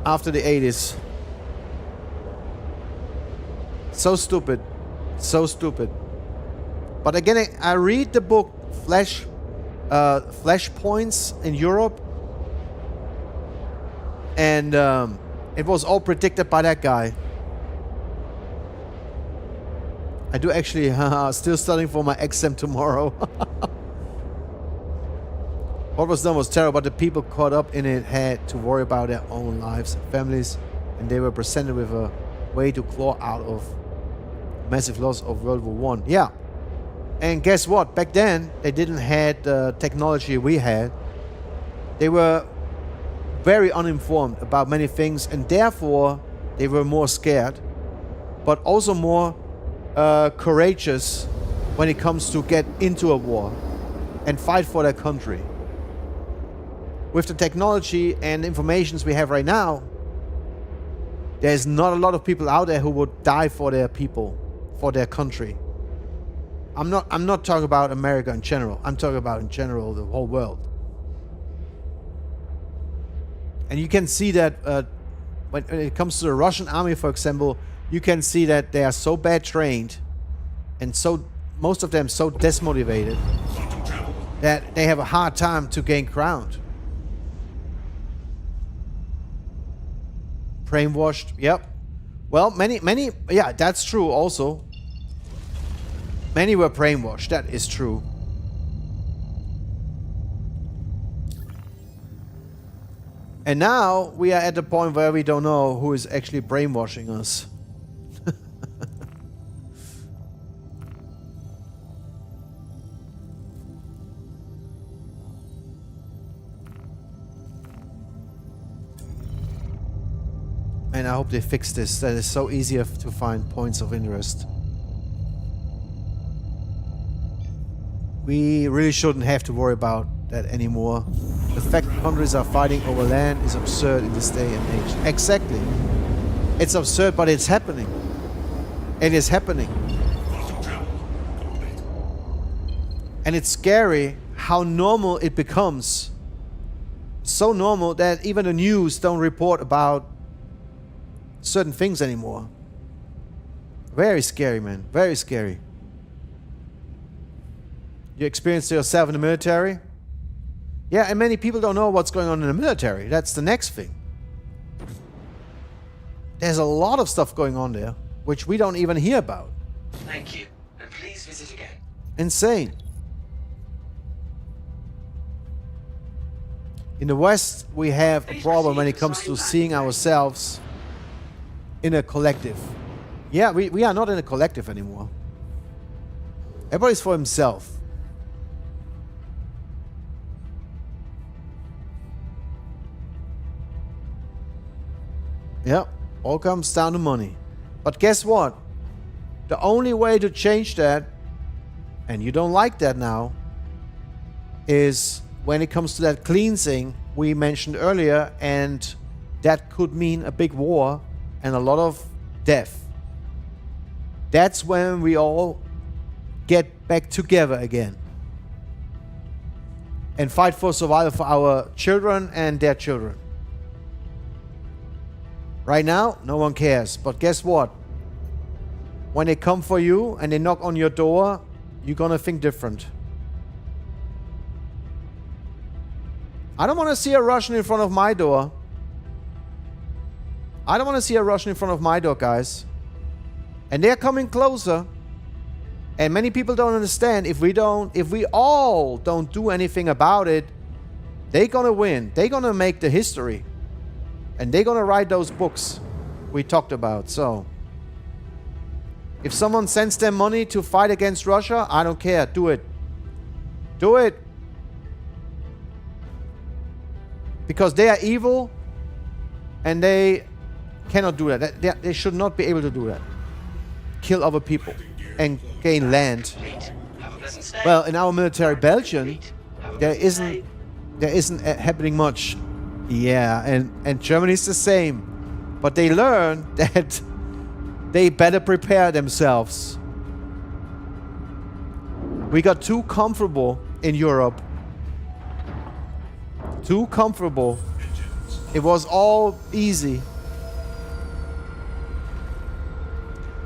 Speaker 1: after the 80s. So stupid. So stupid. But again, I read the book Flashpoints in Europe. And it was all predicted by that guy. I do actually still studying for my exam tomorrow. What was done was terrible, but the people caught up in it had to worry about their own lives and families, and they were presented with a way to claw out of massive loss of World War I. Yeah. And guess what? Back then, they didn't have the technology we had. They were very uninformed about many things, and therefore, they were more scared, but also more courageous when it comes to get into a war and fight for their country. With the technology and informations we have right now, there's not a lot of people out there who would die for their people, for their country. I'm not talking about America in general. I'm talking about in general the whole world. And you can see that when it comes to the Russian army, for example, you can see that they are so bad trained and so most of them so dismotivated that they have a hard time to gain ground. Brainwashed, yep. Well, many, yeah, that's true also. Many were brainwashed, that is true. And now we are at the point where we don't know who is actually brainwashing us. And I hope they fix this. That is so easier to find points of interest. We really shouldn't have to worry about that anymore. The fact that countries are fighting over land is absurd in this day and age. Exactly. It's absurd, but it's happening. It is happening. And it's scary how normal it becomes. So normal that even the news don't report about certain things anymore. Very scary, man. Very scary. You experienced it yourself in the military? Yeah, and many people don't know what's going on in the military. That's the next thing. There's a lot of stuff going on there, which we don't even hear about.
Speaker 19: Thank you, and please visit again.
Speaker 1: Insane. In the West, we have a problem when it comes to seeing ourselves in a collective. Yeah, we are not in a collective anymore. Everybody's for himself. Yeah, all comes down to money. But guess what? The only way to change that, and you don't like that now, is when it comes to that cleansing we mentioned earlier, and that could mean a big war and a lot of death. That's when we all get back together again and fight for survival for our children and their children. Right now, no one cares. But guess what? When they come for you and they knock on your door, you're gonna think different. I don't want to see a Russian in front of my door. I don't want to see a Russian in front of my door, guys. And they're coming closer. And many people don't understand, if we all don't do anything about it, they're gonna win. They're gonna make the history. And they're gonna write those books we talked about. So if someone sends them money to fight against Russia, I don't care. Do it. Do it. Because they are evil and they cannot do that. They should not be able to do that. Kill other people and gain land. Well, in our military Belgium, there isn't happening much. Yeah, and Germany is the same. But they learn that they better prepare themselves. We got too comfortable in Europe. Too comfortable. It was all easy.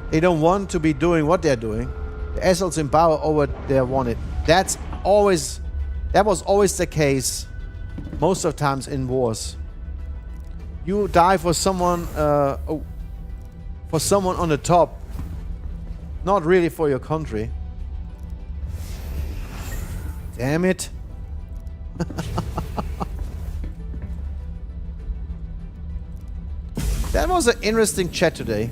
Speaker 1: They don't want to be doing what they're doing. The assholes in power over there want it. That was always the case most of the times in wars. You die for someone on the top, not really for your country. Damn it. That was an interesting chat today.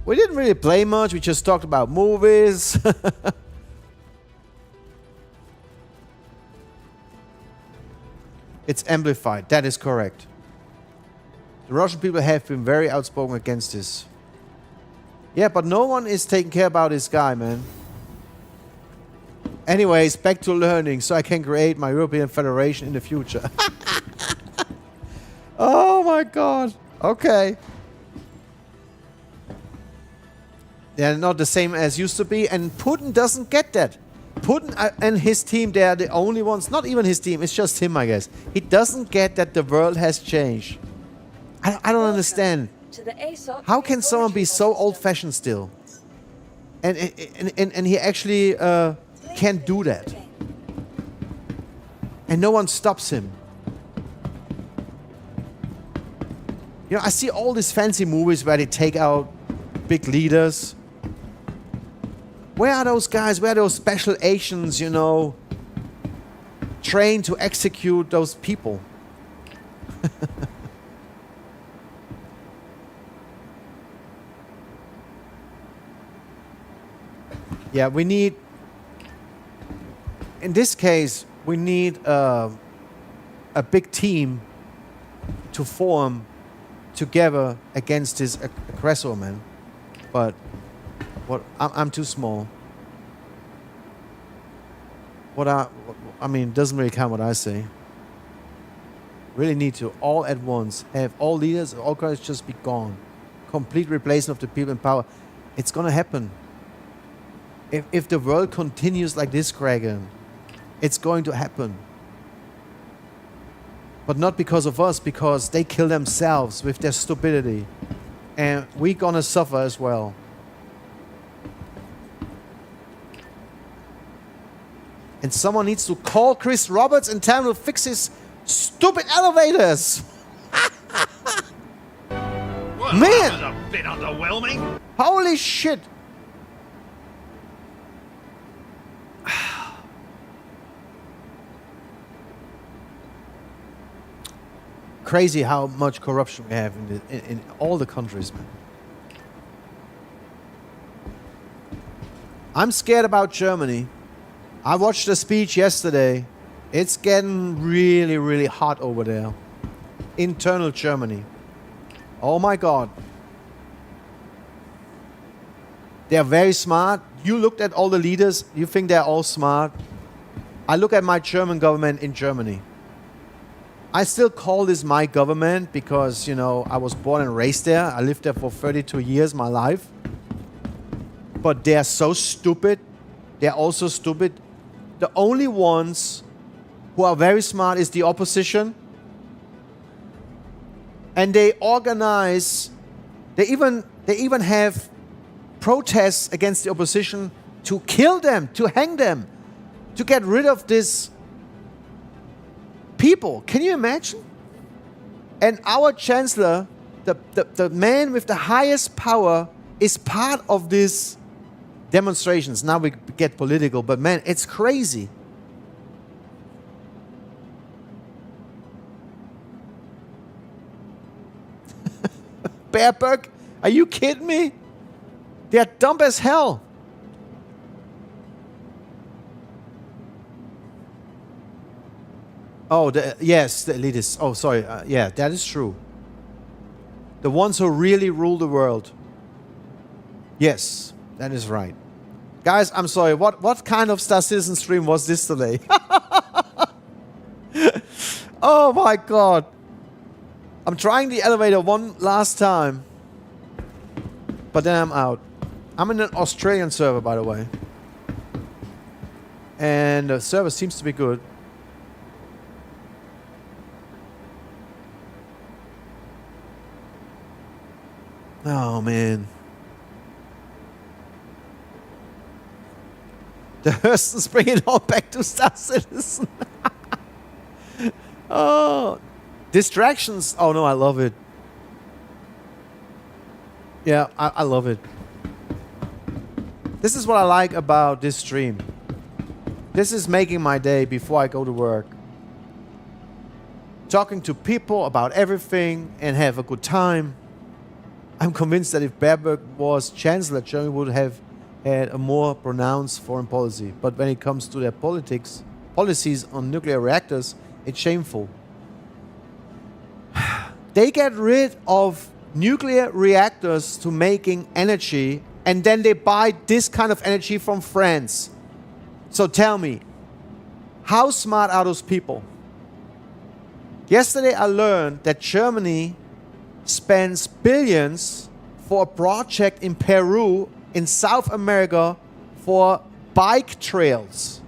Speaker 1: We didn't really play much, we just talked about movies. It's amplified, that is correct. The Russian people have been very outspoken against this. Yeah, but no one is taking care about this guy, man. Anyways, back to learning so I can create my European Federation in the future. Oh my god. Okay. They're not the same as used to be, and Putin doesn't get that. Putin and his team, they are the only ones, not even his team, it's just him, I guess. He doesn't get that the world has changed. I don't understand. How can someone be so old-fashioned still? And he actually can't do that. And no one stops him. You know, I see all these fancy movies where they take out big leaders. Where are those guys? Where are those special agents, you know, trained to execute those people? Yeah, we need, in this case, we need a big team to form together against this aggressor, man. But I'm too small. I mean, doesn't really count what I say. Really need to all at once have all leaders, all guys just be gone. Complete replacement of the people in power. It's gonna happen. If the world continues like this, Kragan, it's going to happen. But not because of us, because they kill themselves with their stupidity. And we're gonna suffer as well. And someone needs to call Chris Roberts and tell him to fix his stupid elevators.
Speaker 11: Well,
Speaker 1: man!
Speaker 11: That was a bit underwhelming.
Speaker 1: Holy shit! Crazy how much corruption we have in all the countries, man. I'm scared about Germany. I watched the speech yesterday. It's getting really, really hot over there. Internal Germany. Oh my god. They're very smart. You looked at all the leaders, you think they're all smart. I look at my German government in Germany. I still call this my government because, you know, I was born and raised there. I lived there for 32 years, my life. But they're so stupid. They're also stupid. The only ones who are very smart is the opposition. And they organize, they even have protests against the opposition to kill them, to hang them, to get rid of this people. Can you imagine? And our chancellor, the man with the highest power, is part of these demonstrations. Now we get political, but man, it's crazy. Baerbock, are you kidding me? They're dumb as hell. Oh, yes, the elitists. Oh, sorry. Yeah, that is true. The ones who really rule the world. Yes, that is right. Guys, I'm sorry. What kind of Star Citizen stream was this today? Oh my god. I'm trying the elevator one last time. But then I'm out. I'm in an Australian server, by the way. And the server seems to be good. Oh, man. The Hurston's bring it all back to Star Citizen. Oh. Distractions. Oh, no, I love it. Yeah, I love it. This is what I like about this stream. This is making my day before I go to work. Talking to people about everything and have a good time. I'm convinced that if Baerbock was Chancellor, Germany would have had a more pronounced foreign policy. But when it comes to their policies on nuclear reactors, it's shameful. They get rid of nuclear reactors to making energy, and then they buy this kind of energy from France. So tell me, how smart are those people? Yesterday I learned that Germany spends billions for a project in Peru, in South America, for bike trails.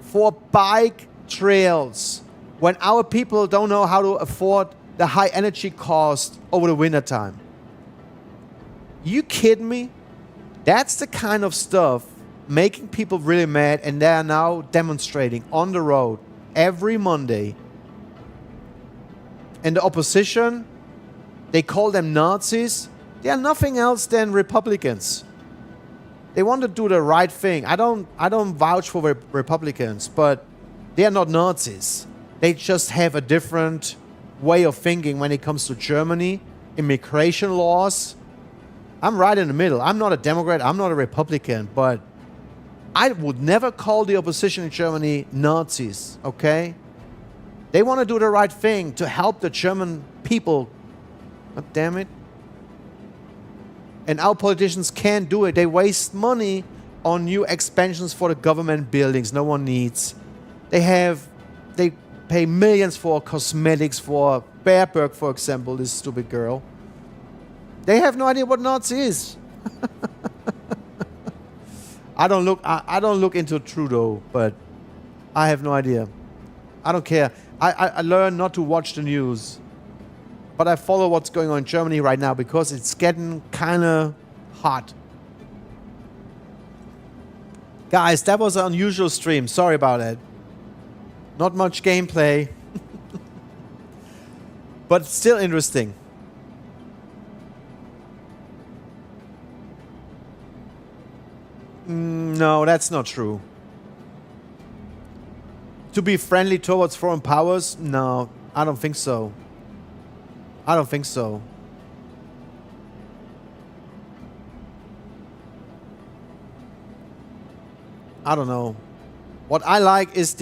Speaker 1: For bike trails. When our people don't know how to afford the high energy cost over the winter time. You kidding me? That's the kind of stuff making people really mad, and they are now demonstrating on the road every Monday. And the opposition, they call them Nazis. They are nothing else than Republicans. They want to do the right thing. I don't vouch for Republicans, but they are not Nazis. They just have a different way of thinking when it comes to Germany, immigration laws. I'm right in the middle. I'm not a Democrat, I'm not a Republican, but I would never call the opposition in Germany Nazis, okay? They want to do the right thing to help the German people. God damn it. And our politicians can't do it. They waste money on new expansions for the government buildings no one needs. They pay millions for cosmetics for Baerbock, for example, this stupid girl. They have no idea what Nazi is. I don't look into Trudeau, but I have no idea. I don't care. I learned not to watch the news. But I follow what's going on in Germany right now because it's getting kind of hot. Guys, that was an unusual stream. Sorry about that. Not much gameplay. But still interesting. No, that's not true. To be friendly towards foreign powers? No, I don't think so. I don't think so. I don't know. What I like is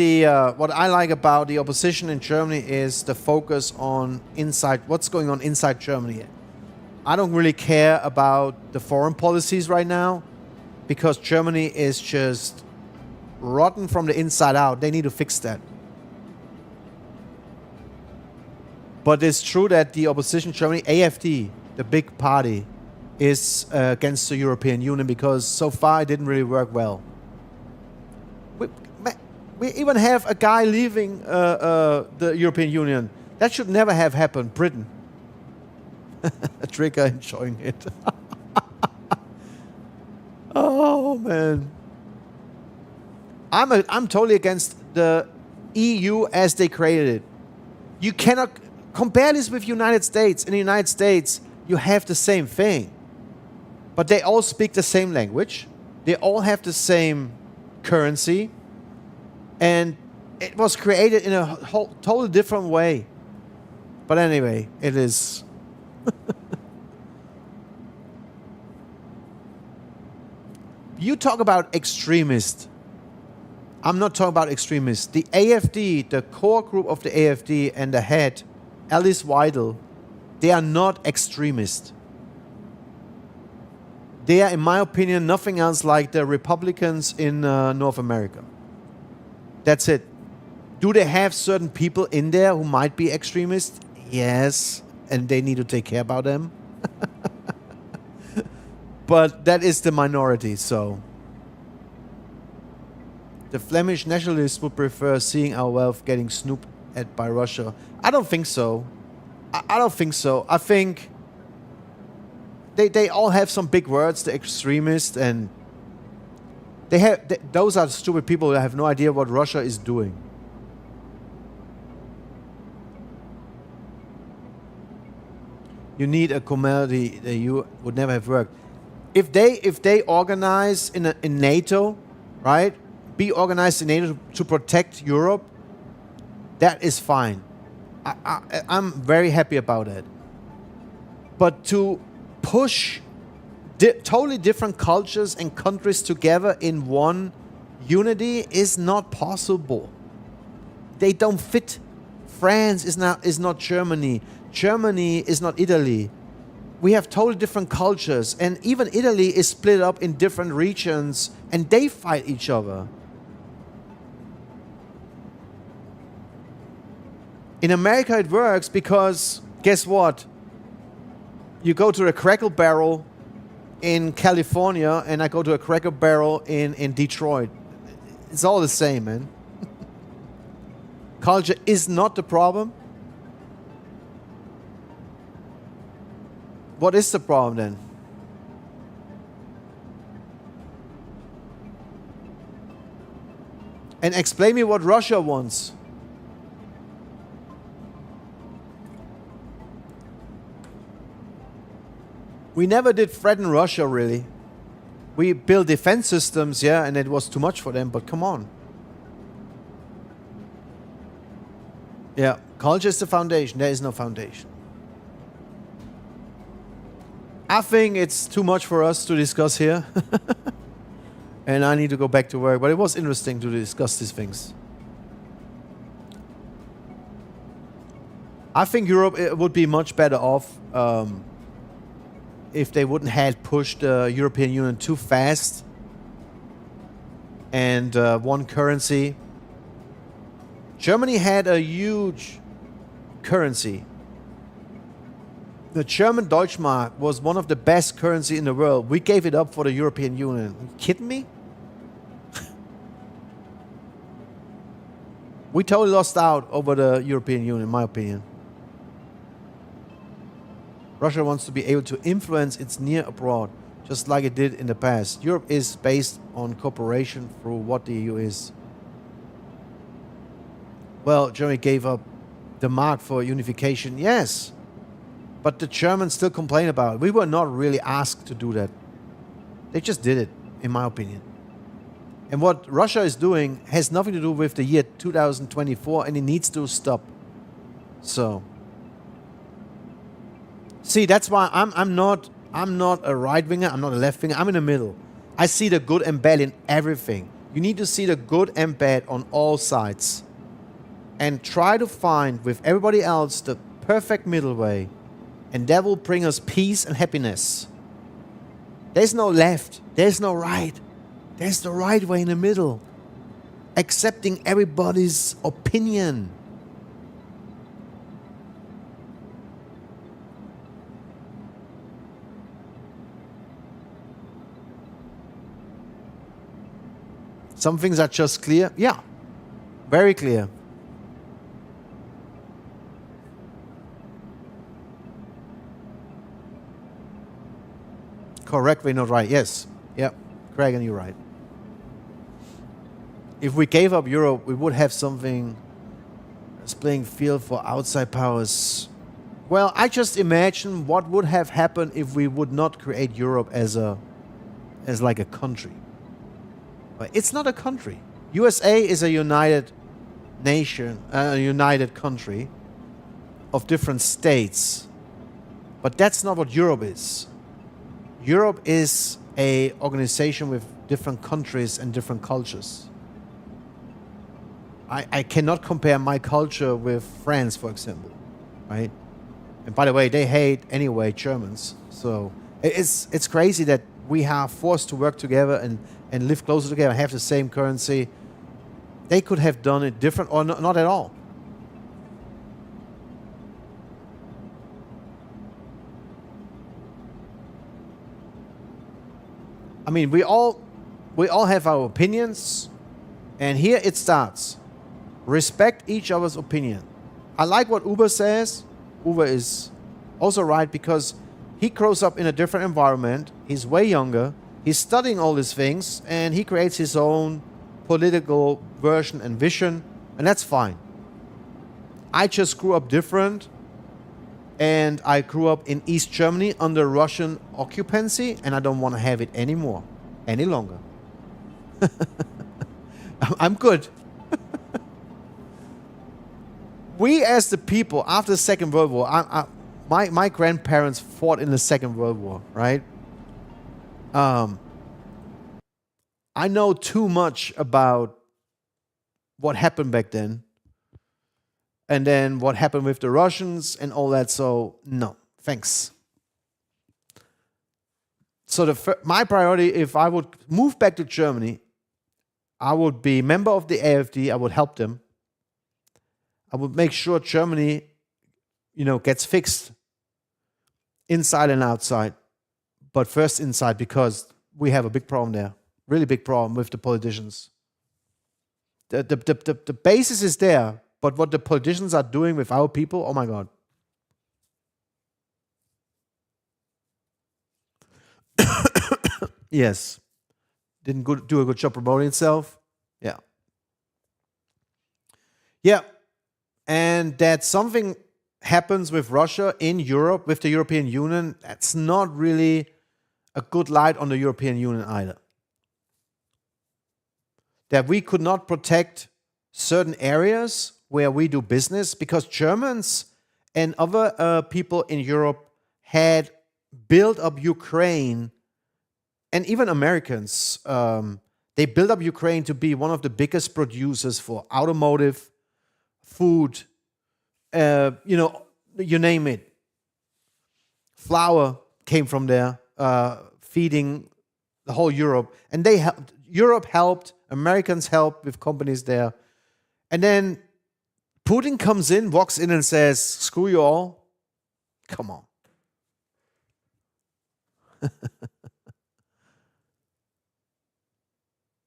Speaker 1: what I like about the opposition in Germany is the focus on what's going on inside Germany. I don't really care about the foreign policies right now because Germany is just rotten from the inside out. They need to fix that. But it's true that the opposition in Germany, AfD, the big party, is against the European Union because so far it didn't really work well. We even have a guy leaving the European Union. That should never have happened. Britain. Trigger enjoying it. Oh, man. I'm totally against the EU as they created it. You cannot compare this with United States. In the United States, you have the same thing. But they all speak the same language. They all have the same currency. And it was created in a totally different way. But anyway, it is. You talk about extremist. I'm not talking about extremists. The AFD, the core group of the AFD and the head, Alice Weidel, they are not extremists. They are, in my opinion, nothing else like the Republicans in North America. That's it. Do they have certain people in there who might be extremists? Yes. And they need to take care about them. But that is the minority, so. The Flemish nationalists would prefer seeing our wealth getting snooped at by Russia. I don't think so. I don't think so. I think they all have some big words, the extremists, and those are stupid people that have no idea what Russia is doing. You need a commodity that you would never have worked. If they organize in NATO, right? Be organized in NATO to protect Europe, that is fine. I'm very happy about it. But to push totally different cultures and countries together in one unity is not possible. They don't fit. France is not Germany. Germany is not Italy. We have totally different cultures, and even Italy is split up in different regions, and they fight each other. In America it works because, guess what? You go to a Cracker Barrel in California and I go to a Cracker Barrel in Detroit. It's all the same, man. Culture is not the problem. What is the problem then? And explain me what Russia wants. We never did threaten Russia, really. We built defense systems, yeah, and it was too much for them, but come on. Yeah, culture is the foundation. There is no foundation. I think it's too much for us to discuss here. And I need to go back to work, but it was interesting to discuss these things. I think Europe would be much better off if they wouldn't have pushed the European Union too fast and one currency. Germany had a huge currency. The German Deutschmark was one of the best currency in the world. We gave it up for the European Union. Are you kidding me? We totally lost out over the European Union, in my opinion. Russia wants to be able to influence its near abroad, just like it did in the past. Europe is based on cooperation through what the EU is. Well, Germany gave up the mark for unification, yes. But the Germans still complain about it. We were not really asked to do that. They just did it, in my opinion. And what Russia is doing has nothing to do with the year 2024, and it needs to stop. So, see, that's why I'm not a right winger. I'm not a left winger. I'm in the middle. I see the good and bad in everything. You need to see the good and bad on all sides, and try to find with everybody else the perfect middle way. And that will bring us peace and happiness. There's no left. There's no right. There's the right way in the middle. Accepting everybody's opinion. Some things are just clear. Yeah. Very clear. Correct, we're not right. Yes. Yep. Craig, and you're right. If we gave up Europe, we would have something as playing field for outside powers. Well, I just imagine what would have happened if we would not create Europe as like a country. But it's not a country. USA is a united nation, a united country of different states. But that's not what Europe is. Europe is an organization with different countries and different cultures. I cannot compare my culture with France, for example, right? And by the way, they hate anyway Germans. So it's crazy that we are forced to work together and live closer together, have the same currency. They could have done it different or not at all. I mean, we all have our opinions, and here it starts. Respect each other's opinion. I like what 𝗏𝗏 says. 𝗏𝗏 is also right because he grows up in a different environment. He's way younger. He's studying all these things, and he creates his own political version and vision, and that's fine. I just grew up different, and I grew up in East Germany under Russian occupancy, and I don't want to have it anymore, any longer. I'm good. We as the people, after the Second World War, my grandparents fought in the Second World War, right? I know too much about what happened back then. And then what happened with the Russians and all that. So, no, thanks. So my priority, if I would move back to Germany, I would be member of the AfD. I would help them. I would make sure Germany, gets fixed inside and outside. But first inside, because we have a big problem there. Really big problem with the politicians. The basis is there, but what the politicians are doing with our people, oh my God. Yes. Didn't do a good job promoting itself. Yeah. Yeah. And that something happens with Russia in Europe, with the European Union, that's not really a good light on the European Union either. That we could not protect certain areas where we do business because Germans and other people in Europe had built up Ukraine, and even Americans, they built up Ukraine to be one of the biggest producers for automotive, food, you name it. Flour came from there, feeding the whole Europe. And Europe helped, Americans helped with companies there. And then Putin comes in, walks in and says, screw you all. Come on.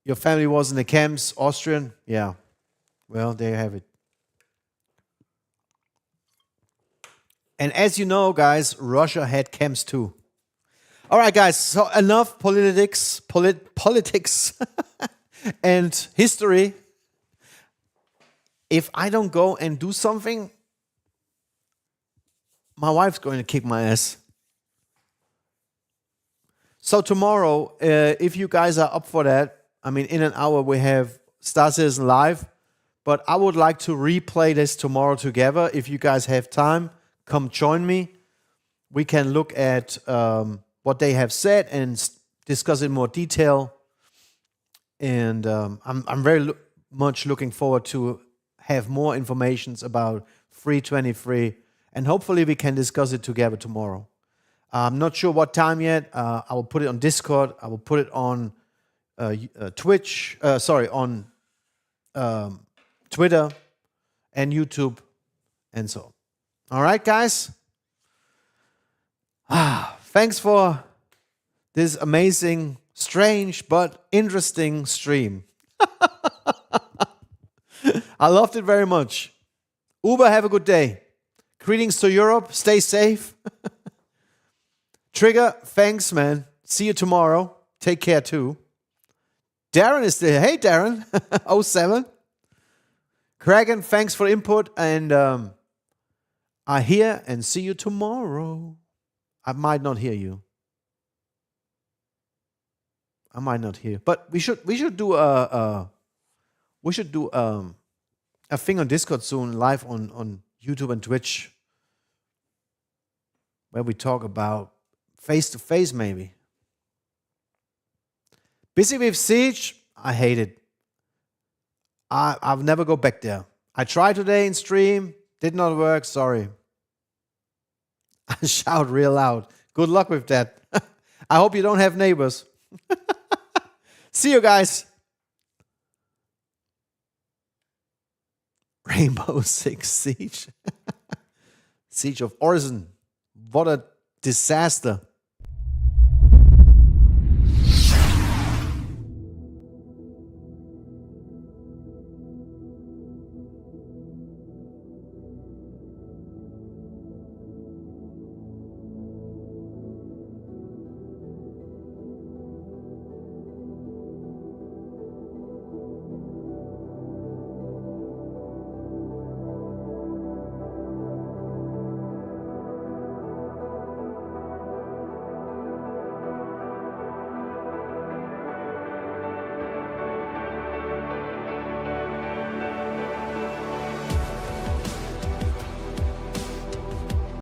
Speaker 1: Your family was in the camps, Austrian? Yeah. Well, there you have it. And as you know, guys, Russia had camps too. All right, guys, so enough politics and history. If I don't go and do something, my wife's going to kick my ass. So tomorrow, if you guys are up for that, I mean, in an hour we have 𝗙cie live, but I would like to replay this tomorrow together. If you guys have time, come join me. We can look at what they have said and discuss in more detail. And I'm very much looking forward to have more information about 323, and hopefully we can discuss it together tomorrow. I'm not sure what time yet. I will put it on Discord. I will put it on Twitch. On Twitter and YouTube and so on. All right, guys. Thanks for this amazing, strange, but interesting stream. I loved it very much. 𝗏𝗏, have a good day. Greetings to Europe. Stay safe. Trigger, thanks, man. See you tomorrow. Take care, too. Darren is there. Hey, Darren. 07. Kragan, thanks for input. And I hear and see you tomorrow. I might not hear you. I might not hear. But we should do a thing on Discord soon, live on YouTube and Twitch, where we talk about face-to-face maybe. Busy with Siege? I hate it. I'll never go back there. I tried today in stream, did not work, sorry. I shout real loud. Good luck with that. I hope you don't have neighbors. See you guys. Rainbow Six Siege. Siege of Orison. What a disaster.